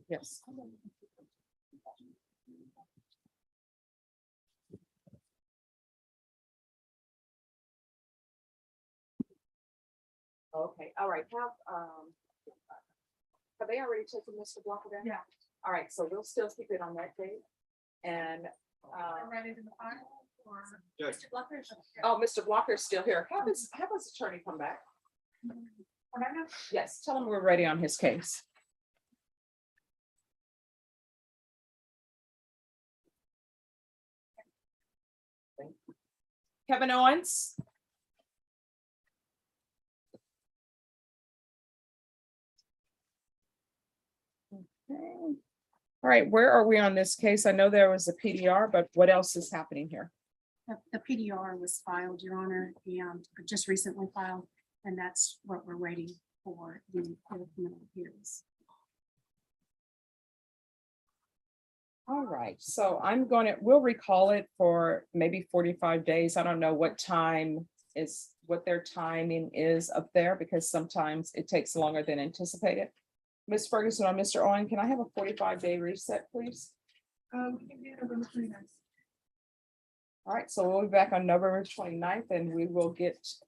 Yes. Okay, all right, have they already taken Mr. Blocker down? Yeah. All right, so we'll still keep it on that date. And, Ready to the file or? Yes. Mr. Blocker? oh, Mr. Blocker's still here. Have his attorney come back. Fernando? Yes. Tell him we're ready on his case. Kevin Owens. Okay. All right, where are we on this case? I know there was a PDR, but what else is happening here? The PDR was filed, Your Honor, and just recently filed, and that's what we're waiting for the Court of Criminal Appeals. All right, so we'll recall it for maybe 45 days. I don't know what their timing is up there, because sometimes it takes longer than anticipated. Ms. Ferguson or Mr. Owen, can I have a 45-day reset, please? We can do November 29th. All right, so we'll be back on November 29th, and we will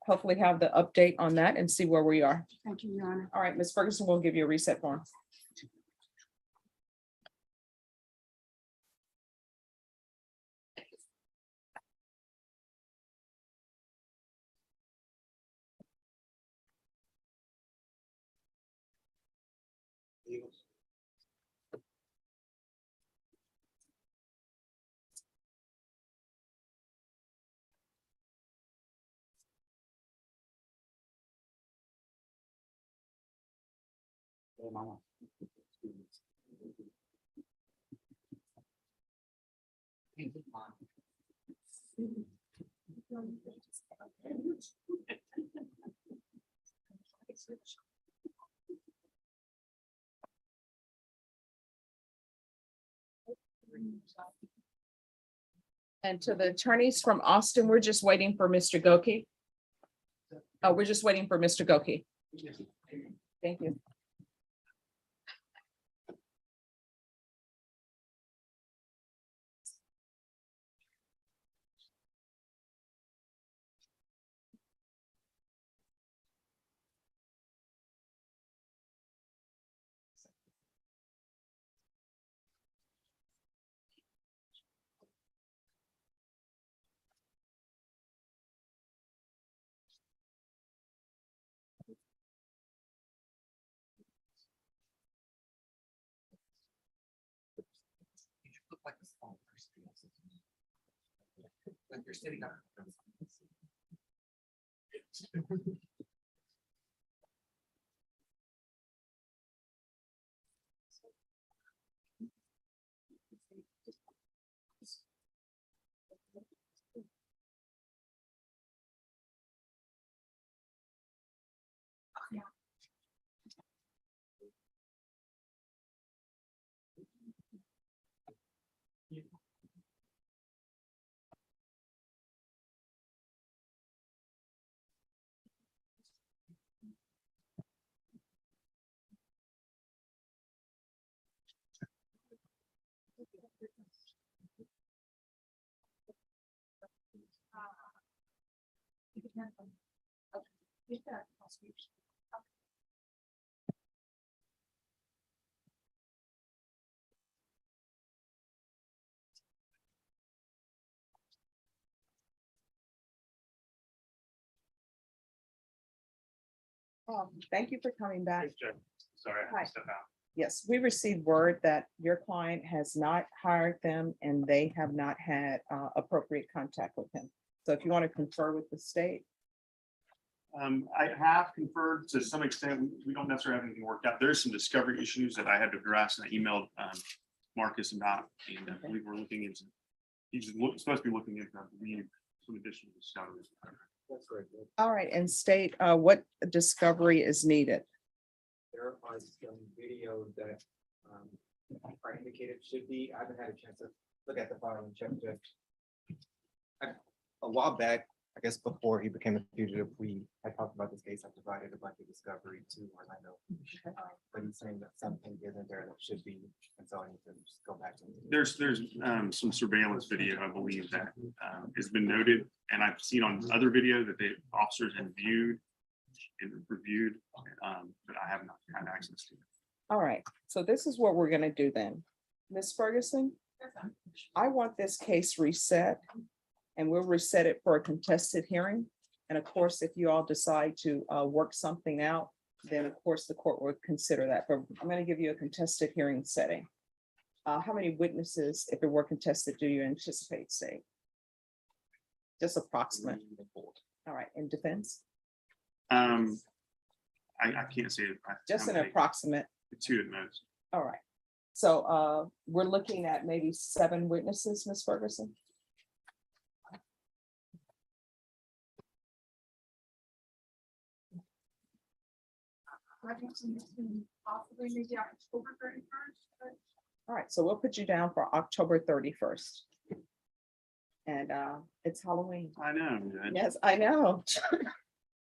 hopefully have the update on that and see where we are. Thank you, Your Honor. All right, Ms. Ferguson, we'll give you a reset form. And to the attorneys from Austin, we're just waiting for Mr. Goki. Oh, we're just waiting for Mr. Goki. Thank you. Like you're sitting up. Thank you for coming back. Sorry, Hi. I stepped out. Yes, we received word that your client has not hired them and they have not had appropriate contact with him. So if you want to confer with the state. I have conferred to some extent. We don't necessarily have anything worked out. There's some discovery issues that I had to address, and I emailed Marcus about, and I believe we're looking into. He's supposed to be looking into, I believe, some additional discovery. That's great. All right, and state what discovery is needed. Verifies some video that are indicated should be. I haven't had a chance to look at the file and check it. A while back, I guess before he became a fugitive, we had talked about this case. I provided a bunch of discovery to Orlando. But he's saying that something isn't there that should be, and so I need to just go back to him. There's some surveillance video, I believe, that has been noted, and I've seen on other video that the officers have viewed and reviewed, but I have not had access to it. All right, so this is what we're gonna do then. Ms. Ferguson, I want this case reset, and we'll reset it for a contested hearing. And of course, if you all decide to work something out, then of course the court would consider that. But I'm gonna give you a contested hearing setting. How many witnesses, if it were contested, do you anticipate seeing? Just approximate. All right, in defense? I can't say it. Just an approximate. 2 at most. All right. So we're looking at maybe 7 witnesses, Ms. Ferguson? Possibly maybe October 31st. All right, so we'll put you down for October 31st. And it's Halloween. I know. Yes, I know.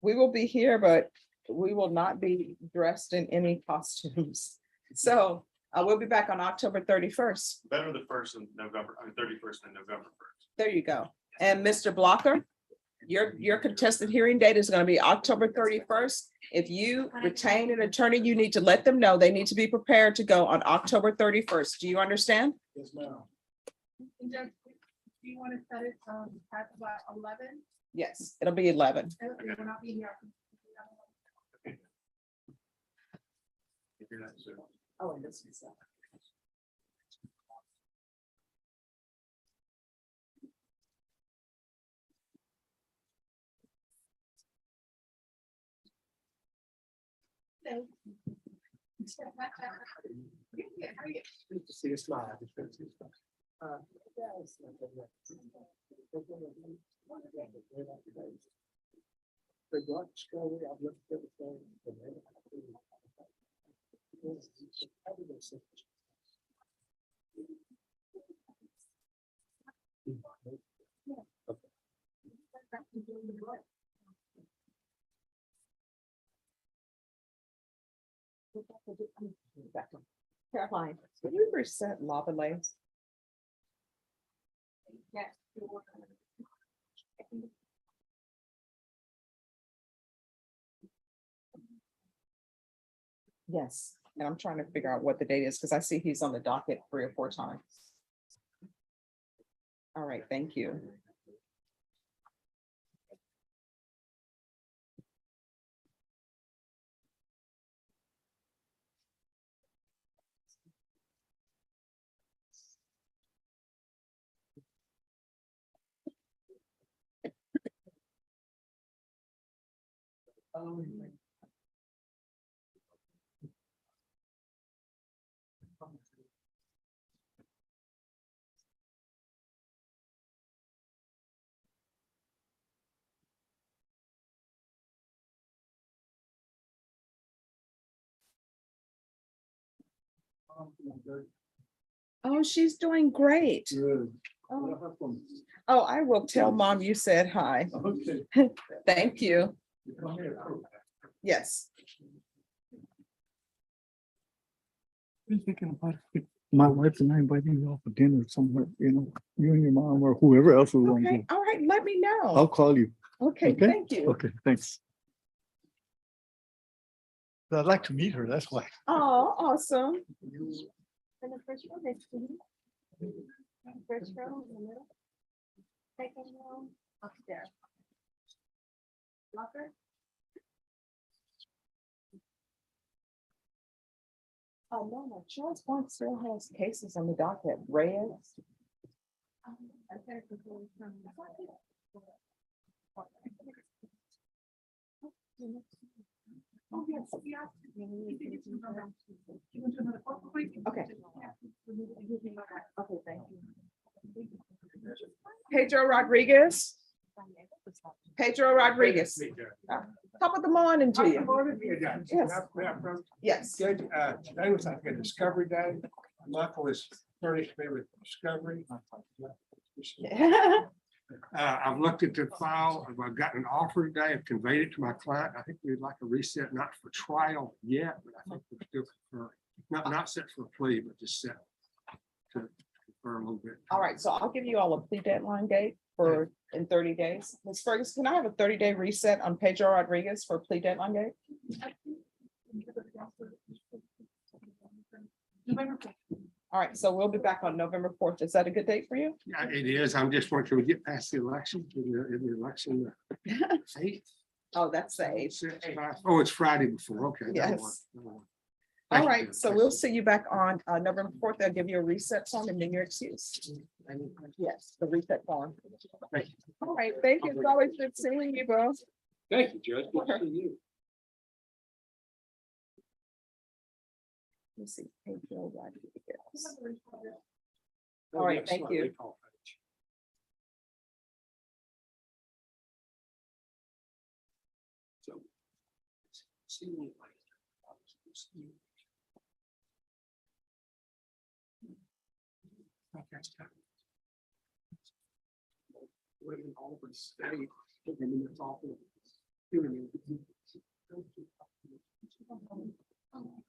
We will be here, but we will not be dressed in any costumes. So we'll be back on October 31st. Better the 1st of November, 31st than November 1st. There you go. And Mr. Blocker, your contested hearing date is going to be October 31st. If you retain an attorney, you need to let them know they need to be prepared to go on October 31st. Do you understand? Yes, ma'am. Do you want to set it at about 11? Yes, it'll be 11. Okay, we'll not be here. Oh, and this is. Hello. Good to see you smile. Caroline, can you reset lava lanes? Yes. Yes, and I'm trying to figure out what the date is because I see he's on the docket 3 or 4 times. All right, thank you. Oh, she's doing great. Oh, I will tell mom you said hi. Okay. Thank you. Yes. Been thinking about it. My wife and I inviting you out for dinner somewhere, you and your mom or whoever else will want Okay, to. all right, let me know. I'll call you. Okay, thank you. Okay, thanks. But I'd like to meet her, that's why. Oh, awesome. And the first row next to you. First row in the middle. Second row upstairs. Locker. Oh, no, Charles Point still has cases on the docket. Reyes. Oh, yes. Okay. Okay, thank you. Pedro Rodriguez. Pedro Rodriguez. Top of the morning to you. Yes. Yes. Good. Today was like a discovery day. Michael was furnished me with discovery. I've looked at the file. I've gotten an offer today. I've conveyed it to my client. I think we'd like a reset, not for trial yet, but I think we're still for, not set for a plea, but just set to confer a little bit. All right, so I'll give you all a plea deadline date for in 30 days. Ms. Ferguson, can I have a 30-day reset on Pedro Rodriguez for plea deadline date? All right, so we'll be back on November 4th. Is that a good date for you? Yeah, it is. I'm just wondering, can we get past the election? In the election, 8th? Oh, that's the 8th. Oh, it's Friday before. Okay. never mind, Yes. never mind. All Thank you. right, so we'll see you back on November 4th. They'll give you a reset form and then your excuse. Yes, the reset form. Thank you. All right, thank you. It's always good seeing you, bro. Thank you, Judge. Good to see you. Let's see. Pedro Rodriguez. All right, thank you. So, see you later. Okay. Women all over the state, and then it's all.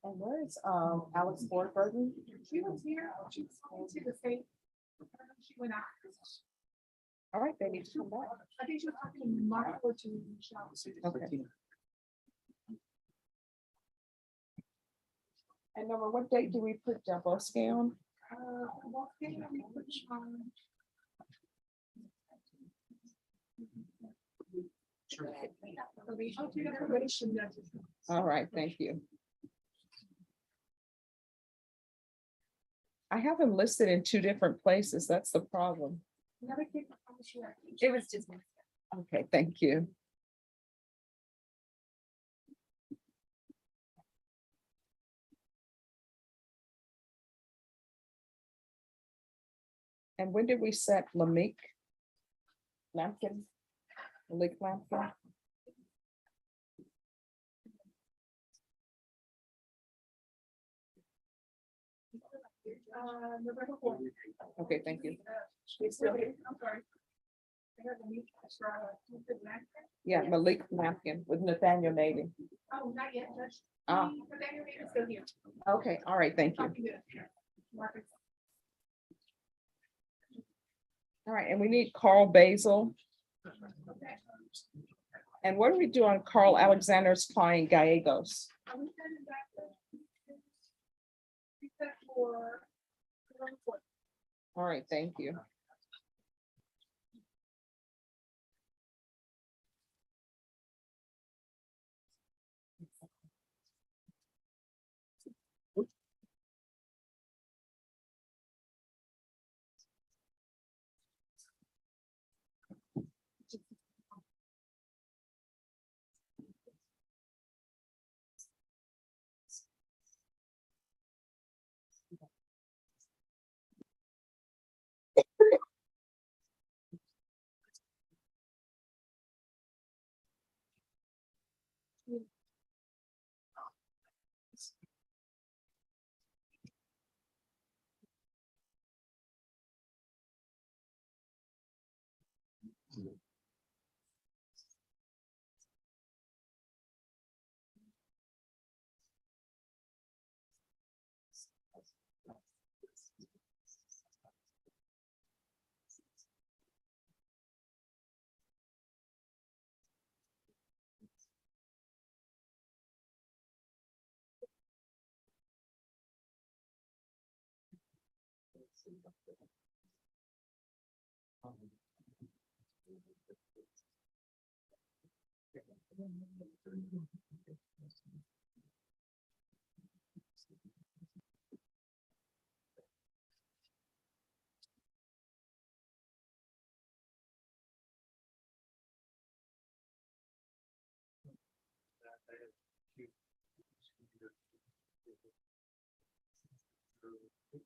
And where's Alex Borgburden? She was here, she was going to the state. She went out. All right, they need to come back. I think she was talking to Mark or to Michelle. Okay. And number, what date do we put Del Bosque on? What day are we putting on? All right, thank you. I have him listed in 2 different places. That's the problem. It was just. Okay, thank you. And when did we set Malik Lampkin? Malik Lampkin? November 4th. Okay, thank you. She's still here. I'm sorry. Yeah, Malik Lampkin with Nathaniel Navy. Oh, not yet, Judge. Ah. Nathaniel Navy is still here. Okay, all right, thank you. Marcus. All right, and we need Carl Basil. And what do we do on Carl Alexander's client Gallegos? Are we sending back the- Except for November 4th. All right, thank you. Hey,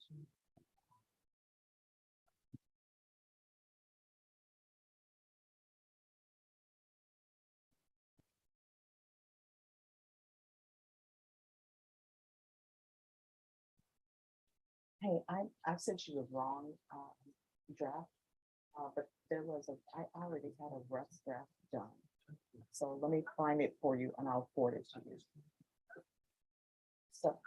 I sent you the wrong draft, but there was I already had a rough draft done. So let me find it for you and I'll forward it to you. So.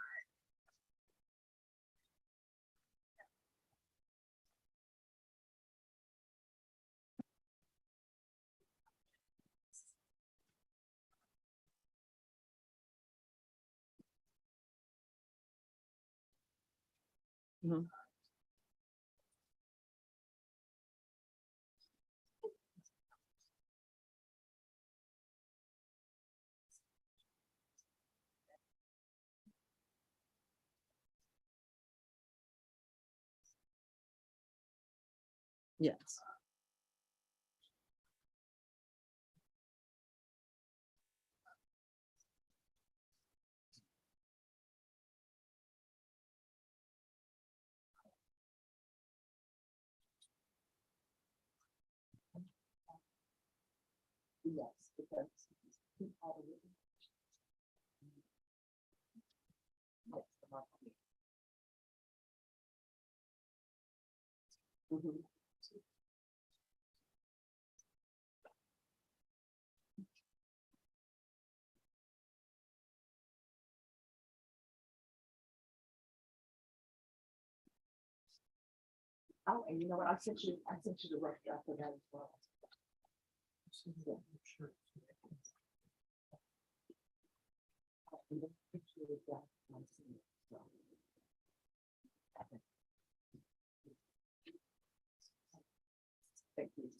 Mhm. Yes. Yes, because. Mhm. Oh, and you know what? I sent you the rough draft for that as well. Thank you.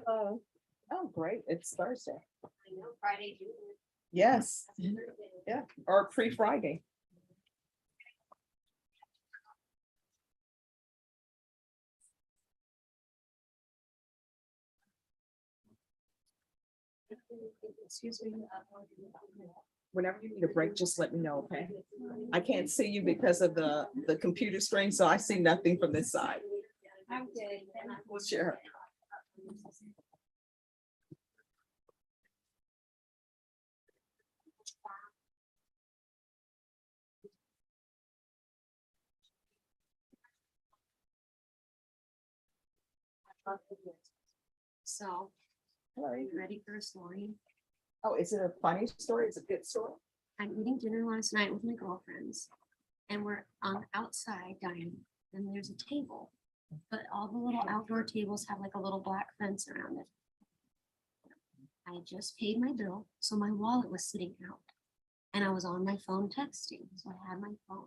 Oh, oh, great. It's Thursday. I know, Friday. Yes. Yeah, or pre-Friday. Excuse me. Whenever you need a break, just let me know, okay? I can't see you because of the computer screen, so I see nothing from this side. I'm good. Sure. So, are you ready for a story? Oh, is it a funny story? Is it a good story? I'm eating dinner last night with my girlfriends, and we're on outside dining, and there's a table, but all the little outdoor tables have like a little black fence around it. I had just paid my bill, so my wallet was sitting out, and I was on my phone texting, so I had my phone,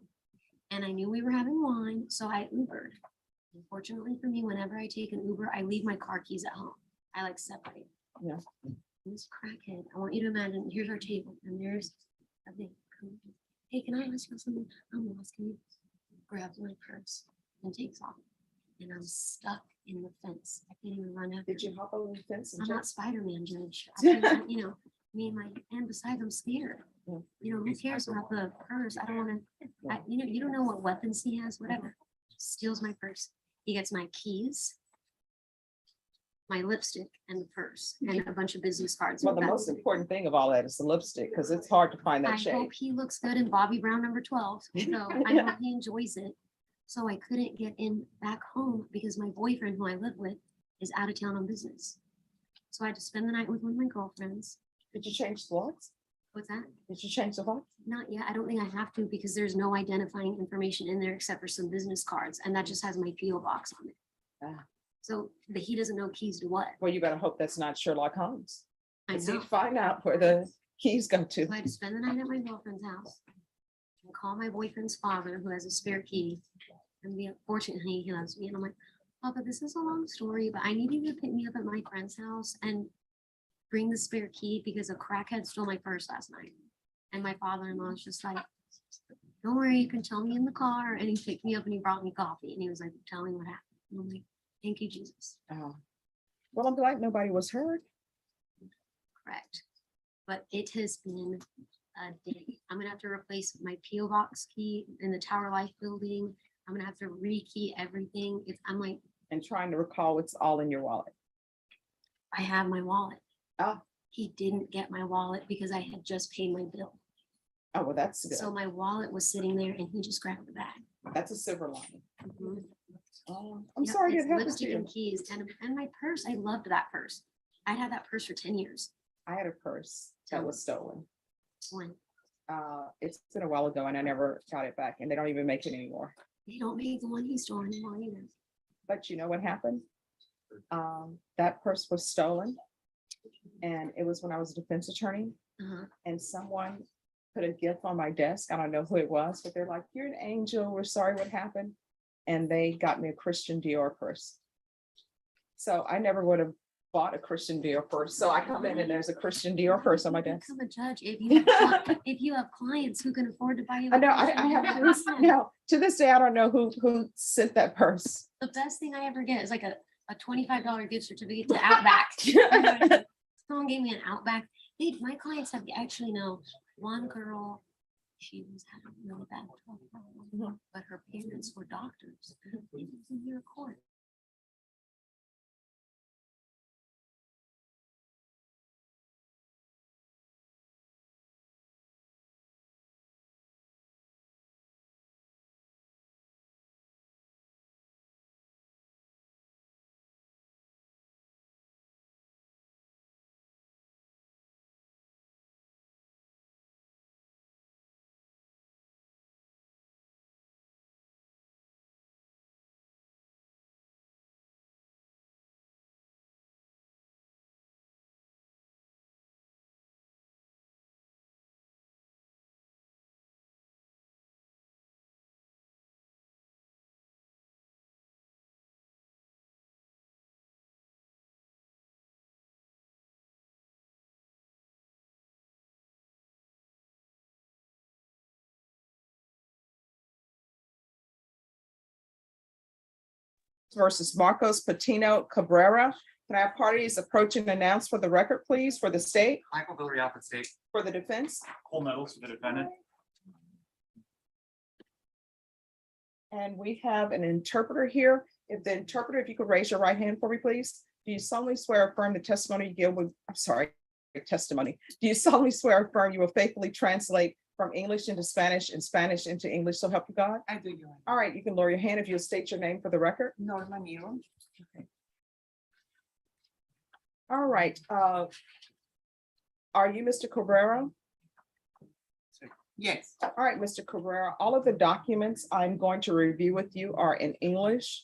and I knew we were having wine, so I Ubered. Unfortunately for me, whenever I take an Uber, I leave my car keys at home. I like separate. Yeah. This crackhead, I want you to imagine, here's our table, and there's a big, hey, can I ask you something? I'm lost, can you grab my purse and takes off? And I'm stuck in the fence. I can't even run out. Did you hop over the fence? I'm not Spider-Man, Judge. I can't, and besides, I'm scared. Yeah. Who cares about the purse? I don't want to, you don't know what weapons he has, whatever. Steals my purse. He gets my keys, my lipstick, and the purse, and a bunch of business cards. Well, the most important thing of all that is the lipstick, because it's hard to find I that shade. hope he looks good in Bobby Brown number 12. So I hope he enjoys it. So I couldn't get in back home because my boyfriend, who I live with, is out of town on business. So I had to spend the night with one of my girlfriends. Did you change the locks? What's that? Did you change the locks? Not yet. I don't think I have to because there's no identifying information in there except for some business cards, and that just has my PO box on it. Ah. So, but he doesn't know keys to what. Well, you better hope that's not Sherlock Holmes. I Let's see, know. find out where the keys go to. So I had to spend the night at my girlfriend's house and call my boyfriend's father, who has a spare key. And fortunately, he loves me. And I'm like, Papa, this is a long story, but I need you to pick me up at my friend's house and bring the spare key because a crackhead stole my purse last night. And my father-in-law is just like, don't worry, you can tell me in the car. And he picked me up and he brought me coffee. And he was like, tell me what happened. And I'm like, thank you, Jesus. Oh. Well, I'm glad nobody was hurt. Correct. But it has been a day. I'm gonna have to replace my PO box key in the Tower Life building. I'm gonna have to rekey everything. I'm like, And trying to recall what's all in your wallet. I have my wallet. Oh. He didn't get my wallet because I had just paid my bill. Oh, well, that's good. So my wallet was sitting there and he just grabbed the bag. That's a silver lining. Mhm. Oh, I'm Yep, sorry it's it happened to lipstick you. and keys and my purse. I loved that purse. I had that purse for 10 years. I had a purse that was stolen. When It's been a while ago and I never got it back and they don't even make it anymore. they don't make the one he stole anymore either. But you know what happened? That purse was stolen. And it was when I was a defense attorney Uh-huh. and someone put a gift on my desk. I don't know who it was, but they're like, you're an angel. We're sorry what happened. And they got me a Christian Dior purse. So I never would have bought a Christian Dior purse. So I come in and there's a Christian Dior purse on my desk. Become a judge if you have clients who can afford to buy you. I know, I have to this, no, to this day, I don't know who sent that purse. The best thing I ever get is like a $25 gift certificate to Outback. Someone gave me an Outback. My clients have actually know one girl, she was having a really bad problem, but her parents were doctors. It was in your court. Versus Marcos Patino Cabrera. Can I have parties approach and announce for the record, please, for the state, Michael Villarreal for state. for the defense? Full medals for the defendant. And we have an interpreter here. If the interpreter, if you could raise your right hand for me, please. Do you solemnly swear or affirm the testimony you give with, I'm sorry, testimony. Do you solemnly swear or affirm you will faithfully translate from English into Spanish and Spanish into English, so help you God? I do, Your Honor. All right, you can lower your hand if you'll state your name for the record. Norma Miro. All right, are you Mr. Cabrera? Yes. All right, Mr. Cabrera, all of the documents I'm going to review with you are in English.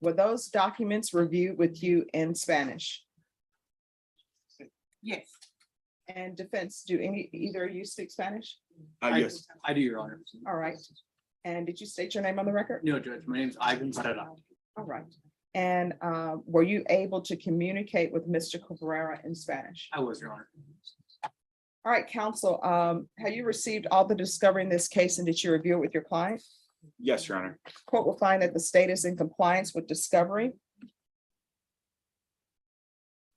Were those documents reviewed with you in Spanish? Yes. And defense, either of you speak Spanish? Yes, I do, Your Honor. All right. And did you state your name on the record? No, Judge, my name's Ivan Barrera. All right. And were you able to communicate with Mr. Cabrera in Spanish? I was, Your Honor. All right, counsel, have you received all the discovery in this case and did you review it with your client? Yes, Your Honor. Court will find that the state is in compliance with discovery.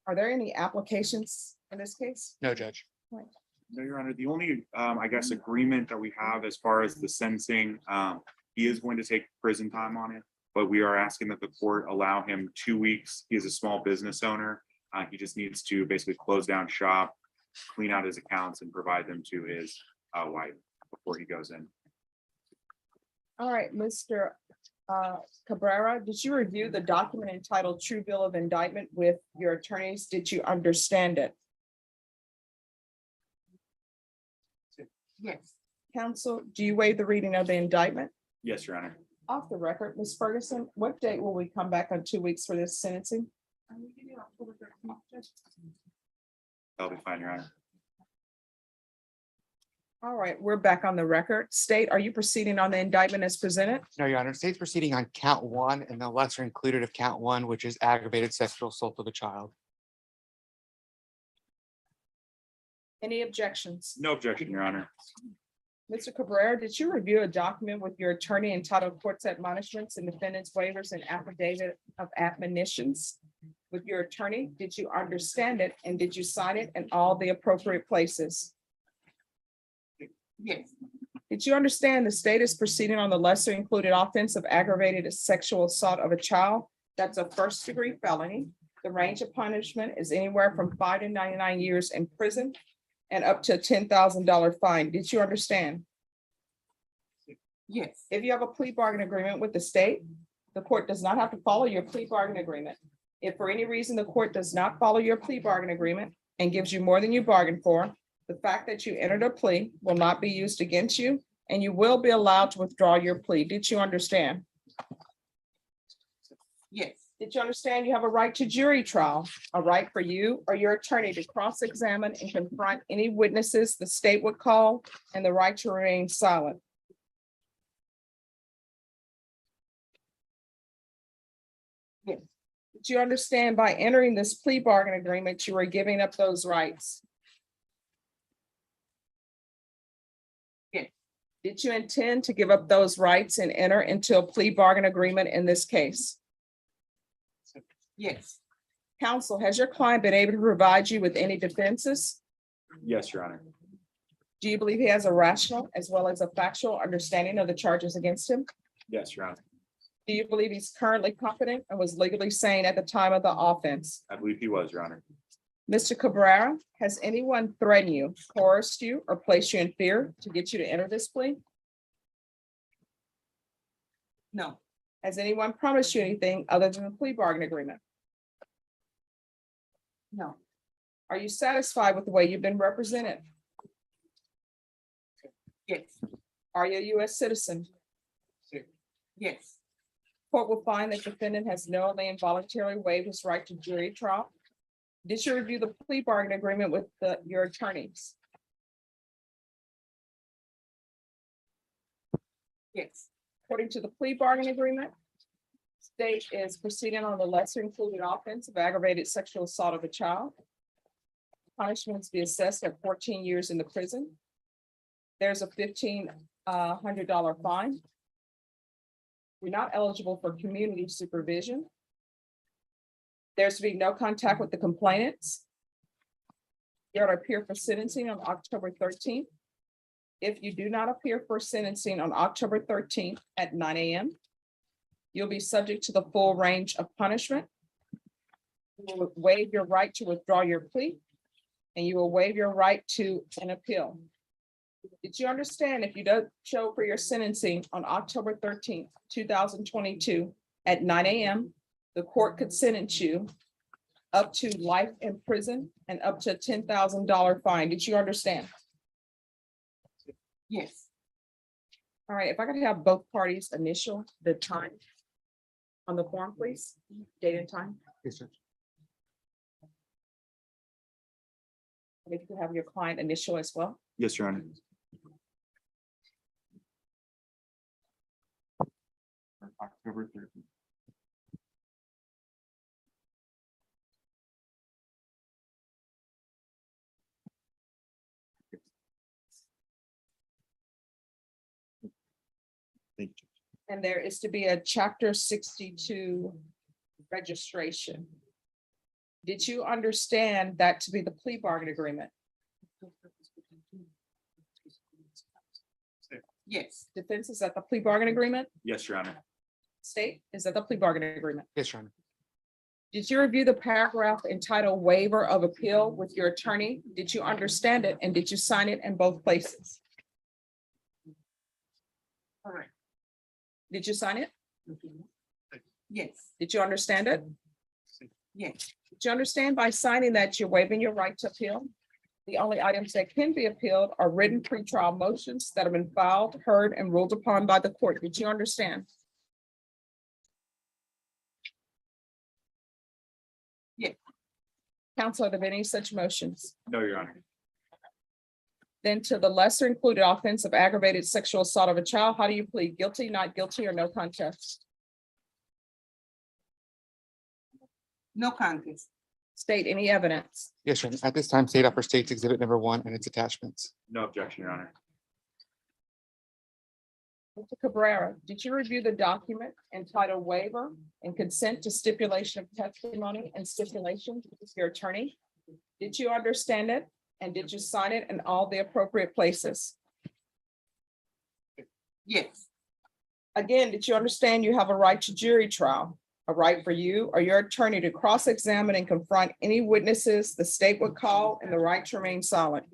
Are there any applications in this case? No, Judge. Right. No, Your Honor. The only, I guess, agreement that we have as far as the sentencing, he is going to take prison time on it, but we are asking that the court allow him 2 weeks. He is a small business owner. He just needs to basically close down shop, clean out his accounts and provide them to his wife before he goes in. All right, Mr. Cabrera, did you review the document entitled True Bill of Indictment with your attorneys? Did you understand it? Yes. Counsel, do you waive the reading of the indictment? Yes, Your Honor. Off the record, Ms. Ferguson, what date will we come back on 2 weeks for this sentencing? That'll be fine, Your Honor. All right, we're back on the record. State, are you proceeding on the indictment as presented? No, Your Honor. State's proceeding on count one and the lesser included of count one, which is aggravated sexual assault of a child. Any objections? No objection, Your Honor. Mr. Cabrera, did you review a document with your attorney entitled Court's Admonishments and Defendant's Waivers and Affidavit of Admonitions? With your attorney, did you understand it and did you sign it in all the appropriate places? Yes. Did you understand the state is proceeding on the lesser included offense of aggravated sexual assault of a child? That's a first-degree felony. The range of punishment is anywhere from 5 to 99 years in prison and up to a $10,000 fine. Did you understand? Yes. If you have a plea bargain agreement with the state, the court does not have to follow your plea bargain agreement. If for any reason the court does not follow your plea bargain agreement and gives you more than you bargained for, the fact that you entered a plea will not be used against you and you will be allowed to withdraw your plea. Did you understand? Yes. Did you understand you have a right to jury trial, a right for you or your attorney to cross-examine and confront any witnesses the state would call, and the right to remain silent? Yes. Did you understand by entering this plea bargain agreement, you were giving up those rights? Yes. Did you intend to give up those rights and enter into a plea bargain agreement in this case? Yes. Counsel, has your client been able to provide you with any defenses? Yes, Your Honor. Do you believe he has a rational as well as a factual understanding of the charges against him? Yes, Your Honor. Do you believe he's currently competent and was legally sane at the time of the offense? I believe he was, Your Honor. Mr. Cabrera, has anyone threatened you, coerced you, or placed you in fear to get you to enter this plea? No. Has anyone promised you anything other than the plea bargain agreement? No. Are you satisfied with the way you've been represented? Yes. Are you a U.S. citizen? Yes. Court will find that defendant has knowingly and voluntarily waived his right to jury trial. Did you review the plea bargain agreement with your attorneys? Yes. According to the plea bargain agreement, state is proceeding on the lesser included offense of aggravated sexual assault of a child. Punishments be assessed at 14 years in the prison. There's a $1,500 fine. You're not eligible for community supervision. There's to be no contact with the complainants. You're to appear for sentencing on October 13th. If you do not appear for sentencing on October 13th at 9 a.m., you'll be subject to the full range of punishment. You will waive your right to withdraw your plea, and you will waive your right to an appeal. Did you understand if you don't show for your sentencing on October 13th, 2022 at 9 a.m., the court could sentence you up to life in prison, and up to $10,000 fine. Did you understand? Yes. All right, if I could have both parties initial the time on the form, please, date and time. Yes, Judge. If you could have your client initial as well. Yes, Your Honor. October 13th. Thank you. And there is to be a chapter 62 registration. Did you understand that to be the plea bargain agreement? Yes. Defense, is that the plea bargain agreement? Yes, Your Honor. State, is that the plea bargain agreement? Yes, Your Honor. Did you review the paragraph entitled waiver of appeal with your attorney? Did you understand it and did you sign it in both places? All right. Did you sign it? Yes. Did you understand it? Yes. Did you understand by signing that you're waiving your right to appeal? The only items that can be appealed are written pretrial motions that have been filed, heard, and ruled upon by the court. Did you understand? Yes. Counsel, are there any such motions? No, Your Honor. Then to the lesser included offense of aggravated sexual assault of a child, how do you plead? Guilty, not guilty, or no contest? No contest. State any evidence. Yes, Your Honor. At this time, state upper states exhibit number 1 and its attachments. No objection, Your Honor. Mr. Cabrera, did you review the document entitled waiver and consent to stipulation of testimony and stipulation with your attorney? Did you understand it and did you sign it in all the appropriate places? Yes. Again, did you understand you have a right to jury trial? A right for you or your attorney to cross-examine and confront any witnesses the state would call, and the right to remain silent?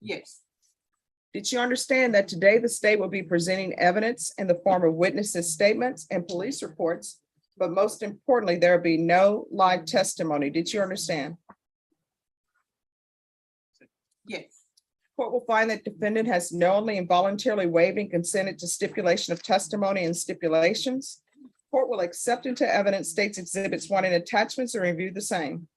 Yes. Did you understand that today the state will be presenting evidence in the form of witnesses' statements and police reports, but most importantly, there will be no live testimony? Did you understand? Yes. Court will find that defendant has knowingly and voluntarily waived and consented to stipulation of testimony and stipulations. Court will accept into evidence states exhibits 1 and attachments and review the same.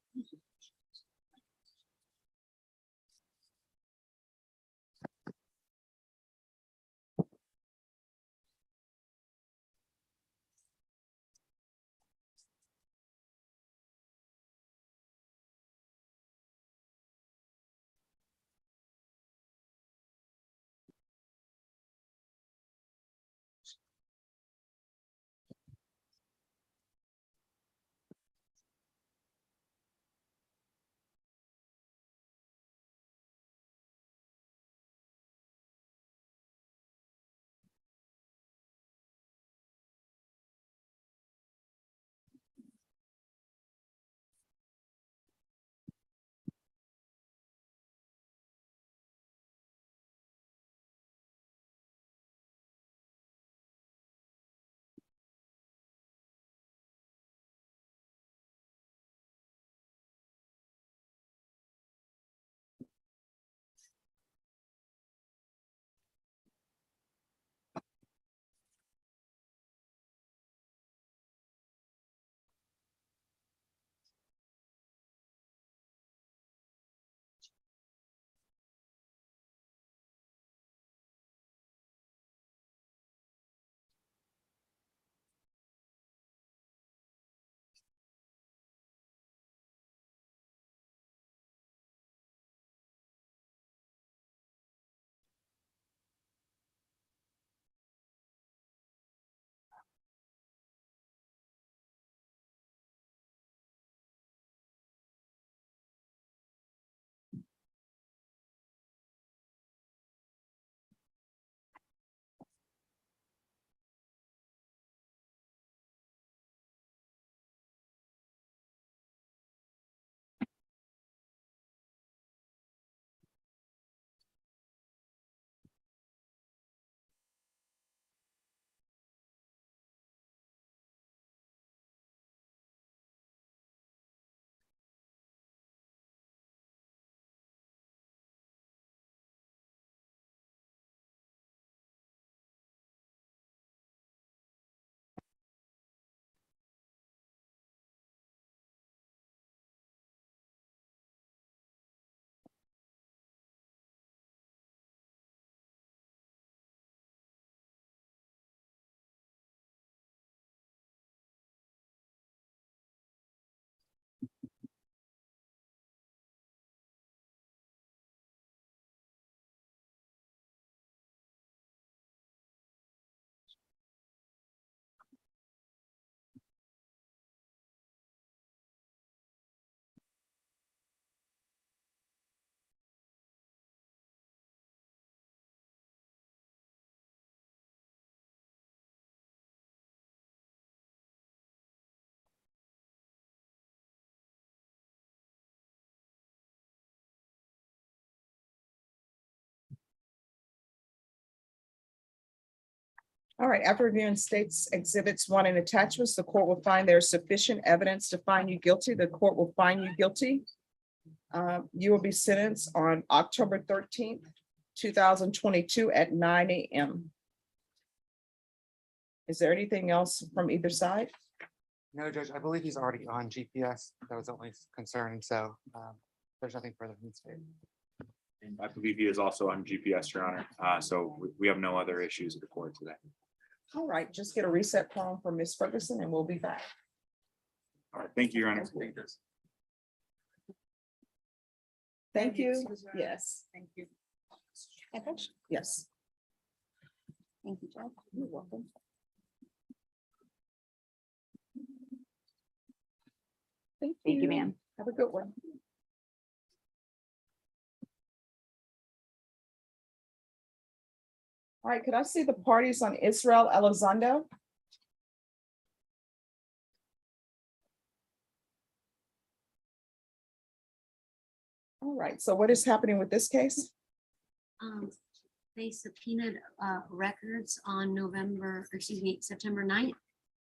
All right, after reviewing states exhibits 1 and attachments, the court will find there is sufficient evidence to find you guilty. The court will find you guilty. You will be sentenced on October 13th, 2022 at 9 a.m. Is there anything else from either side? No, Judge, I believe he's already on GPS. That was the only concern, so there's nothing further from the state. I believe he is also on GPS, Your Honor. So we have no other issues at the court today. All right, just get a reset form from Ms. Ferguson and we'll be back. All right, thank you, Your Honor. Thank you. Yes. Thank you. Yes. Thank you, Judge. You're welcome. Thank you, ma'am. Have a good one. All right, could I see the parties on Israel Elizondo? All right, so what is happening with this case? They subpoenaed records on September 9th,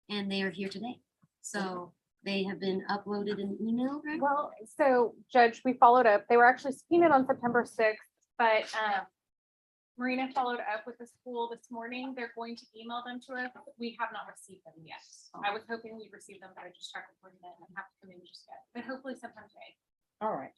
and they are here today. So they have been uploaded in email. Right? Well, so Judge, we followed up. They were actually subpoenaed on September 6th, but Marina followed up with the school this morning. They're going to email them to us. We have not received them yet. I was hoping we'd receive them, but I just checked with them and have to come in just yet, but hopefully sometime today. All right.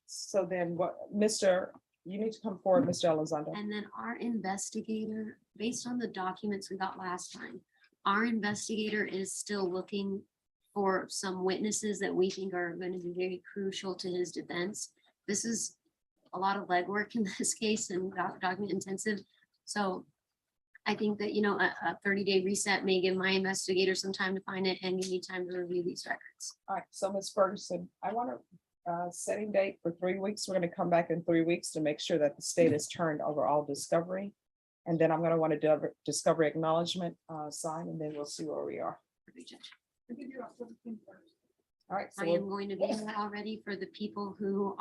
So then what, you need to come forward, Mr. Elizondo. And then our investigator, based on the documents we got last time, our investigator is still looking for some witnesses that we think are going to be very crucial to his defense. This is a lot of legwork in this case and document intensive. So I think that, a 30-day reset may give my investigator some time to find it and give me time to review these records. All right, so Ms. Ferguson, I want to setting date for 3 weeks. We're going to come back in 3 weeks to make sure that the state has turned over all discovery. And then I'm going to want to do discovery acknowledgement sign, and then we'll see where we are. All right. I am going to be here already for the people who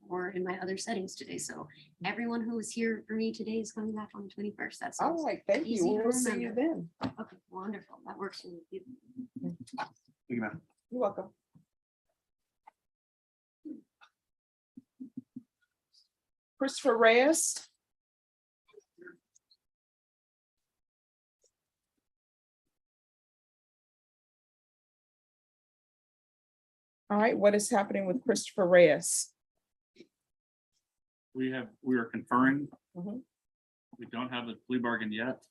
were in my other settings today. So everyone who was here for me today is coming back on the 21st. That's all right. Thank you. We'll see you then. Okay, wonderful. That works for me. Thank you, ma'am. You're welcome. Christopher Reyes. All right, what is happening with Christopher Reyes? We are conferring. Mhm. We don't have the plea bargain yet.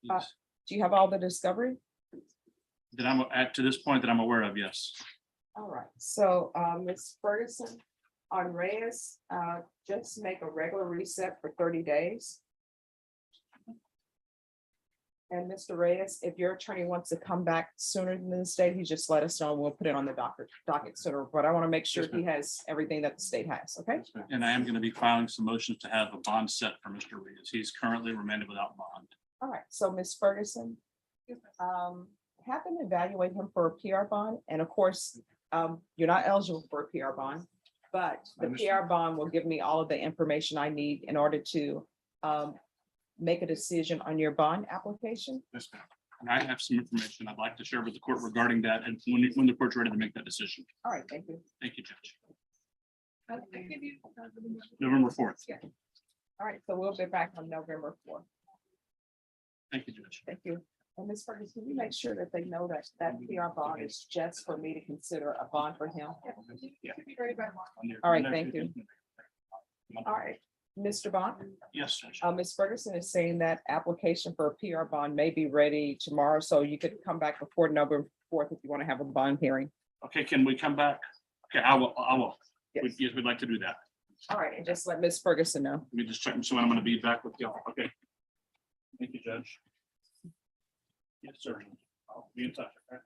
Do you have all the discovery? That I'm to this point that I'm aware of, yes. All right, so Ms. Ferguson, on Reyes, just make a regular reset for 30 days. And Mr. Reyes, if your attorney wants to come back sooner than this date, he just let us know. We'll put it on the docket sooner, but I want to make sure he has everything that the state has, okay? And I am going to be filing some motions to have a bond set for Mr. Reyes. He's currently remanded without bond. All right, so Ms. Ferguson, have them evaluate him for a PR bond. And of course, you're not eligible for a PR bond, but the PR bond will give me all of the information I need in order to make a decision on your bond application. Yes, ma'am. And I have some information I'd like to share with the court regarding that and when the court's ready to make that decision. All right, thank you. Thank you, Judge. I give you- November 4th. Yeah. All right, so we'll be back on November 4th. Thank you, Judge. Thank you. And Ms. Ferguson, can you make sure that they know that that PR bond is just for me to consider a bond for him? Yeah. All right, thank you. All right, Mr. Bond? Yes, Judge. Ms. Ferguson is saying that application for a PR bond may be ready tomorrow, so you could come back before November 4th if you want to have a bond hearing. Okay, can we come back? Okay, I will. Yes, we'd like to do that. All right, and just let Ms. Ferguson know. Let me just check, so when I'm going to be back with y'all. Okay. Thank you, Judge. Yes, sir. I'll be in touch. Okay?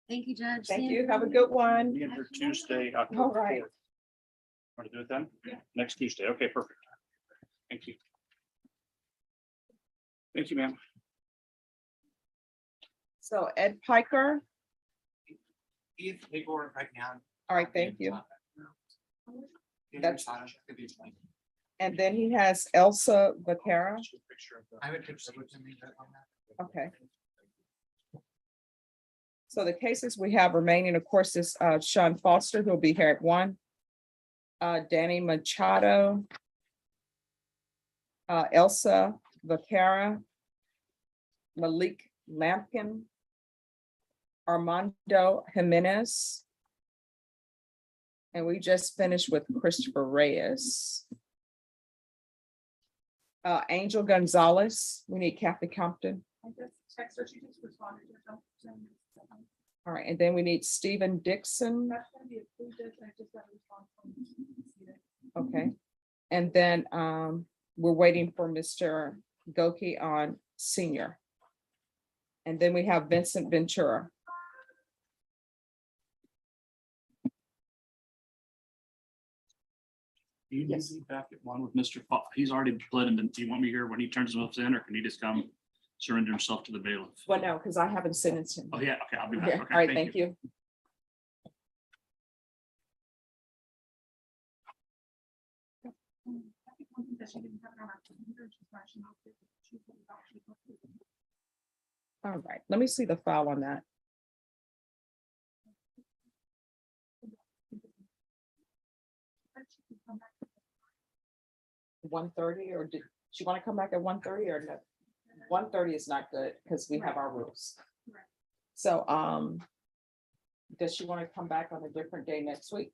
Thank you, Judge. Thank you. Have a good one. Be in here Tuesday, All October right. 4th. Want to do it then? Next Tuesday. Okay, perfect. Thank you. Thank you, ma'am. So Ed Piker. If they go right now. All right, thank you. That's- And then he has Elsa Vaquera. I would consider on that. Okay. So the cases we have remaining, of course, is Sean Foster, who'll be here at 1. Danny Machado. Elsa Vaquera. Malik Lampkin. Armando Jimenez. And we just finished with Christopher Reyes. Angel Gonzalez, we need Kathy Compton. All right, and then we need Stephen Dixon. Okay, and then we're waiting for Mr. Goki on senior. And then we have Vincent Ventura. You need to be back at 1 with Mr. He's already pled him. Do you want me here when he turns himself in, or can he just come surrender himself to the bailiff? Well, no, because I haven't sentenced him. Oh, yeah, okay, I'll be back. Okay, Okay, all right, thank you. All right, let me see the file on that. (1:30) or did she want to come back at 1:30 or no? 1:30 is not good because we have our rules. So, does she want to come back on a different day next week?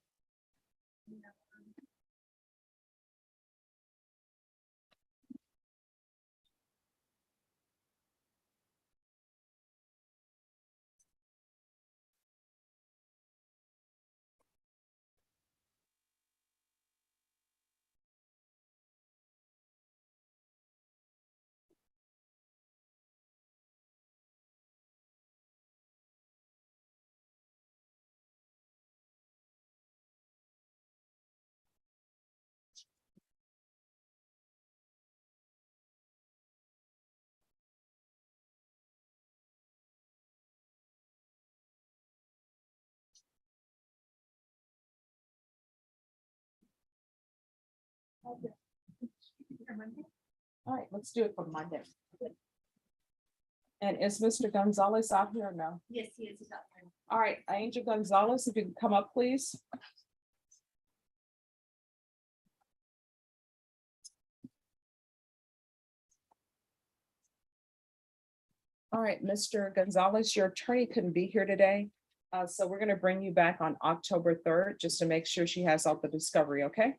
All right, let's do it for Monday. And is Mr. Gonzalez out here or no? Yes, he is. He's out there. All right, Angel Gonzalez, if you can come up, please. All right, Mr. Gonzalez, your attorney couldn't be here today. So we're going to bring you back on October 3rd, just to make sure she has all the discovery, okay?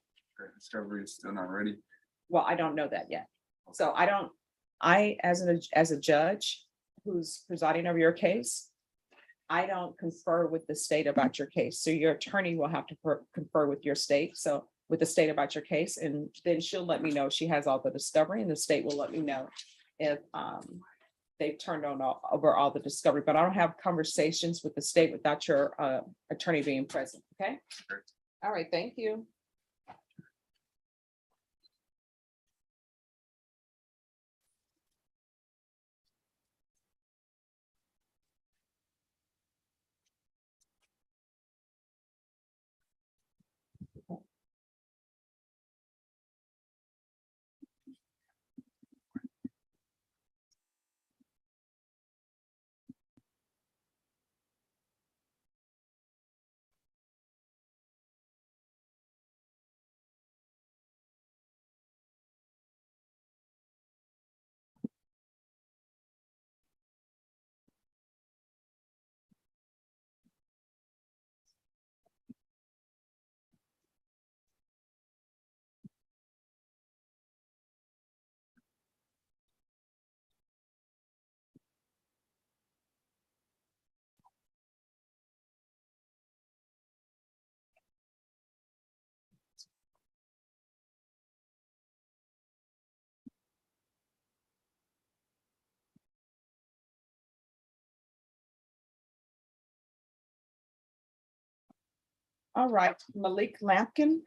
Discovery is still not ready. Well, I don't know that yet. So as a judge who's presiding over your case, I don't confer with the state about your case. So your attorney will have to confer with your state. So with the state about your case, and then she'll let me know if she has all the discovery, and the state will let me know if they've turned over all the discovery. But I don't have conversations with the state without your attorney being present, okay? All right, thank you. All right, Malik Lampkin.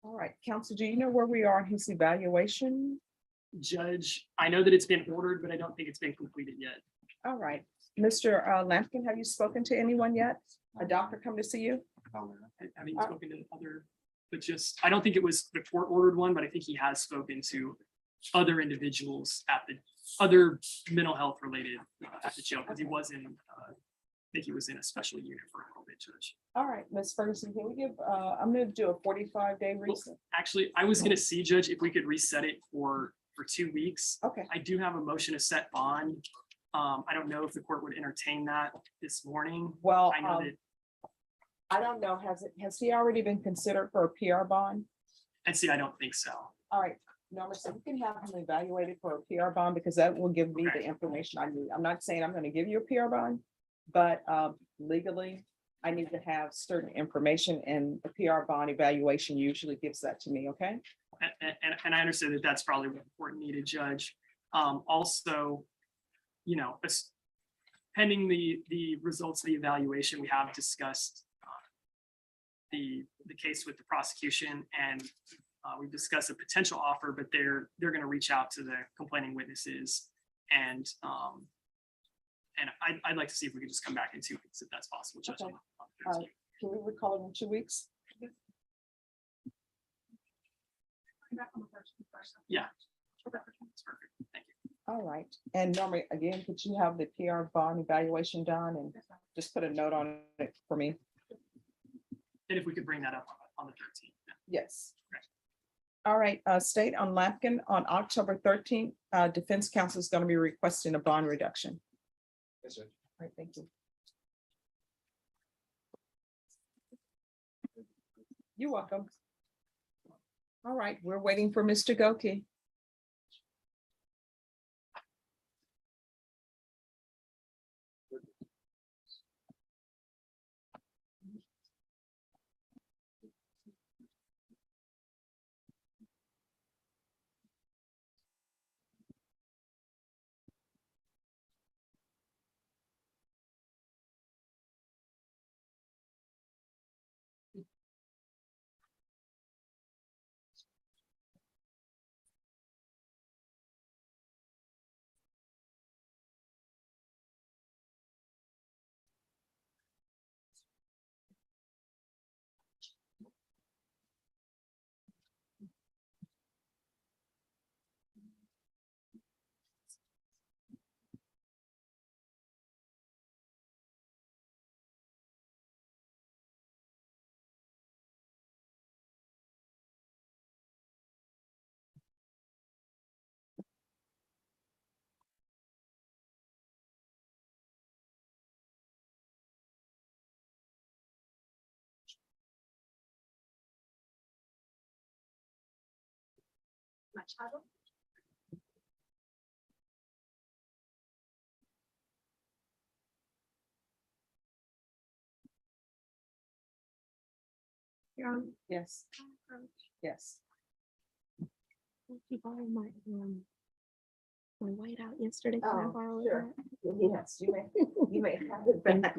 All right, counsel, do you know where we are in his evaluation? Judge, I know that it's been ordered, but I don't think it's been completed yet. All right, Mr. Lampkin, have you spoken to anyone yet? A doctor come to see you? Having spoken to other, but just, I don't think it was the court ordered one, but I think he has spoken to other individuals at the other mental health related at the jail, because he was in, I think he was in a special unit for a little bit, Judge. All right, Ms. Ferguson, can we give, I'm gonna do a 45-day reset. Actually, I was gonna see, Judge, if we could reset it for 2 weeks. Okay. I do have a motion to set bond. I don't know if the court would entertain that this morning. Well, I know that, I don't know, has he already been considered for a PR bond? and see, I don't think so. All right, Norma, so we can have him evaluated for a PR bond because that will give me the information I need. I'm not saying I'm gonna give you a PR bond, but legally, I need to have certain information and the PR bond evaluation usually gives that to me, okay? And I understand that that's probably what the court needed, Judge. Also, you know, pending the results of the evaluation, we have discussed the case with the prosecution, and we've discussed a potential offer, but they're going to reach out to the complaining witnesses, and I'd like to see if we could just come back in 2 weeks if that's possible, Judge. Okay. Can we recall it in 2 weeks? Yeah. That's perfect. Thank you. All right, and Norma, again, could you have the PR bond evaluation done and just put a note on it for me? And if we could bring that up on the 13th. Yes. All right, state on Lampkin, on October 13th, defense counsel is going to be requesting a bond reduction. Yes, sir. All right, thank you. You're welcome. All right, we're waiting for Mr. Goki. Machado. You're on. Yes. Yes. You borrowed my white out yesterday. Can I Oh, borrow sure. that? Yes, you may have it back.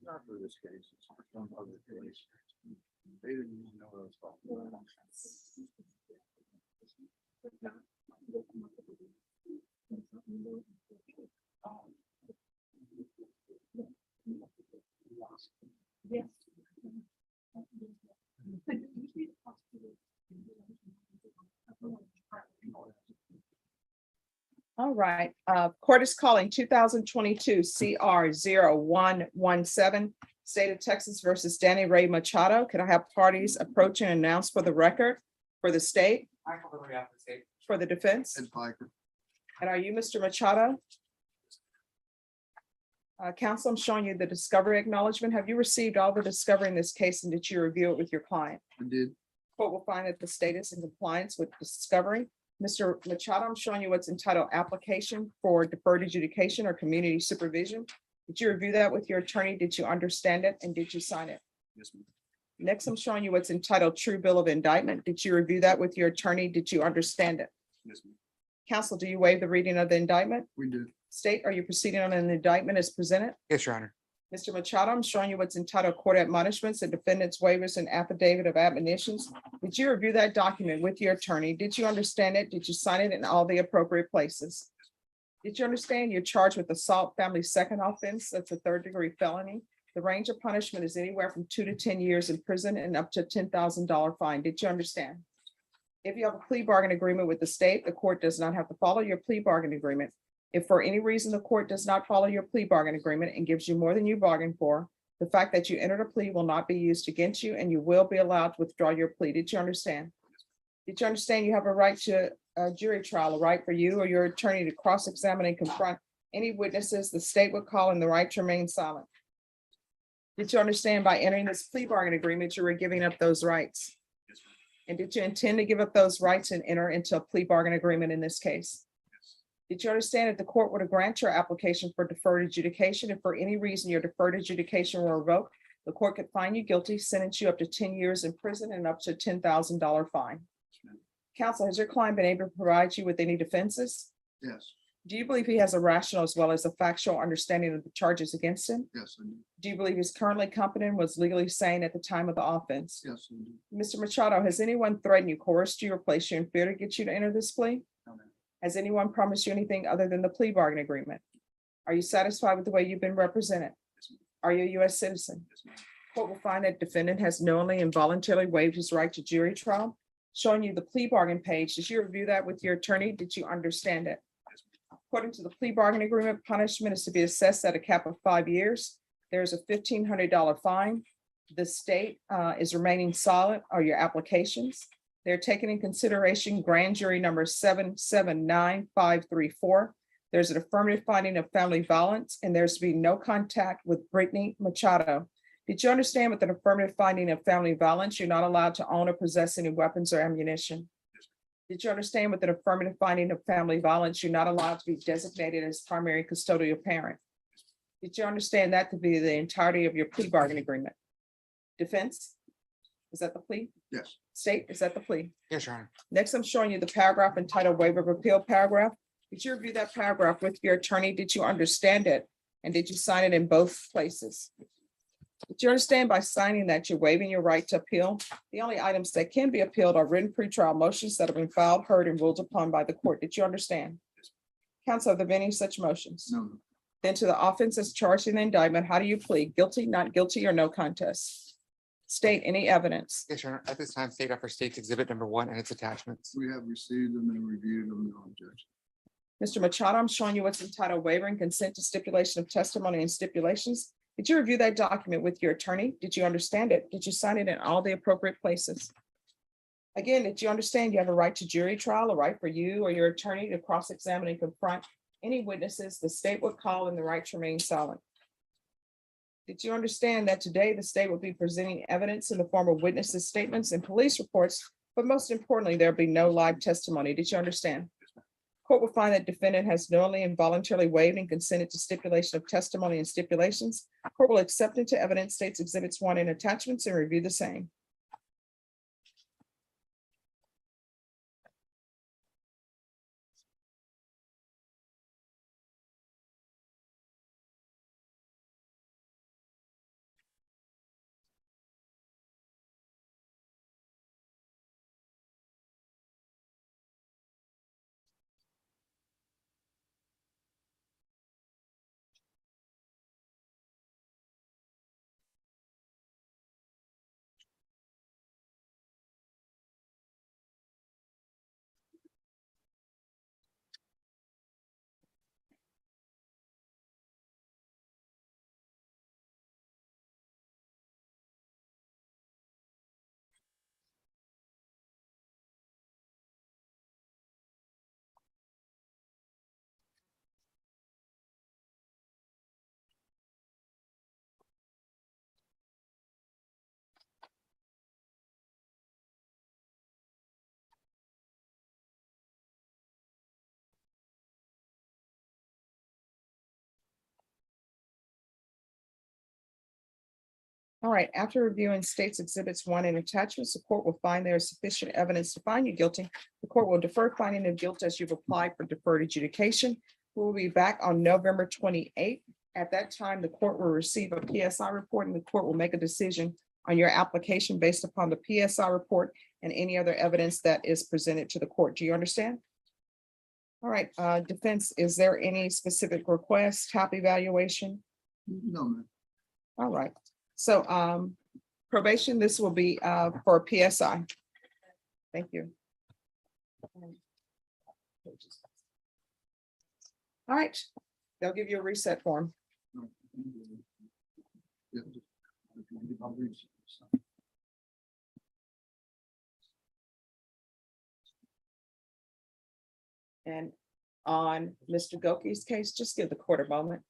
Not for this case, it's for some other case. They didn't even know what I was talking about. All right, court is calling 2022 CR 0117, State of Texas versus Danny Ray Machado. Can I have parties approach and announce for the record for the state, for the defense? Ed Piker. And are you Mr. Machado? Counsel, I'm showing you the discovery acknowledgement. Have you received all the discovery in this case and did you review it with your client? I did. Court will find that the state is in compliance with discovery. Mr. Machado, I'm showing you what's entitled application for deferred adjudication or community supervision. Did you review that with your attorney? Did you understand it and did you sign it? Yes, ma'am. Next, I'm showing you what's entitled true bill of indictment. Did you review that with your attorney? Did you understand it? Yes, ma'am. Counsel, do you waive the reading of the indictment? We did. State, are you proceeding on an indictment as presented? Yes, Your Honor. Mr. Machado, I'm showing you what's entitled court admonishments and defendants waivers and affidavit of admonitions. Did you review that document with your attorney? Did you understand it? Did you sign it in all the appropriate places? Did you understand you're charged with assault family second offense? That's a third-degree felony. The range of punishment is anywhere from 2 to 10 years in prison and up to $10,000 fine. Did you understand? If you have a plea bargain agreement with the state, the court does not have to follow your plea bargain agreement. If for any reason the court does not follow your plea bargain agreement and gives you more than you bargained for, the fact that you entered a plea will not be used against you and you will be allowed to withdraw your plea. Did you understand? Did you understand you have a right to a jury trial, a right for you or your attorney to cross-examine and confront any witnesses the state would call and the right to remain silent? Did you understand by entering this plea bargain agreement, you were giving up those rights? And did you intend to give up those rights and enter into a plea bargain agreement in this case? Did you understand that the court were to grant your application for deferred adjudication if for any reason your deferred adjudication were revoked, the court could find you guilty, sentence you up to 10 years in prison and up to $10,000 fine? Counsel, has your client been able to provide you with any defenses? Yes. Do you believe he has a rational as well as a factual understanding of the charges against him? Yes, I do. Do you believe he's currently competent and was legally sane at the time of the offense? Yes, I do. Mr. Machado, has anyone threatened you, coerced you, or placed you in fear to get you to enter this plea? No, ma'am. Has anyone promised you anything other than the plea bargain agreement? Are you satisfied with the way you've been represented? Yes, ma'am. Are you a U.S. citizen? Yes, ma'am. Court will find that defendant has knowingly and voluntarily waived his right to jury trial. Showing you the plea bargain page. Did you review that with your attorney? Did you understand it? According to the plea bargain agreement, punishment is to be assessed at a cap of 5 years. There's a $1,500 fine. The state is remaining silent on your applications. They're taking in consideration grand jury number 779534. There's an affirmative finding of family violence and there's to be no contact with Brittany Machado. Did you understand with an affirmative finding of family violence, you're not allowed to own or possess any weapons or ammunition? Did you understand with an affirmative finding of family violence, you're not allowed to be designated as primary custodial parent? Did you understand that to be the entirety of your plea bargain agreement? Defense? Is that the plea? Yes. State, is that the plea? Yes, Your Honor. Next, I'm showing you the paragraph entitled waiver of appeal paragraph. Did you review that paragraph with your attorney? Did you understand it? And did you sign it in both places? Did you understand by signing that you're waiving your right to appeal? The only items that can be appealed are written pretrial motions that have been filed, heard, and ruled upon by the court. Did you understand? Counsel, have there been any such motions? No. Then to the offense as charged in the indictment, how do you plead? Guilty, not guilty, or no contest? State any evidence. Yes, Your Honor. At this time, state offer states exhibit number 1 and its attachments. We have received them and reviewed them, Your Honor, Judge. Mr. Machado, I'm showing you what's entitled waiver and consent to stipulation of testimony and stipulations. Did you review that document with your attorney? Did you understand it? Did you sign it in all the appropriate places? Again, did you understand you have a right to jury trial, a right for you or your attorney to cross-examine and confront any witnesses the state would call and the right to remain silent? Did you understand that today the state will be presenting evidence in the form of witnesses' statements and police reports, but most importantly, there'll be no live testimony? Did you understand? Court will find that defendant has knowingly and voluntarily waived and consented to stipulation of testimony and stipulations. Court will accept into evidence states exhibits 1 and attachments and review the same. All right, after reviewing states exhibits 1 and attachments, the court will find there is sufficient evidence to find you guilty. The court will defer finding of guilt as you've applied for deferred adjudication. We will be back on November 28th. At that time, the court will receive a PSI report and the court will make a decision on your application based upon the PSI report and any other evidence that is presented to the court. Do you understand? All right, defense, is there any specific request, top evaluation? No, man. All right, so probation, this will be for PSI. Thank you. All right, they'll give you a reset form. And on Mr. Gokey's case, just give the court a moment.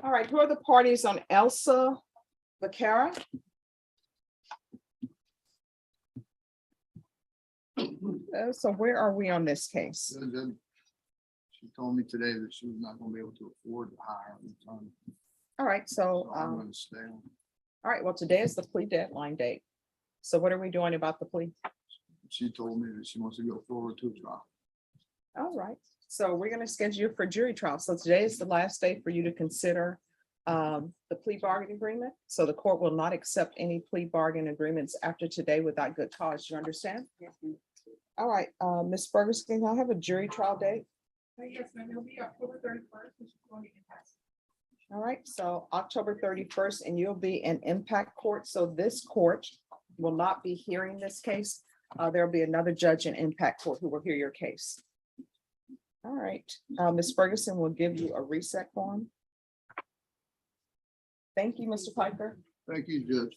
All right, who are the parties on Elsa Vaquera? So where are we on this case? She told me today that she was not gonna be able to afford to hire an attorney. All right, so I'm gonna stay on. All right, well, today is the plea deadline date. So what are we doing about the plea? She told me that she wants to go forward to a trial. All right, so we're gonna schedule you for jury trial. So today is the last day for you to consider the plea bargaining agreement. So the court will not accept any plea bargain agreements after today without good cause. You understand? Yes, All right, Ms. Ferguson, can I have a jury trial date? Yes, ma'am, it'll be October 31st, which is going to pass. All right, so October 31st, and you'll be in impact court. So this court will not be hearing this case. There'll be another judge in impact court who will hear your case. All right, Ms. Ferguson will give you a reset form. Thank you, Mr. Piper. Thank you, Judge.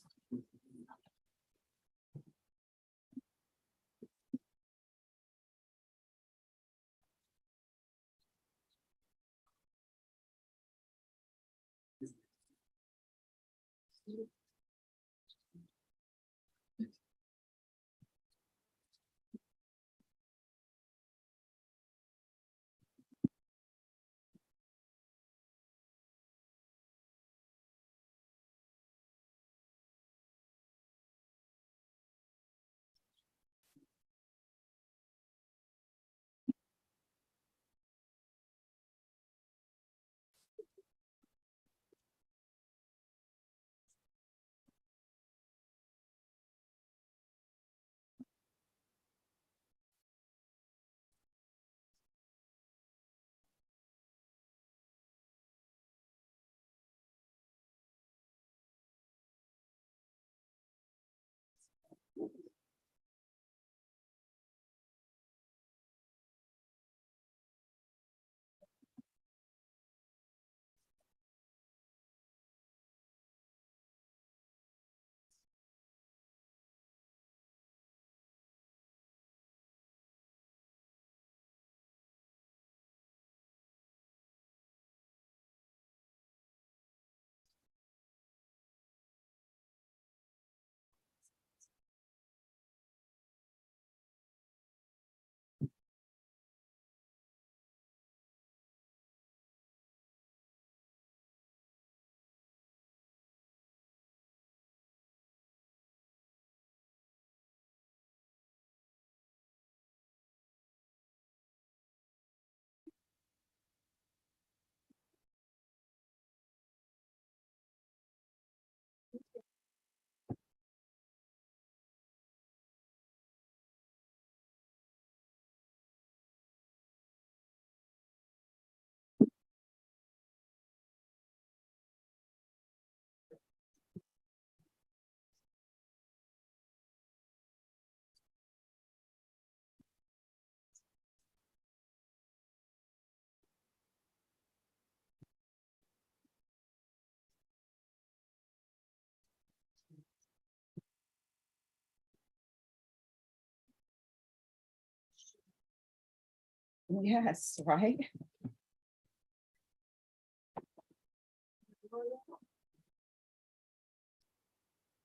Yes, right?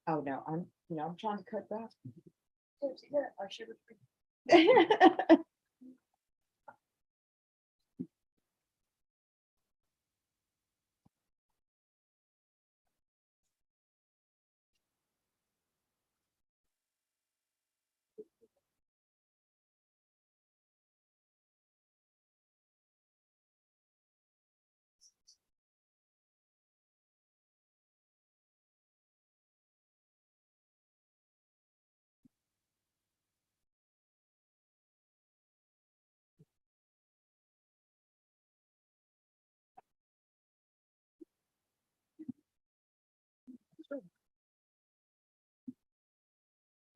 Oh, no, I'm trying to cut that.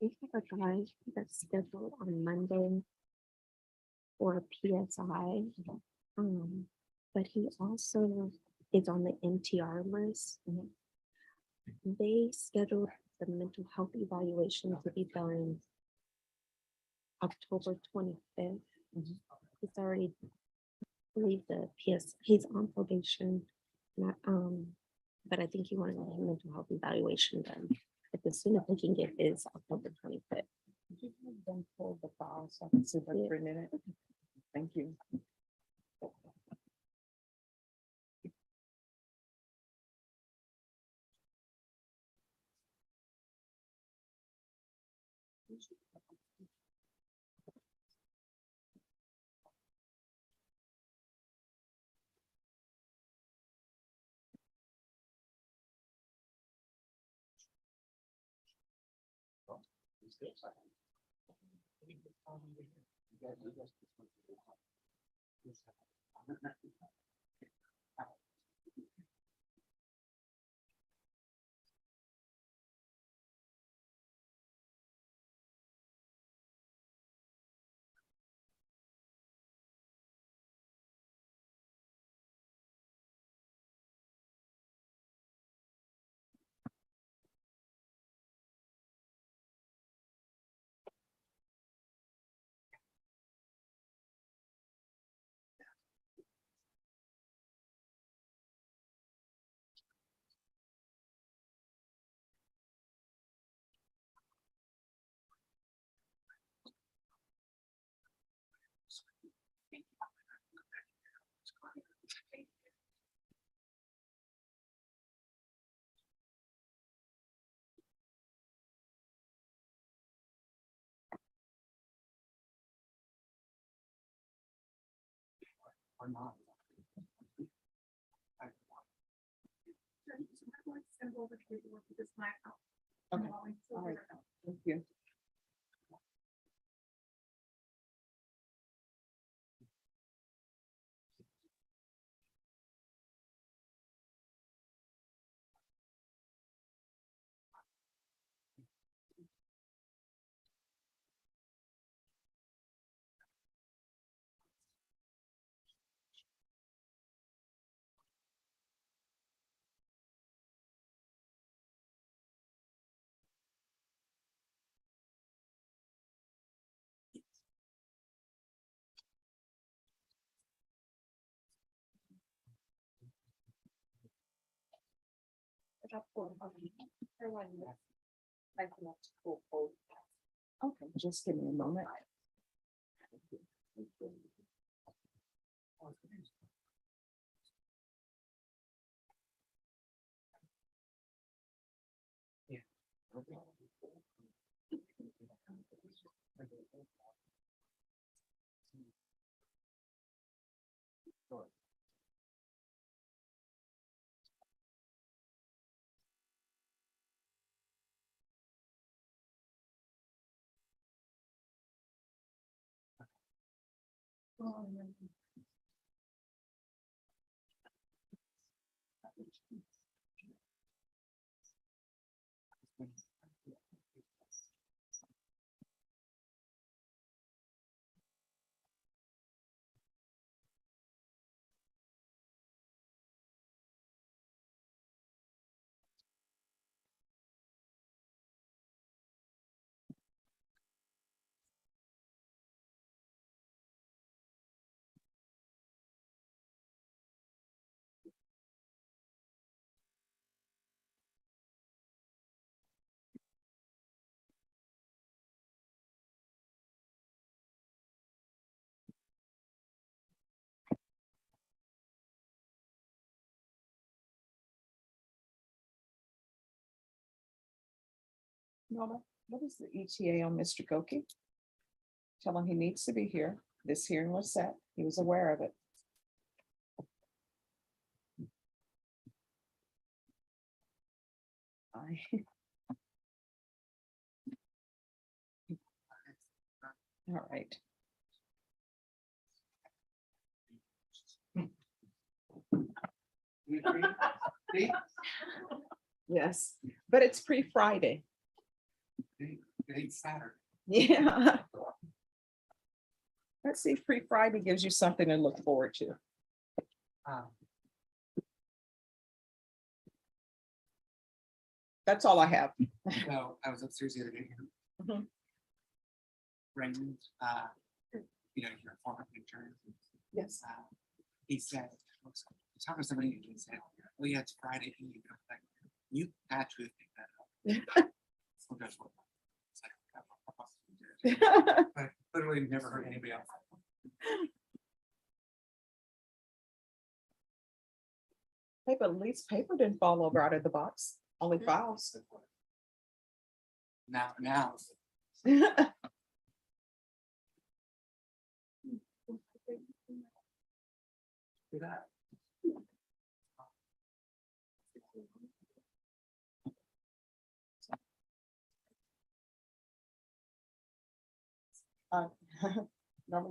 We have a guy that's scheduled on Monday for a PSI. But he also is on the MTR list. They scheduled the mental health evaluation to be done October 25th. He's already, I believe he's on probation. But I think he wanted a mental health evaluation done. But the soonest he can get is October 25th. Then pull the file so I can see what's written in it. Thank you. Or not. Okay, all right, thank you. Okay, just give me a moment. Norma, what is the ETA on Mr. Goki? Tell him he needs to be here. This hearing was set. He was aware of it. All right. Yes, but it's pre-Friday. It's Saturday. Yeah. Let's see if pre-Friday gives you something to look forward to. That's all I have. So I was upstairs the other day. Mhm. Raymond, your former attorney. Yes. He said, I was talking to somebody and he said, oh yeah, it's Friday. And you actually pick that up. So that's what- it's like, but literally never heard anybody else. Hey, but at least paper didn't fall over out of the box, only files. Now, Norman,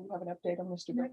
you have an update on Mr. Gray?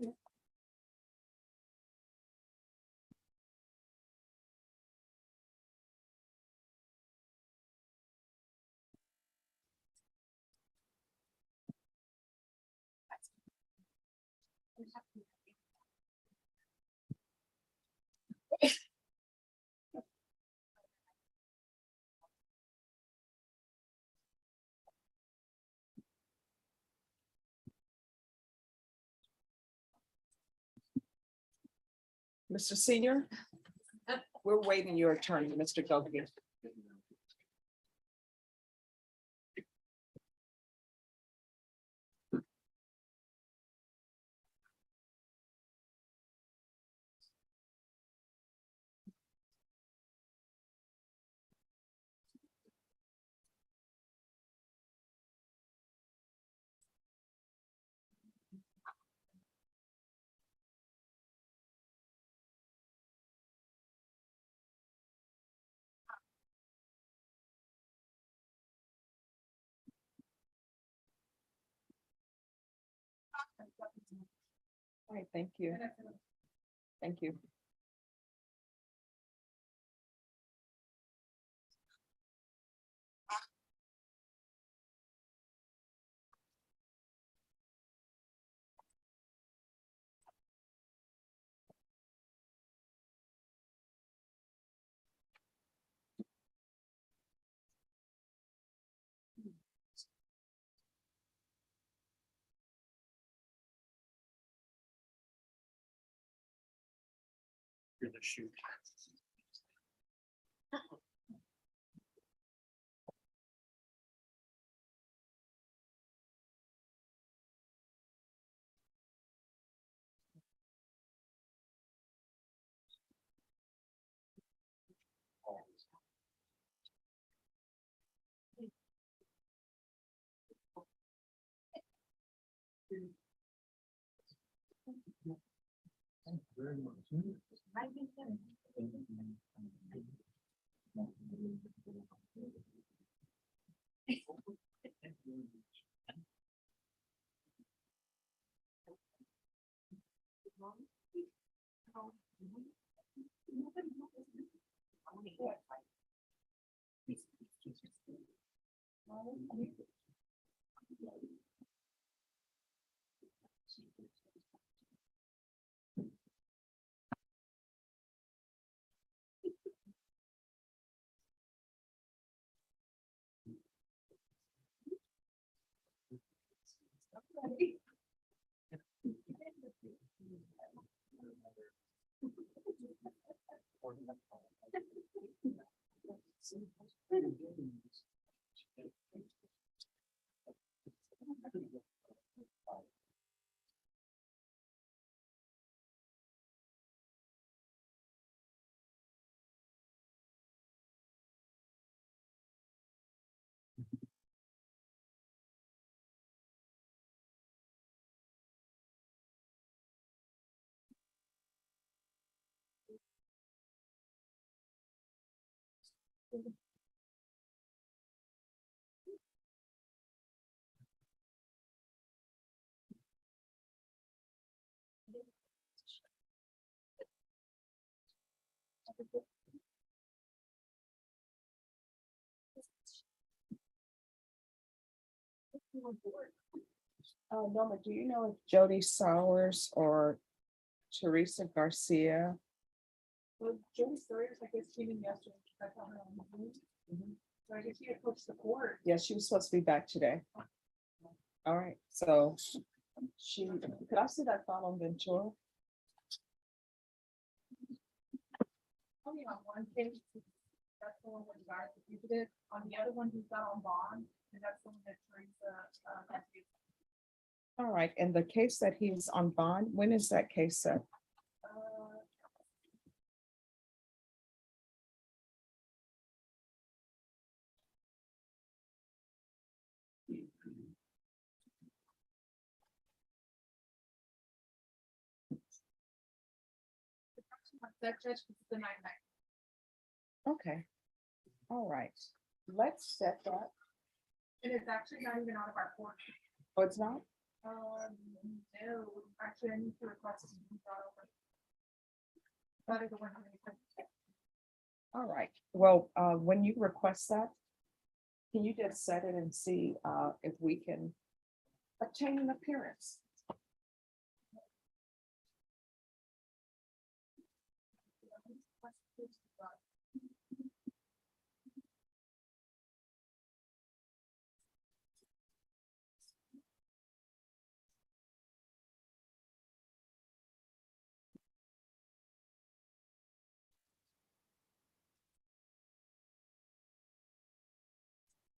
Mr. Senior, we're waiting your turn, Mr. Docket. All right, thank you. Thank you. You're the shoot. Thank you very much. Norma, do you know if Jody Sowers or Teresa Garcia? Well, Jody Sawyer's, I guess, came in yesterday. I saw her on the Zoom. So I guess she approached the court. Yeah, she was supposed to be back today. All right, so could I see that file on Ventura? Only on one case, that's the one with regards to fugitive. On the other one, he's got on bond, and that's the one that Teresa. All right, and the case that he's on bond, when is that case set? That judge, this is the night. Okay. All right. Let's set that. And it's actually not even out of our court. Oh, it's not? No, actually, I need to request it to be brought over. That is the one. All right. Well, when you request that, can you just set it and see if we can obtain an appearance?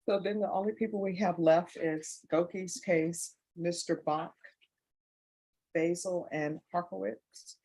So then the only people we have left is Goki's case, Mr. Bach, Basil, and Harkowitz.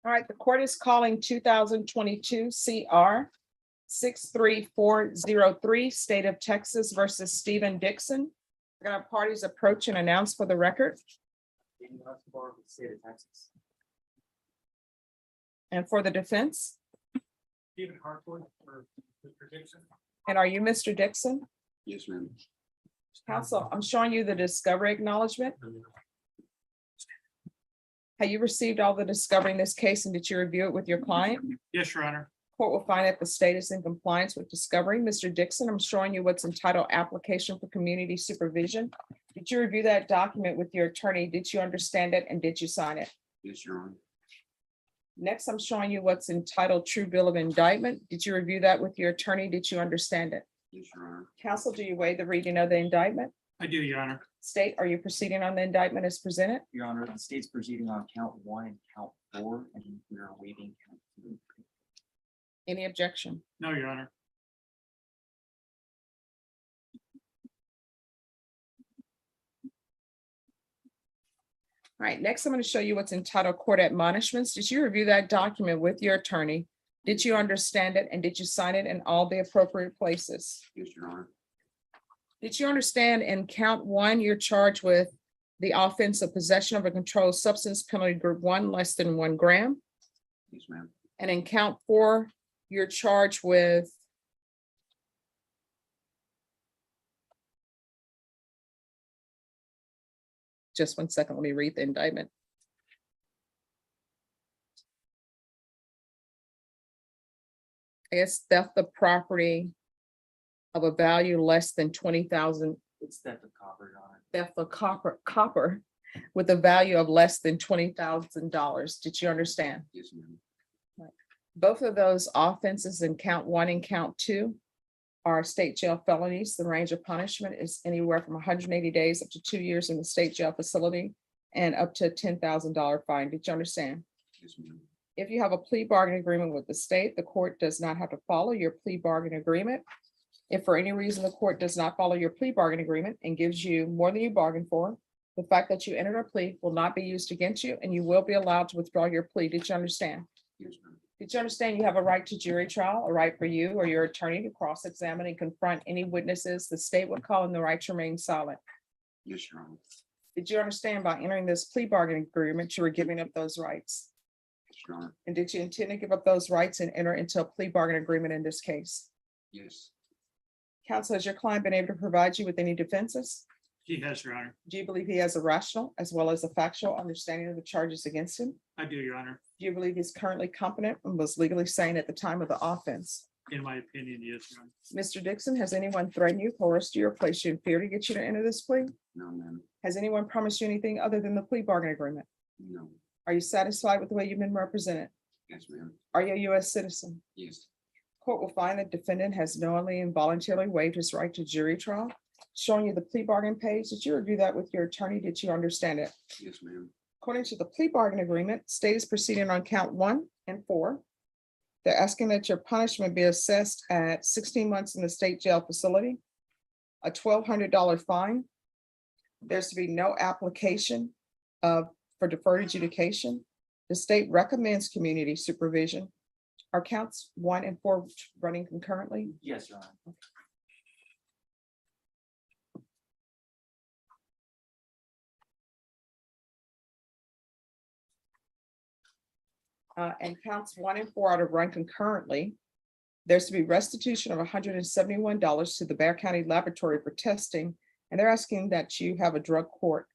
All right, the court is calling 2022 CR 63403, State of Texas versus Stephen Dixon. We're gonna have parties approach and announce for the record. State of Texas. And for the defense. Stephen Hartford for Mr. Dixon. And are you Mr. Dixon? Yes, ma'am. Counsel, I'm showing you the discovery acknowledgement. Have you received all the discovery in this case and did you review it with your client? Yes, Your Honor. Court will find that the state is in compliance with discovery. Mr. Dixon, I'm showing you what's entitled application for community supervision. Did you review that document with your attorney? Did you understand it and did you sign it? Yes, Your Honor. Next, I'm showing you what's entitled true bill of indictment. Did you review that with your attorney? Did you understand it? Yes, Your Honor. Counsel, do you waive the reading of the indictment? I do, Your Honor. State, are you proceeding on the indictment as presented? Your Honor, the state's proceeding on count 1 and count 4, and we are waiving count 2. Any objection? No, Your Honor. All right, next I'm going to show you what's entitled court admonishments. Did you review that document with your attorney? Did you understand it and did you sign it in all the appropriate places? Yes, Your Honor. Did you understand in count 1, you're charged with the offense of possession of a controlled substance, penalty group 1, less than 1 gram? Yes, ma'am. And in count 4, you're charged with just 1 second, let me read the indictment. I guess theft of property of a value less than 20,000. It's theft of copper, Your Honor. Theft of copper with a value of less than $20,000. Did you understand? Yes, ma'am. Both of those offenses in count 1 and count 2 are state jail felonies. The range of punishment is anywhere from 180 days up to 2 years in the state jail facility and up to a $10,000 fine. Did you understand? Yes, ma'am. If you have a plea bargain agreement with the state, the court does not have to follow your plea bargain agreement. If for any reason the court does not follow your plea bargain agreement and gives you more than you bargained for, the fact that you entered a plea will not be used against you and you will be allowed to withdraw your plea. Did you understand? Yes, ma'am. Did you understand you have a right to jury trial, a right for you or your attorney to cross-examine and confront any witnesses the state would call in the right to remain silent? Yes, Your Honor. Did you understand by entering this plea bargain agreement, you were giving up those rights? Yes, Your Honor. And did you intend to give up those rights and enter into a plea bargain agreement in this case? Yes. Counsel, has your client been able to provide you with any defenses? He has, Your Honor. Do you believe he has a rational as well as a factual understanding of the charges against him? I do, Your Honor. Do you believe he's currently competent and was legally sane at the time of the offense? In my opinion, yes, Your Honor. Mr. Dixon, has anyone threatened you, coerced you, or placed you in fear to get you to enter this plea? No, ma'am. Has anyone promised you anything other than the plea bargain agreement? No. Are you satisfied with the way you've been represented? Yes, ma'am. Are you a U.S. citizen? Yes. Court will find the defendant has knowingly and voluntarily waived his right to jury trial. Showing you the plea bargain page. Did you review that with your attorney? Did you understand it? Yes, ma'am. According to the plea bargain agreement, state is proceeding on count 1 and 4. They're asking that your punishment be assessed at 16 months in the state jail facility, a $1,200 fine. There's to be no application for deferred adjudication. The state recommends community supervision. Are counts 1 and 4 running concurrently? Yes, Your Honor. And counts 1 and 4 are to run concurrently. There's to be restitution of $171 to the Bexar County Laboratory for testing. And they're asking that you have a drug court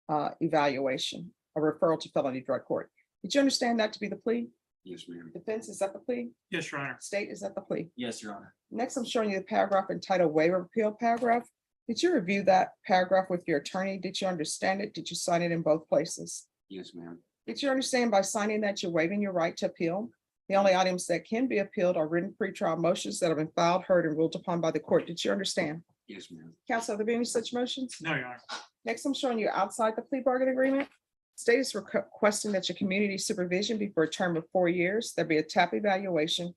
evaluation, a referral to felony drug court. Did you understand that to be the plea? Yes, ma'am. Defense, is that the plea? Yes, Your Honor. State, is that the plea? Yes, Your Honor. Next, I'm showing you the paragraph entitled waiver of appeal paragraph. Did you review that paragraph with your attorney? Did you understand it? Did you sign it in both places? Yes, ma'am. Did you understand by signing that you're waiving your right to appeal? The only items that can be appealed are written pretrial motions that have been filed, heard, and ruled upon by the court. Did you understand? Yes, ma'am. Counsel, have there been any such motions? No, Your Honor. Next, I'm showing you outside the plea bargain agreement. State is requesting that your community supervision be for a term of 4 years. There'll be a TAP evaluation,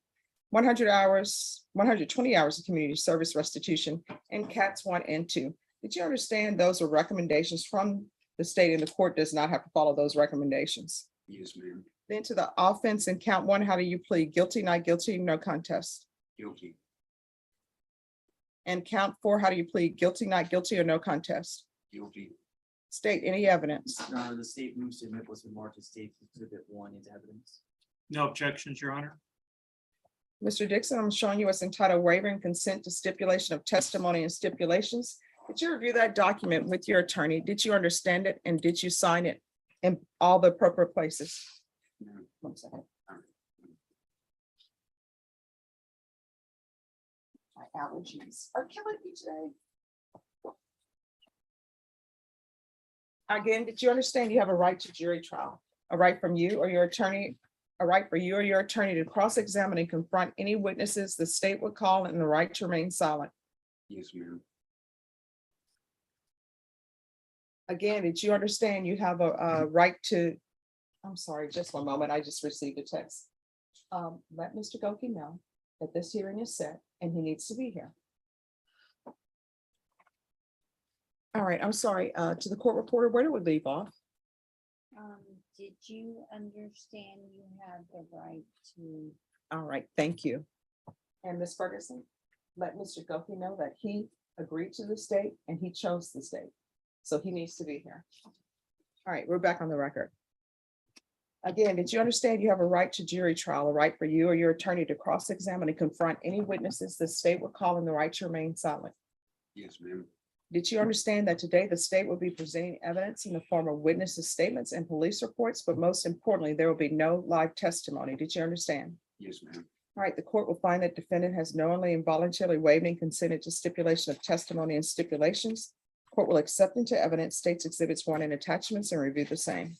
100 hours, 120 hours of community service restitution, and CATs 1 and 2. Did you understand those are recommendations from the state, and the court does not have to follow those recommendations? Yes, ma'am. Then to the offense in count 1, how do you plead? Guilty, not guilty, no contest. Guilty. And count 4, how do you plead? Guilty, not guilty, or no contest? Guilty. State, any evidence? Your Honor, the state moves to admit what's been marked as state exhibit 1 into evidence. No objections, Your Honor. Mr. Dixon, I'm showing you what's entitled waiver and consent to stipulation of testimony and stipulations. Did you review that document with your attorney? Did you understand it, and did you sign it in all the appropriate places? One second. My allergies are killing me today. Again, did you understand you have a right to jury trial? A right from you or your attorney, a right for you or your attorney to cross-examine and confront any witnesses the state would call, and the right to remain silent. Yes, ma'am. Again, did you understand you have a right to, I'm sorry, just one moment, I just received a text. Let Mr. Goki know that this hearing is set and he needs to be here. All right, I'm sorry, to the court reporter, where do we leave off? Did you understand you have the right to? All right, thank you. And Ms. Ferguson, let Mr. Goki know that he agreed to the state and he chose the state. So he needs to be here. All right, we're back on the record. Again, did you understand you have a right to jury trial, a right for you or your attorney to cross-examine and confront any witnesses the state would call, and the right to remain silent? Yes, ma'am. Did you understand that today the state will be presenting evidence in the form of witnesses' statements and police reports, but most importantly, there will be no live testimony? Did you understand? Yes, ma'am. All right, the court will find that defendant has knowingly and voluntarily waived and consented to stipulation of testimony and stipulations. Court will accept into evidence states exhibits 1 and attachments and review the same.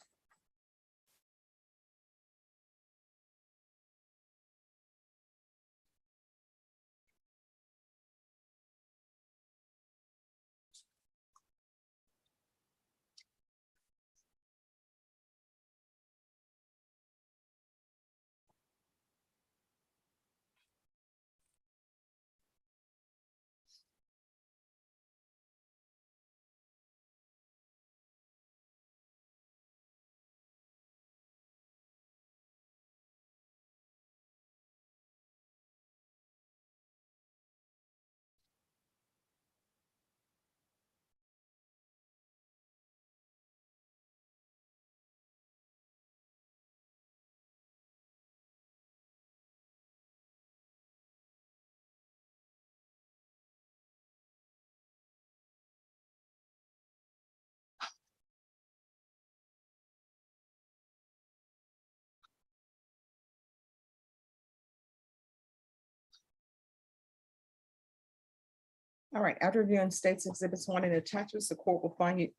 All right, after reviewing states exhibits 1 and attachments, the court will find you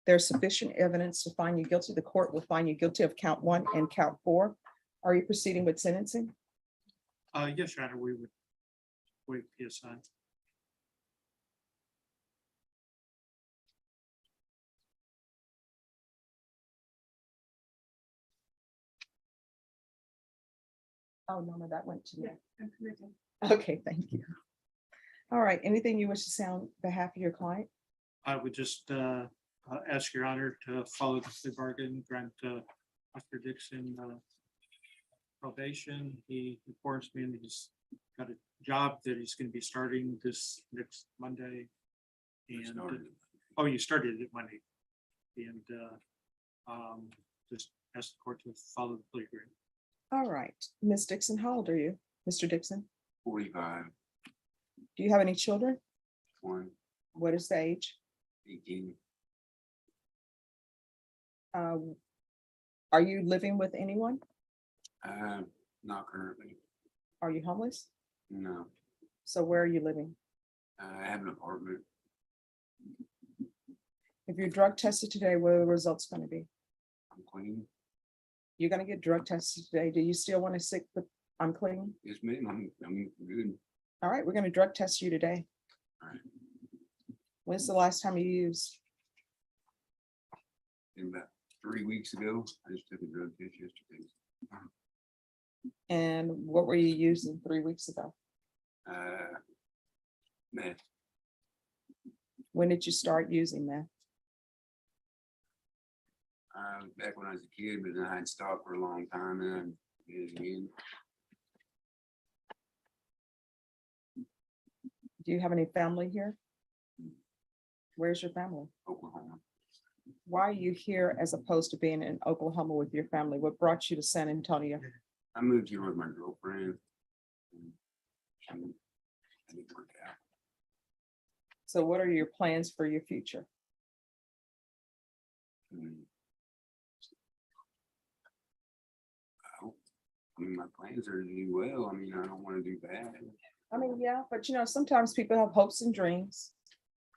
there's sufficient evidence to find you guilty. The court will find you guilty of count 1 and count 4. Are you proceeding with sentencing? Yes, Your Honor, we would Wait, PSI. Oh, no, that went to me. Okay, thank you. All right, anything you wish to say on behalf of your client? I would just ask your honor to follow the plea bargain, grant Dr. Dixon probation. He informs me that he's got a job that he's going to be starting this next Monday. And, oh, you started it Monday. And just ask the court to follow the plea agreement. All right, Ms. Dixon, how old are you? Mr. Dixon, 45, do you have any children? 1, What is the age? 18. Are you living with anyone? Not currently. Are you homeless? No, So where are you living? I have an apartment. If you're drug tested today, what are the results going to be? I'm clean. You're going to get drug tested today. Do you still want to stick with I'm clean? Yes, ma'am. I'm good. All right, we're going to drug test you today. All right. When's the last time you used? And about 3 weeks ago, I just took a drug test yesterday. And what were you using 3 weeks ago? Meth. When did you start using that? Back when I was a kid, but then I had stopped for a long time and I did it again. Do you have any family here? Where's your family? Oklahoma. Why are you here as opposed to being in Oklahoma with your family? What brought you to San Antonio? I moved here with my girlfriend. I didn't work out. So what are your plans for your future? I mean, my plans are to do well. I mean, I don't want to do bad. I mean, yeah, but sometimes people have hopes and dreams.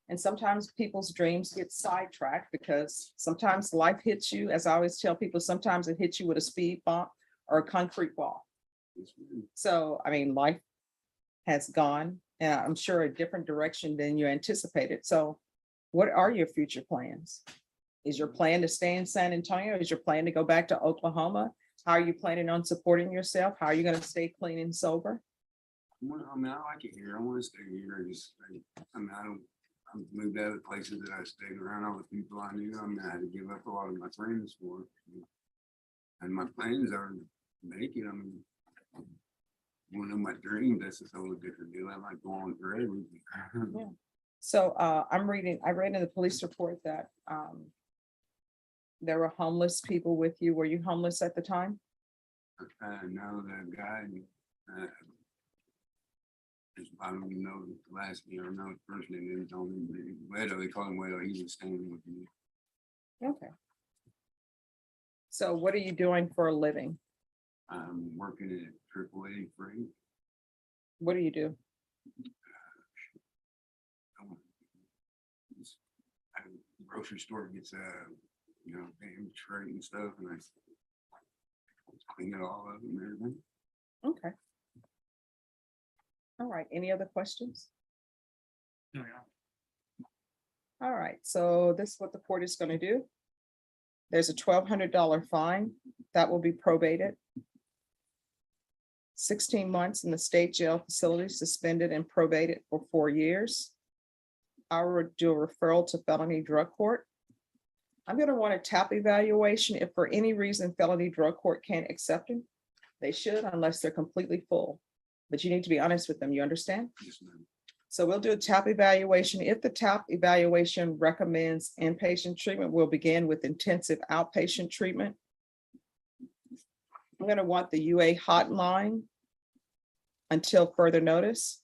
And sometimes people's dreams get sidetracked because sometimes life hits you, as I always tell people, sometimes it hits you with a speed bump or a concrete wall. So, I mean, life has gone, and I'm sure a different direction than you anticipated. So what are your future plans? Is your plan to stay in San Antonio? Is your plan to go back to Oklahoma? How are you planning on supporting yourself? How are you going to stay clean and sober? I mean, I like it here. I want to stay here. I moved out of the places that I stayed around, all the people I knew. I mean, I had to give up a lot of my friends for it. And my plans are to make it. I mean, one of my dreams, that's a totally different deal. I might go on forever. Yeah. So I read in the police report that there were homeless people with you. Were you homeless at the time? No, the guy, I don't even know the last name, I don't know the first name, they told me, Wedo, they call him Wedo, he was staying with me. Okay. So what are you doing for a living? I'm working at AAA Freight. What do you do? Grocery store gets damn freight and stuff, and I clean it all up and everything. Okay. All right, any other questions? No, yeah. All right, so this is what the court is going to do. There's a $1,200 fine that will be probated. 16 months in the state jail facility, suspended and probated for 4 years. I will do a referral to felony drug court. I'm going to want a TAP evaluation. If for any reason felony drug court can't accept him, they should, unless they're completely full. But you need to be honest with them, you understand? Yes, ma'am. So we'll do a TAP evaluation. If the TAP evaluation recommends inpatient treatment, we'll begin with intensive outpatient treatment. I'm going to want the UA hotline until further notice.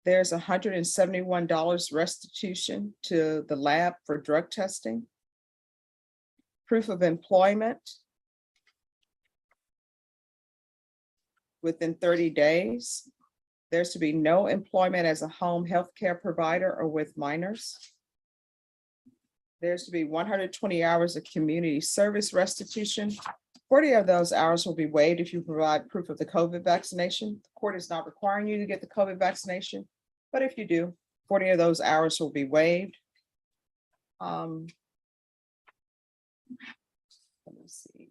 There's $171 restitution to the lab for drug testing. Proof of employment within 30 days. There's to be no employment as a home health care provider or with minors. There's to be 120 hours of community service restitution 40 of those hours will be waived if you provide proof of the COVID vaccination. The court is not requiring you to get the COVID vaccination, but if you do, 40 of those hours will be waived. Let me see.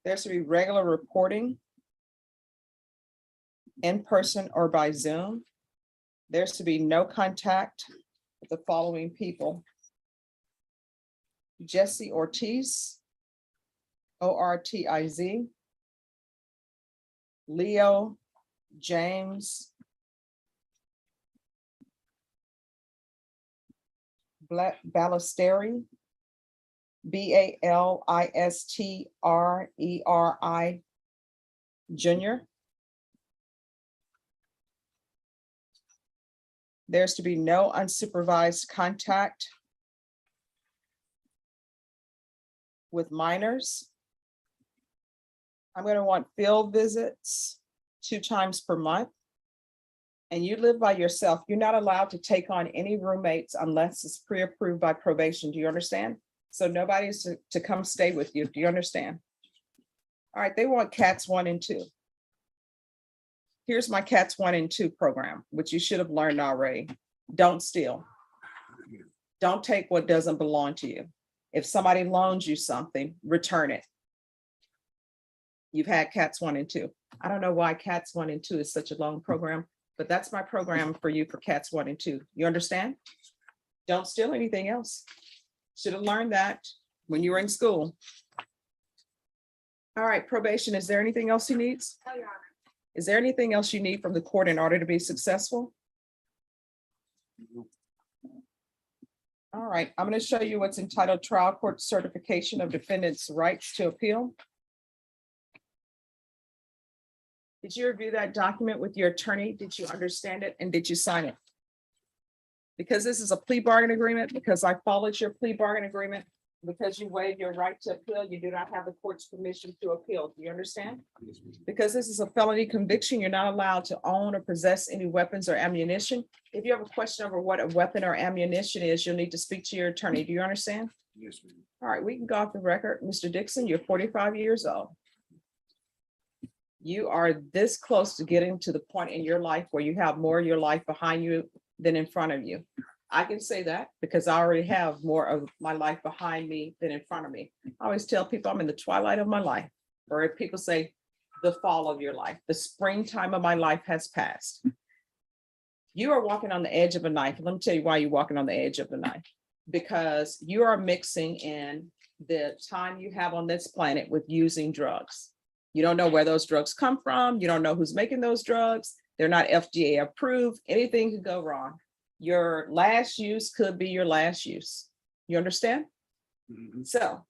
There's to be regular reporting in person or by Zoom. There's to be no contact with the following people: Jesse Ortiz, Ortiz, Leo James Ballesteri, Balisteri Jr. There's to be no unsupervised contact with minors. I'm going to want field visits 2 times per month. And you live by yourself. You're not allowed to take on any roommates unless it's pre-approved by probation. Do you understand? So nobody's to come stay with you. Do you understand? All right, they want cats 1 and 2. Here's my cats 1 and 2 program, which you should have learned already. Don't steal. Don't take what doesn't belong to you. If somebody loans you something, return it. You've had cats 1 and 2. I don't know why cats 1 and 2 is such a long program, but that's my program for you for cats 1 and 2. You understand? Don't steal anything else. Should have learned that when you were in school. All right, probation. Is there anything else he needs? No, Your Honor. Is there anything else you need from the court in order to be successful? All right, I'm going to show you what's entitled Trial Court Certification of Defendant's Rights to Appeal. Did you review that document with your attorney? Did you understand it? And did you sign it? Because this is a plea bargain agreement, because I followed your plea bargain agreement, because you waived your right to appeal, you do not have the court's permission to appeal. Do you understand? Because this is a felony conviction, you're not allowed to own or possess any weapons or ammunition. If you have a question over what a weapon or ammunition is, you'll need to speak to your attorney. Do you understand? Yes, ma'am. All right, we can go off the record. Mr. Dixon, you're 45 years old. You are this close to getting to the point in your life where you have more of your life behind you than in front of you. I can say that because I already have more of my life behind me than in front of me. I always tell people I'm in the twilight of my life, or if people say the fall of your life, the springtime of my life has passed. You are walking on the edge of a knife. Let me tell you why you're walking on the edge of the knife. Because you are mixing in the time you have on this planet with using drugs. You don't know where those drugs come from. You don't know who's making those drugs. They're not FDA approved. Anything could go wrong. Your last use could be your last use. You understand? Mhm. So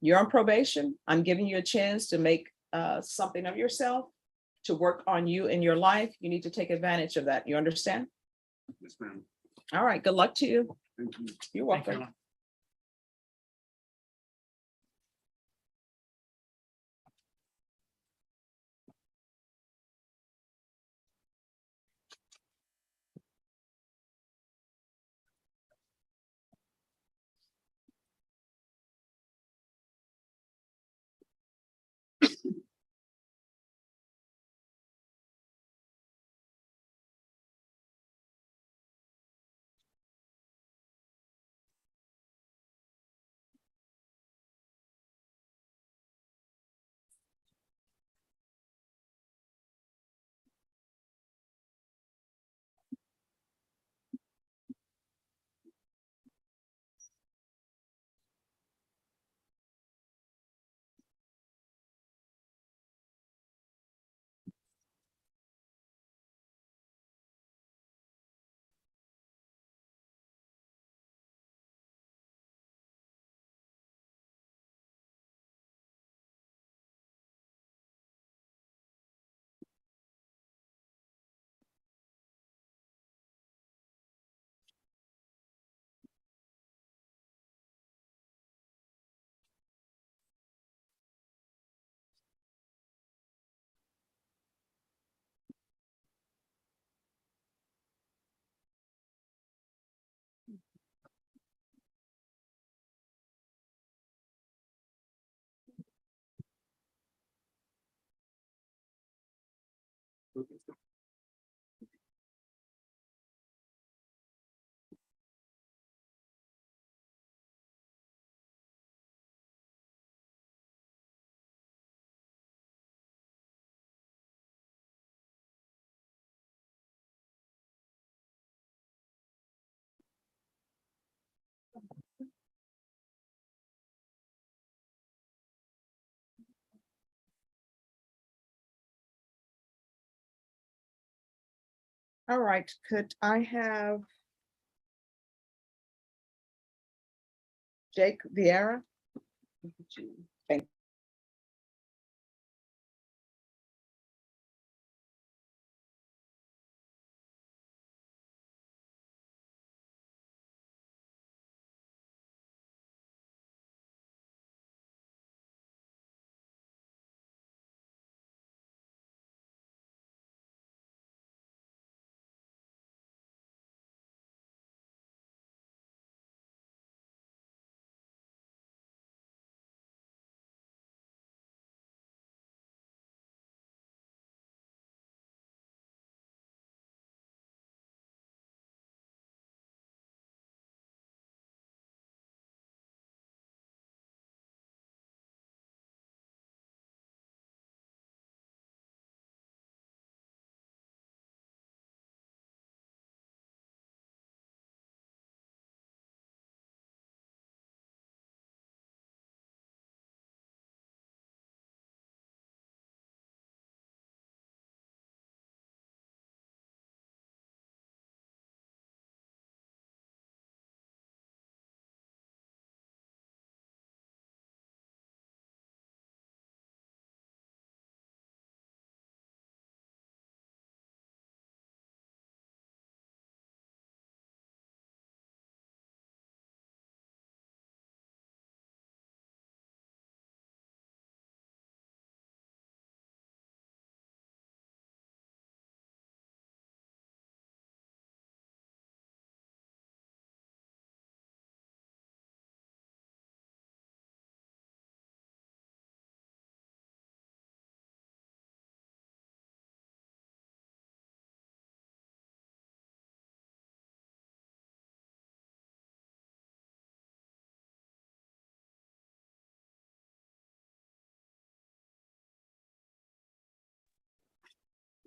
you're on probation. I'm giving you a chance to make something of yourself, to work on you in your life. You need to take advantage of that. You understand? Yes, ma'am. All right. Good luck to you. Thank you. You're Thank you, welcome. Your Honor. All right, could I have Jake Vieira? Thank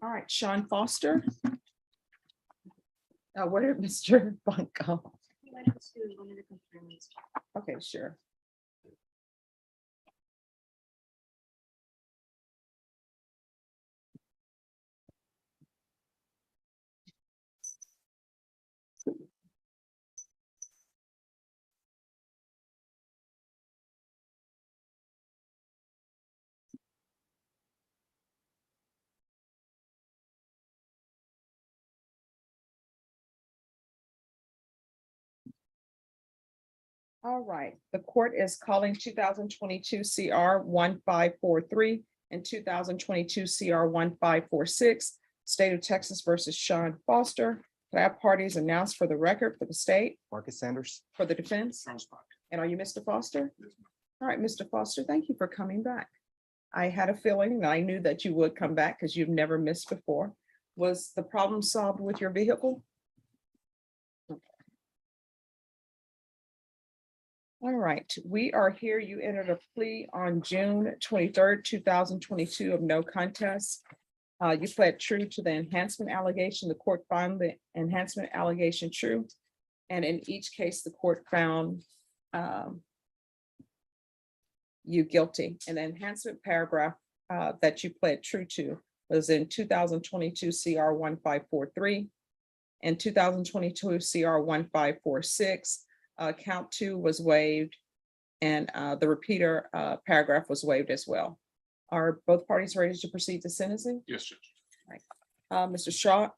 All right, Sean Foster. Where did Mr. Bunk go? He went into one of the conference. Okay, sure. All right, the court is calling 2022 CR 1543 and 2022 CR 1546, State of Texas versus Sean Foster. Could I have parties announced for the record for the state, Marcus Sanders. for the defense? And are you Mr. Foster? All right, Mr. Foster, thank you for coming back. I had a feeling, and I knew that you would come back because you've never missed before. Was the problem solved with your vehicle? All right, we are here. You entered a plea on June 23rd, 2022 of no contest. You pled true to the enhancement allegation. The court found the enhancement allegation true. And in each case, the court found you guilty. And the enhancement paragraph that you pled true to was in 2022 CR 1543 and 2022 CR 1546. Count 2 was waived, and the repeater paragraph was waived as well. Are both parties ready to proceed to sentencing? Yes, Judge. Right. Mr. Shaw,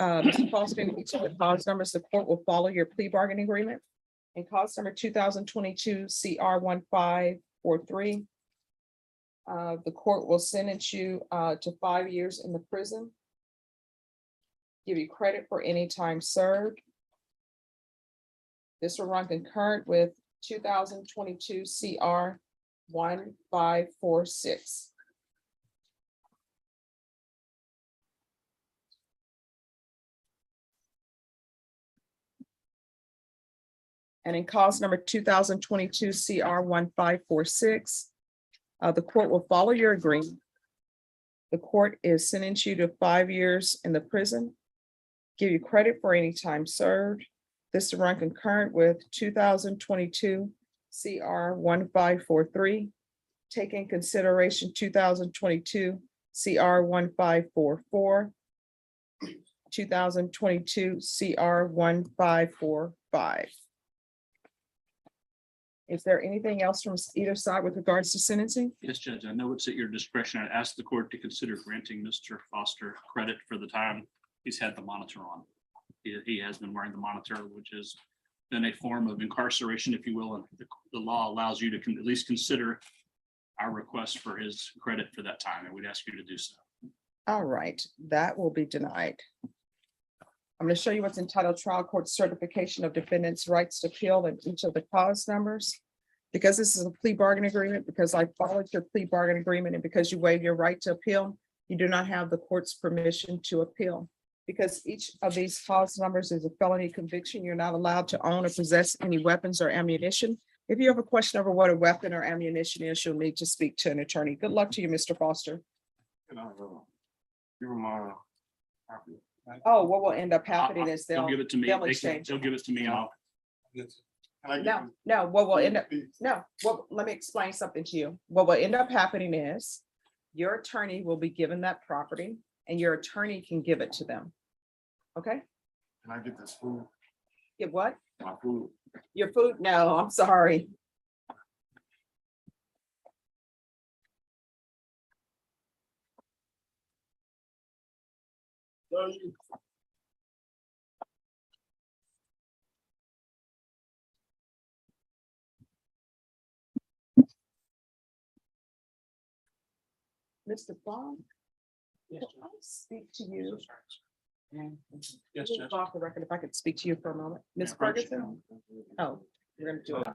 Mr. Foster, in each of the cause numbers, the court will follow your plea bargaining agreement. In cause number 2022 CR 1543, the court will sentence you to 5 years in the prison, give you credit for any time served. This will run concurrent with 2022 CR 1546. And in cause number 2022 CR 1546, the court will follow your agreement. The court is sentencing you to 5 years in the prison, give you credit for any time served. This to run concurrent with 2022 CR 1543. Take in consideration 2022 CR 1544. 2022 CR 1545. Is there anything else from either side with regards to sentencing? Yes, Judge, I know it's at your discretion. I asked the court to consider granting Mr. Foster credit for the time he's had the monitor on. He has been wearing the monitor, which has been a form of incarceration, if you will, and the law allows you to at least consider our request for his credit for that time, and we'd ask you to do so. All right, that will be denied. I'm going to show you what's entitled Trial Court Certification of Defendant's Rights to Appeal and each of the cause numbers. Because this is a plea bargain agreement, because I followed your plea bargain agreement, and because you waive your right to appeal, you do not have the court's permission to appeal. Because each of these cause numbers is a felony conviction, you're not allowed to own or possess any weapons or ammunition. If you have a question over what a weapon or ammunition is, you'll need to speak to an attorney. Good luck to you, Mr. Foster. Give him my copy. Oh, what will end up happening is They'll they'll give it to me. they'll They'll exchange. give it to me and I'll. No, what will end up, no, well, let me explain something to you. What will end up happening is your attorney will be given that property and your attorney can give it to them. Okay, Can I get this food? get what? My food. Your food? No, I'm sorry. Mr. Bond? Can I speak to you? Yes, Just Judge. off the record, if I could speak to you for a moment. Ms. Yeah, approach. Ferguson? Oh, we're gonna do it.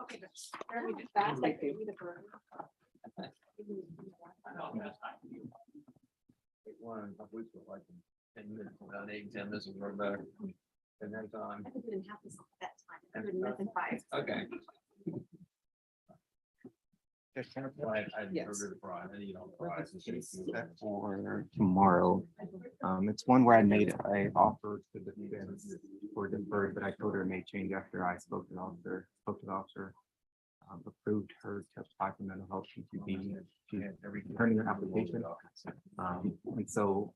Okay, there we just fast, like, we the burn. One, I believe it was like 10 minutes, about 8, 10 minutes, and we're back. And then time. I think we didn't have this at that time. I did nothing 5. Okay. Yes. For tomorrow. It's one where I made a offer to the defense for deferred, but I told her it may change after I spoke to the officer. Approved her to apply for mental health CTB. She had returning her application. And so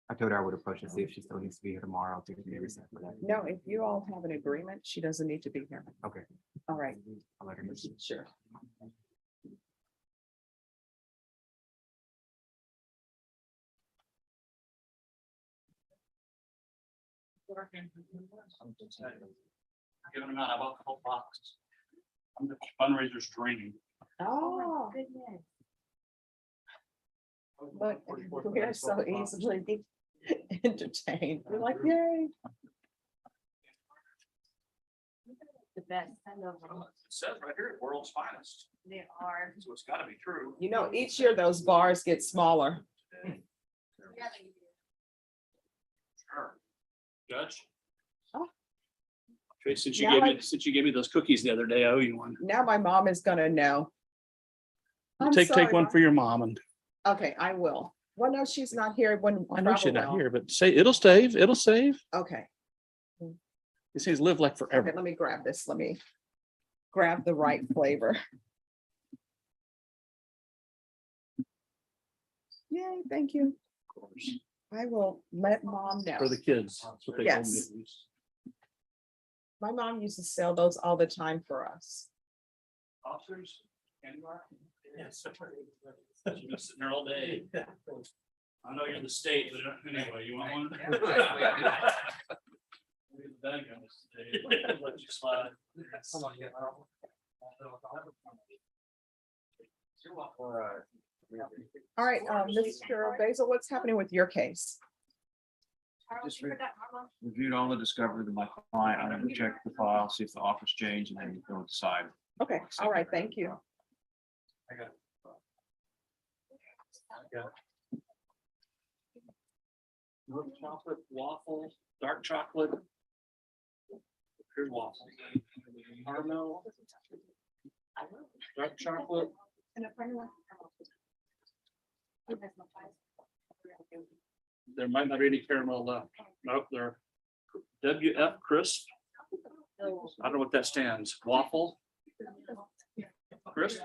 I told her I would approach and see if she still needs to be here tomorrow. I'll take a reset for that. No, if you all have an agreement, she doesn't need to be here. Okay. All right. I'll let her know. Sure. Giving them out, I bought a whole box. I'm the fundraisers training. Oh, Goodness. but we are so easily entertained. We're like, yay. The best. I love them. It says right here, world's finest. They are. So it's gotta be true. You know, each year those bars get smaller. Sure. Judge? Oh. Tracy, since you gave me those cookies the other day, I owe you one. Now my mom is gonna know. I'm Take sorry, one Mom. for your mom and Okay, I will. Well, no, she's not here when. I know she's travel not well. here, but say, it'll save, it'll save. Okay, These things live like okay, forever. let me grab this. Let me grab the right flavor. Yay, thank you. Of course. I will let mom know. For the kids. That's what they told me Yes. at least. My mom used to sell those all the time for us. Officers, candy bar? Yes. You've been sitting there all day. I know you're the state, but anyway, you want one? Let you slide. All right, Mr. Basil, what's happening with your case? Just reviewed all the discovery of my client. I'm gonna check the file, see if the offer's changed, and then go decide. Okay, all right, thank you. I got it. Milk chocolate, waffle, dark chocolate. Here's waffle. Caramel. Dark chocolate. There might not be any caramel left. Nope, they're WF crisp. I don't know what that stands. Waffle. Crisp.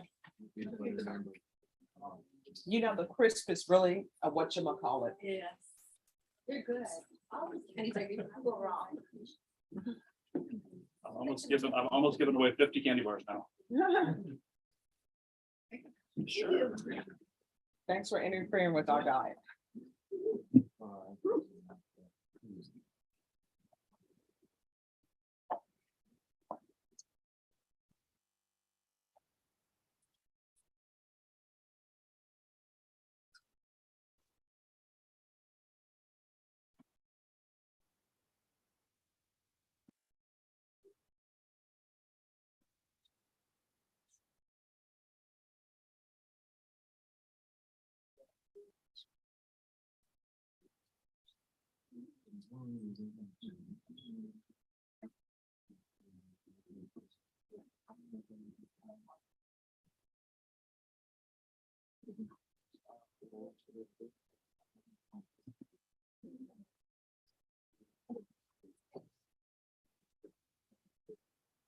You know, the crisp is really a whatchamacallit. Yes. They're good. Anytime you go wrong. I'm almost giving away 50 candy bars now. Sure. Thanks for interfering with our diet.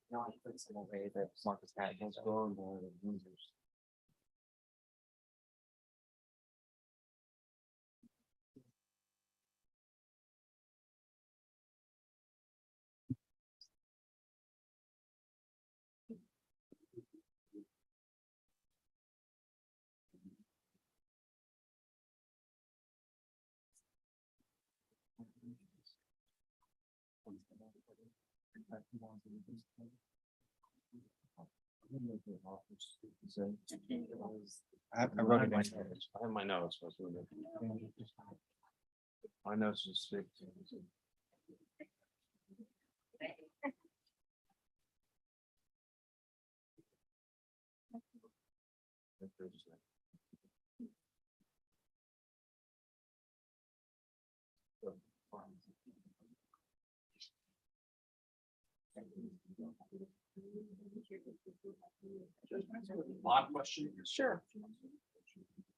No, I put some away that Marcus had against going more than losers. I wrote it down. I have my notes. My notes is sick. Odd question. Sure.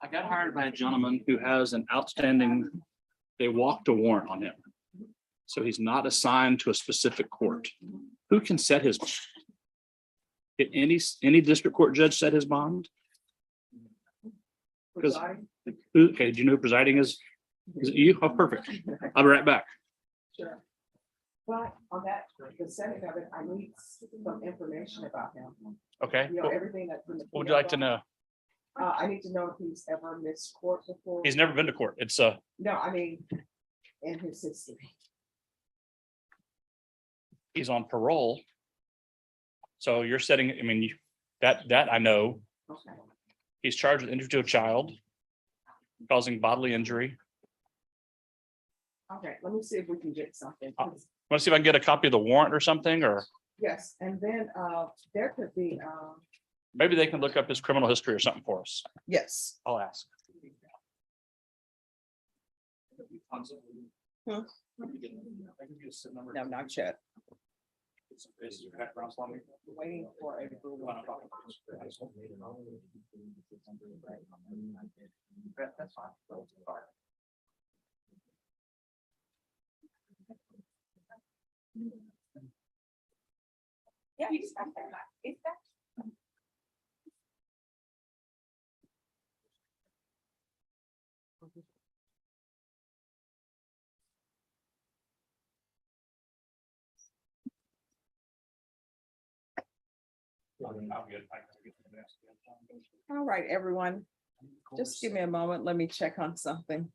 I got hired by a gentleman who has an outstanding, they walked a warrant on him. So he's not assigned to a specific court. Who can set his? Did any district court judge set his bond? Because, okay, do you know who presiding is? Is it you? Oh, perfect. I'll be right back. Sure. But on that, the setting of it, I need some information about him. Okay. You know, everything that's. What would you like to know? I need to know if he's ever missed court before. He's never been to court. It's No, I mean, in his history. he's on parole. So you're setting, I mean, that I know. Okay. He's charged with injury to a child, causing bodily injury. Okay, let me see if we can get something. Want to see if I can get a copy of the warrant or something, or Yes, and then there could be, maybe they can look up his criminal history or something for us. yes. I'll ask. Hmm. No, not yet. Waiting for a. That's fine. Yeah, you just got that. It's that. All right, everyone. Just give me a moment. Let me check on something.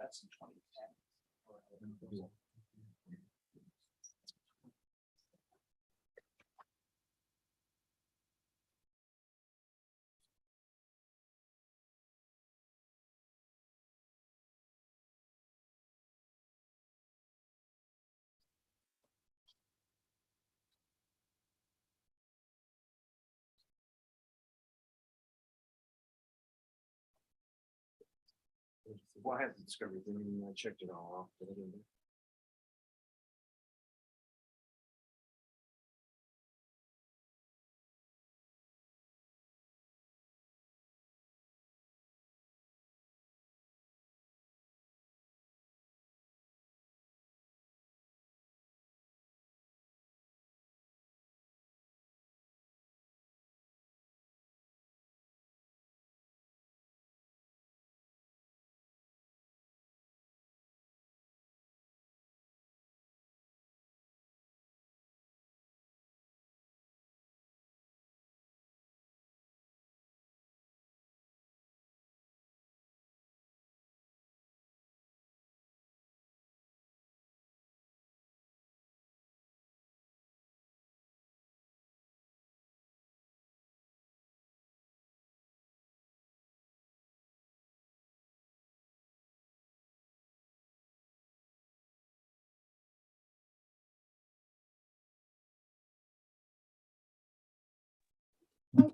That's in 2010. Well, I had the discovery thing and I checked it all off. But I didn't.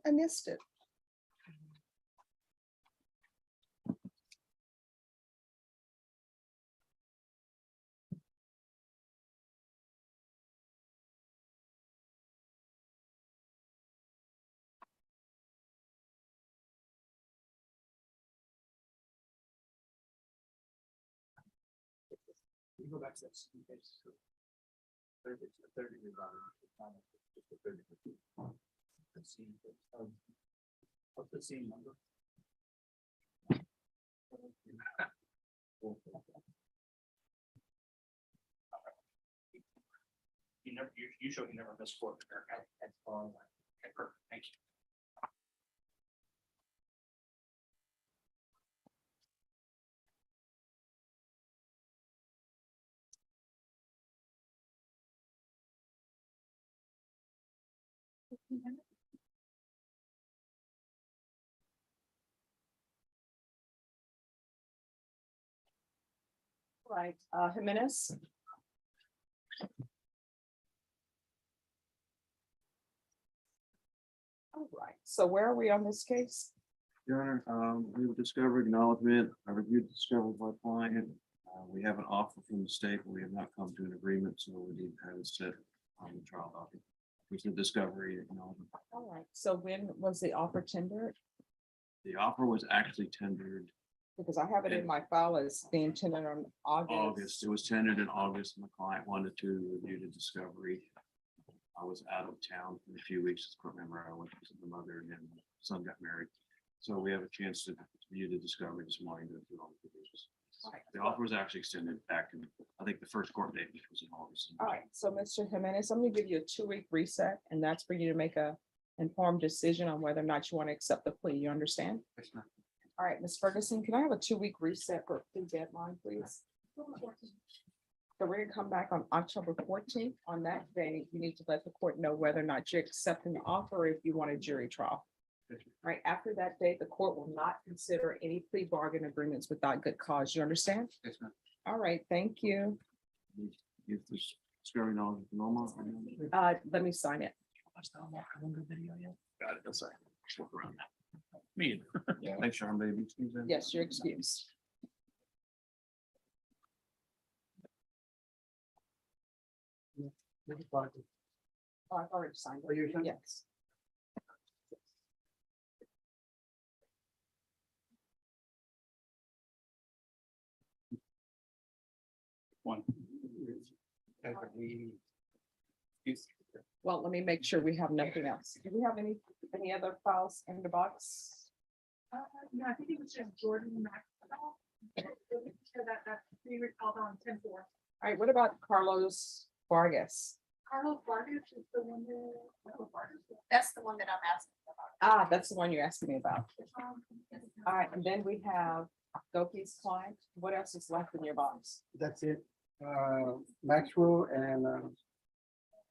I missed it. Go back to this. What's the scene number? You showed you never missed court. That's all. Okay, perfect, thank you. Right, Jimenez. All right, so where are we on this case? Your Honor, we have discovered acknowledgement. I reviewed the discovery by client. We have an offer from the state, but we have not come to an agreement, so we need to have it set on the trial docket. There's the discovery acknowledgement. All right, so when was the offer tendered? The offer was actually tendered Because I have it in my file as being tendered on August. August. It was tendered in August. My client wanted to review the discovery. I was out of town for a few weeks. I remember I went to visit my mother and then my son got married. So we have a chance to view the discovery this morning. Go through all the provisions. The offer was actually extended back in, I think the first court date, which was in August. All right, so Mr. Jimenez, I'm gonna give you a 2-week reset, and that's for you to make a informed decision on whether or not you want to accept the plea. You understand? All right, Ms. Ferguson, can I have a 2-week reset for plea deadline, please? So we're gonna come back on October 14th. On that day, you need to let the court know whether or not you're accepting the offer, or if you want a jury trial. Right, after that date, the court will not consider any plea bargain agreements without good cause. You understand? Yes, ma'am. All right, thank you. If this discovery knowledge is normal. Let me sign it. Got it, I'm sorry. Just work around that. Me. Yeah, make sure I'm baby. Excuse me. Yes, you're excused. Oh, I've already signed it. Yes. One. Well, let me make sure we have nothing else. Do we have any other files in the box? No, I think it was just Jordan Maxwell. So that's we recalled on 10-4. All right, what about Carlos Vargas? Carlos Vargas is the one that. That's the one that I'm asking about. Ah, that's the one you're asking me about. All right, and then we have Docket's client. What else is left in your box? That's it. Maxwell and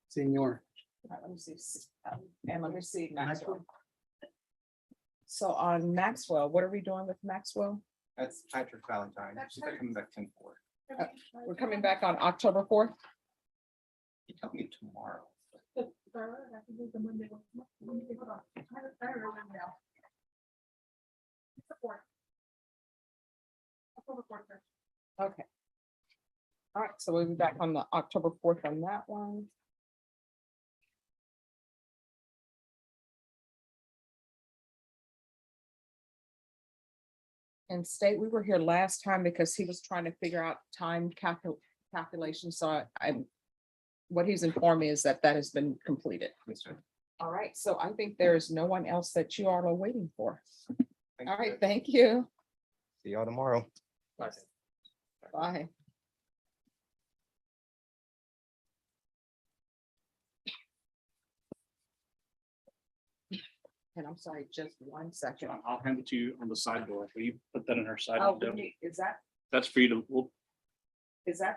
Senior. All right, let me see. And let me see Maxwell. So on Maxwell, what are we doing with Maxwell? That's Patrick Valentine. She's coming back 10-4. We're coming back on October 4th. You tell me tomorrow. Okay. All right, so we'll be back on the October 4th on that one. And state, we were here last time because he was trying to figure out time calculation, so what he's informed me is that that has been completed. All right, so I think there is no one else that you all are waiting for. All right, thank you. See y'all tomorrow. Bye. And I'm sorry, just 1 second. I'll hand it to you on the side door. Will you put that in her side? Oh, window? is that That's for you to,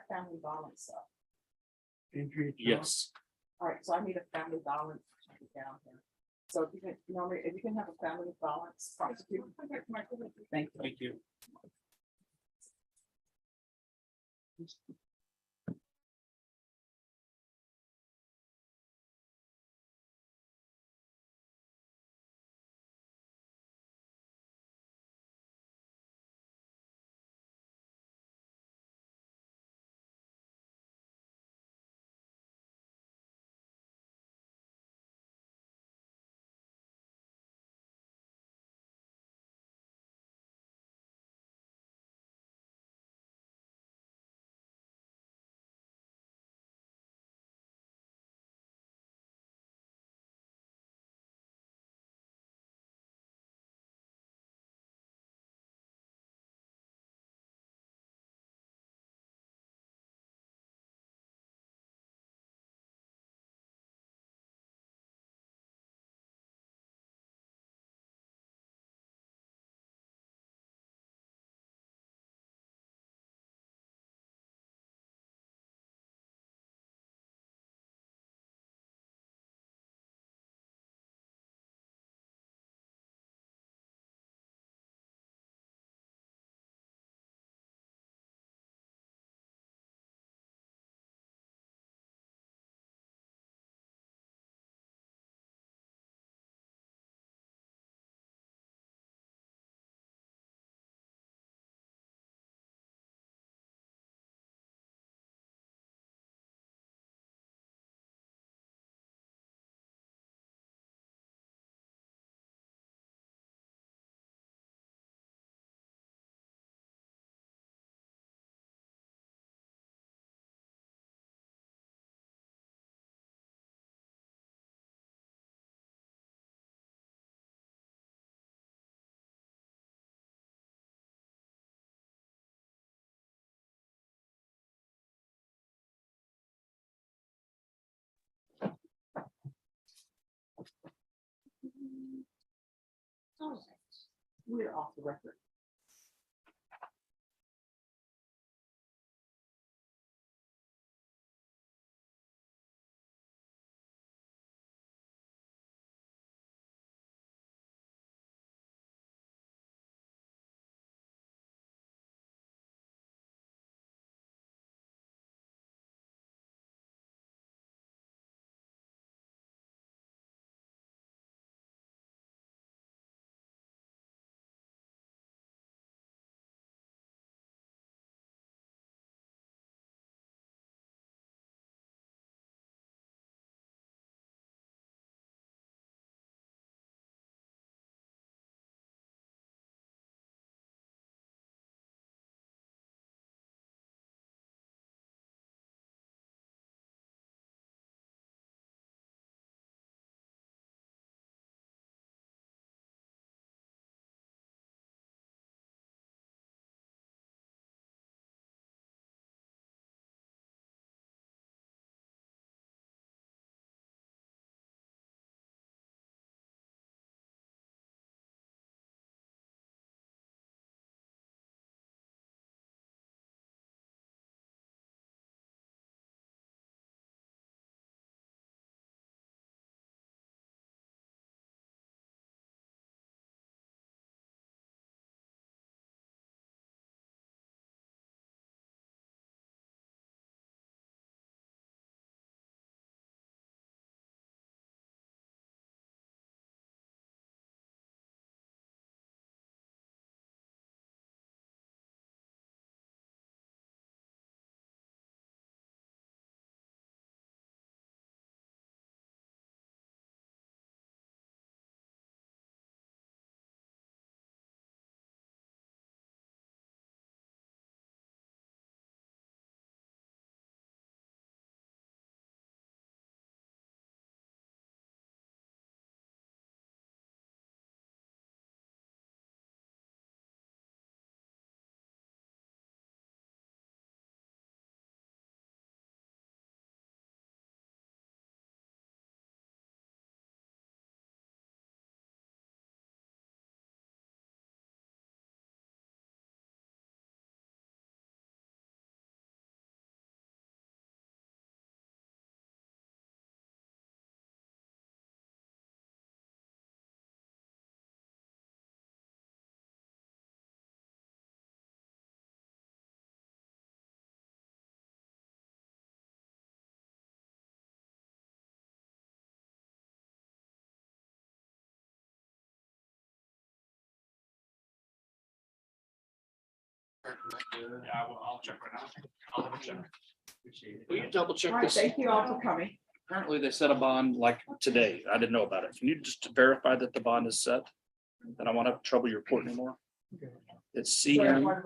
family violence stuff? yes. All right, so I need a family violence down here. So if you can, if you can have a family violence prosecutor. Thank you. Thank you. We're off the record. Yeah, I'll check right now. I'll double check. Will you double check All right, this? thank you all for coming. Apparently they set a bond like today. I didn't know about it. Can you just verify that the bond is set? Then I won't have trouble your report anymore. It's CM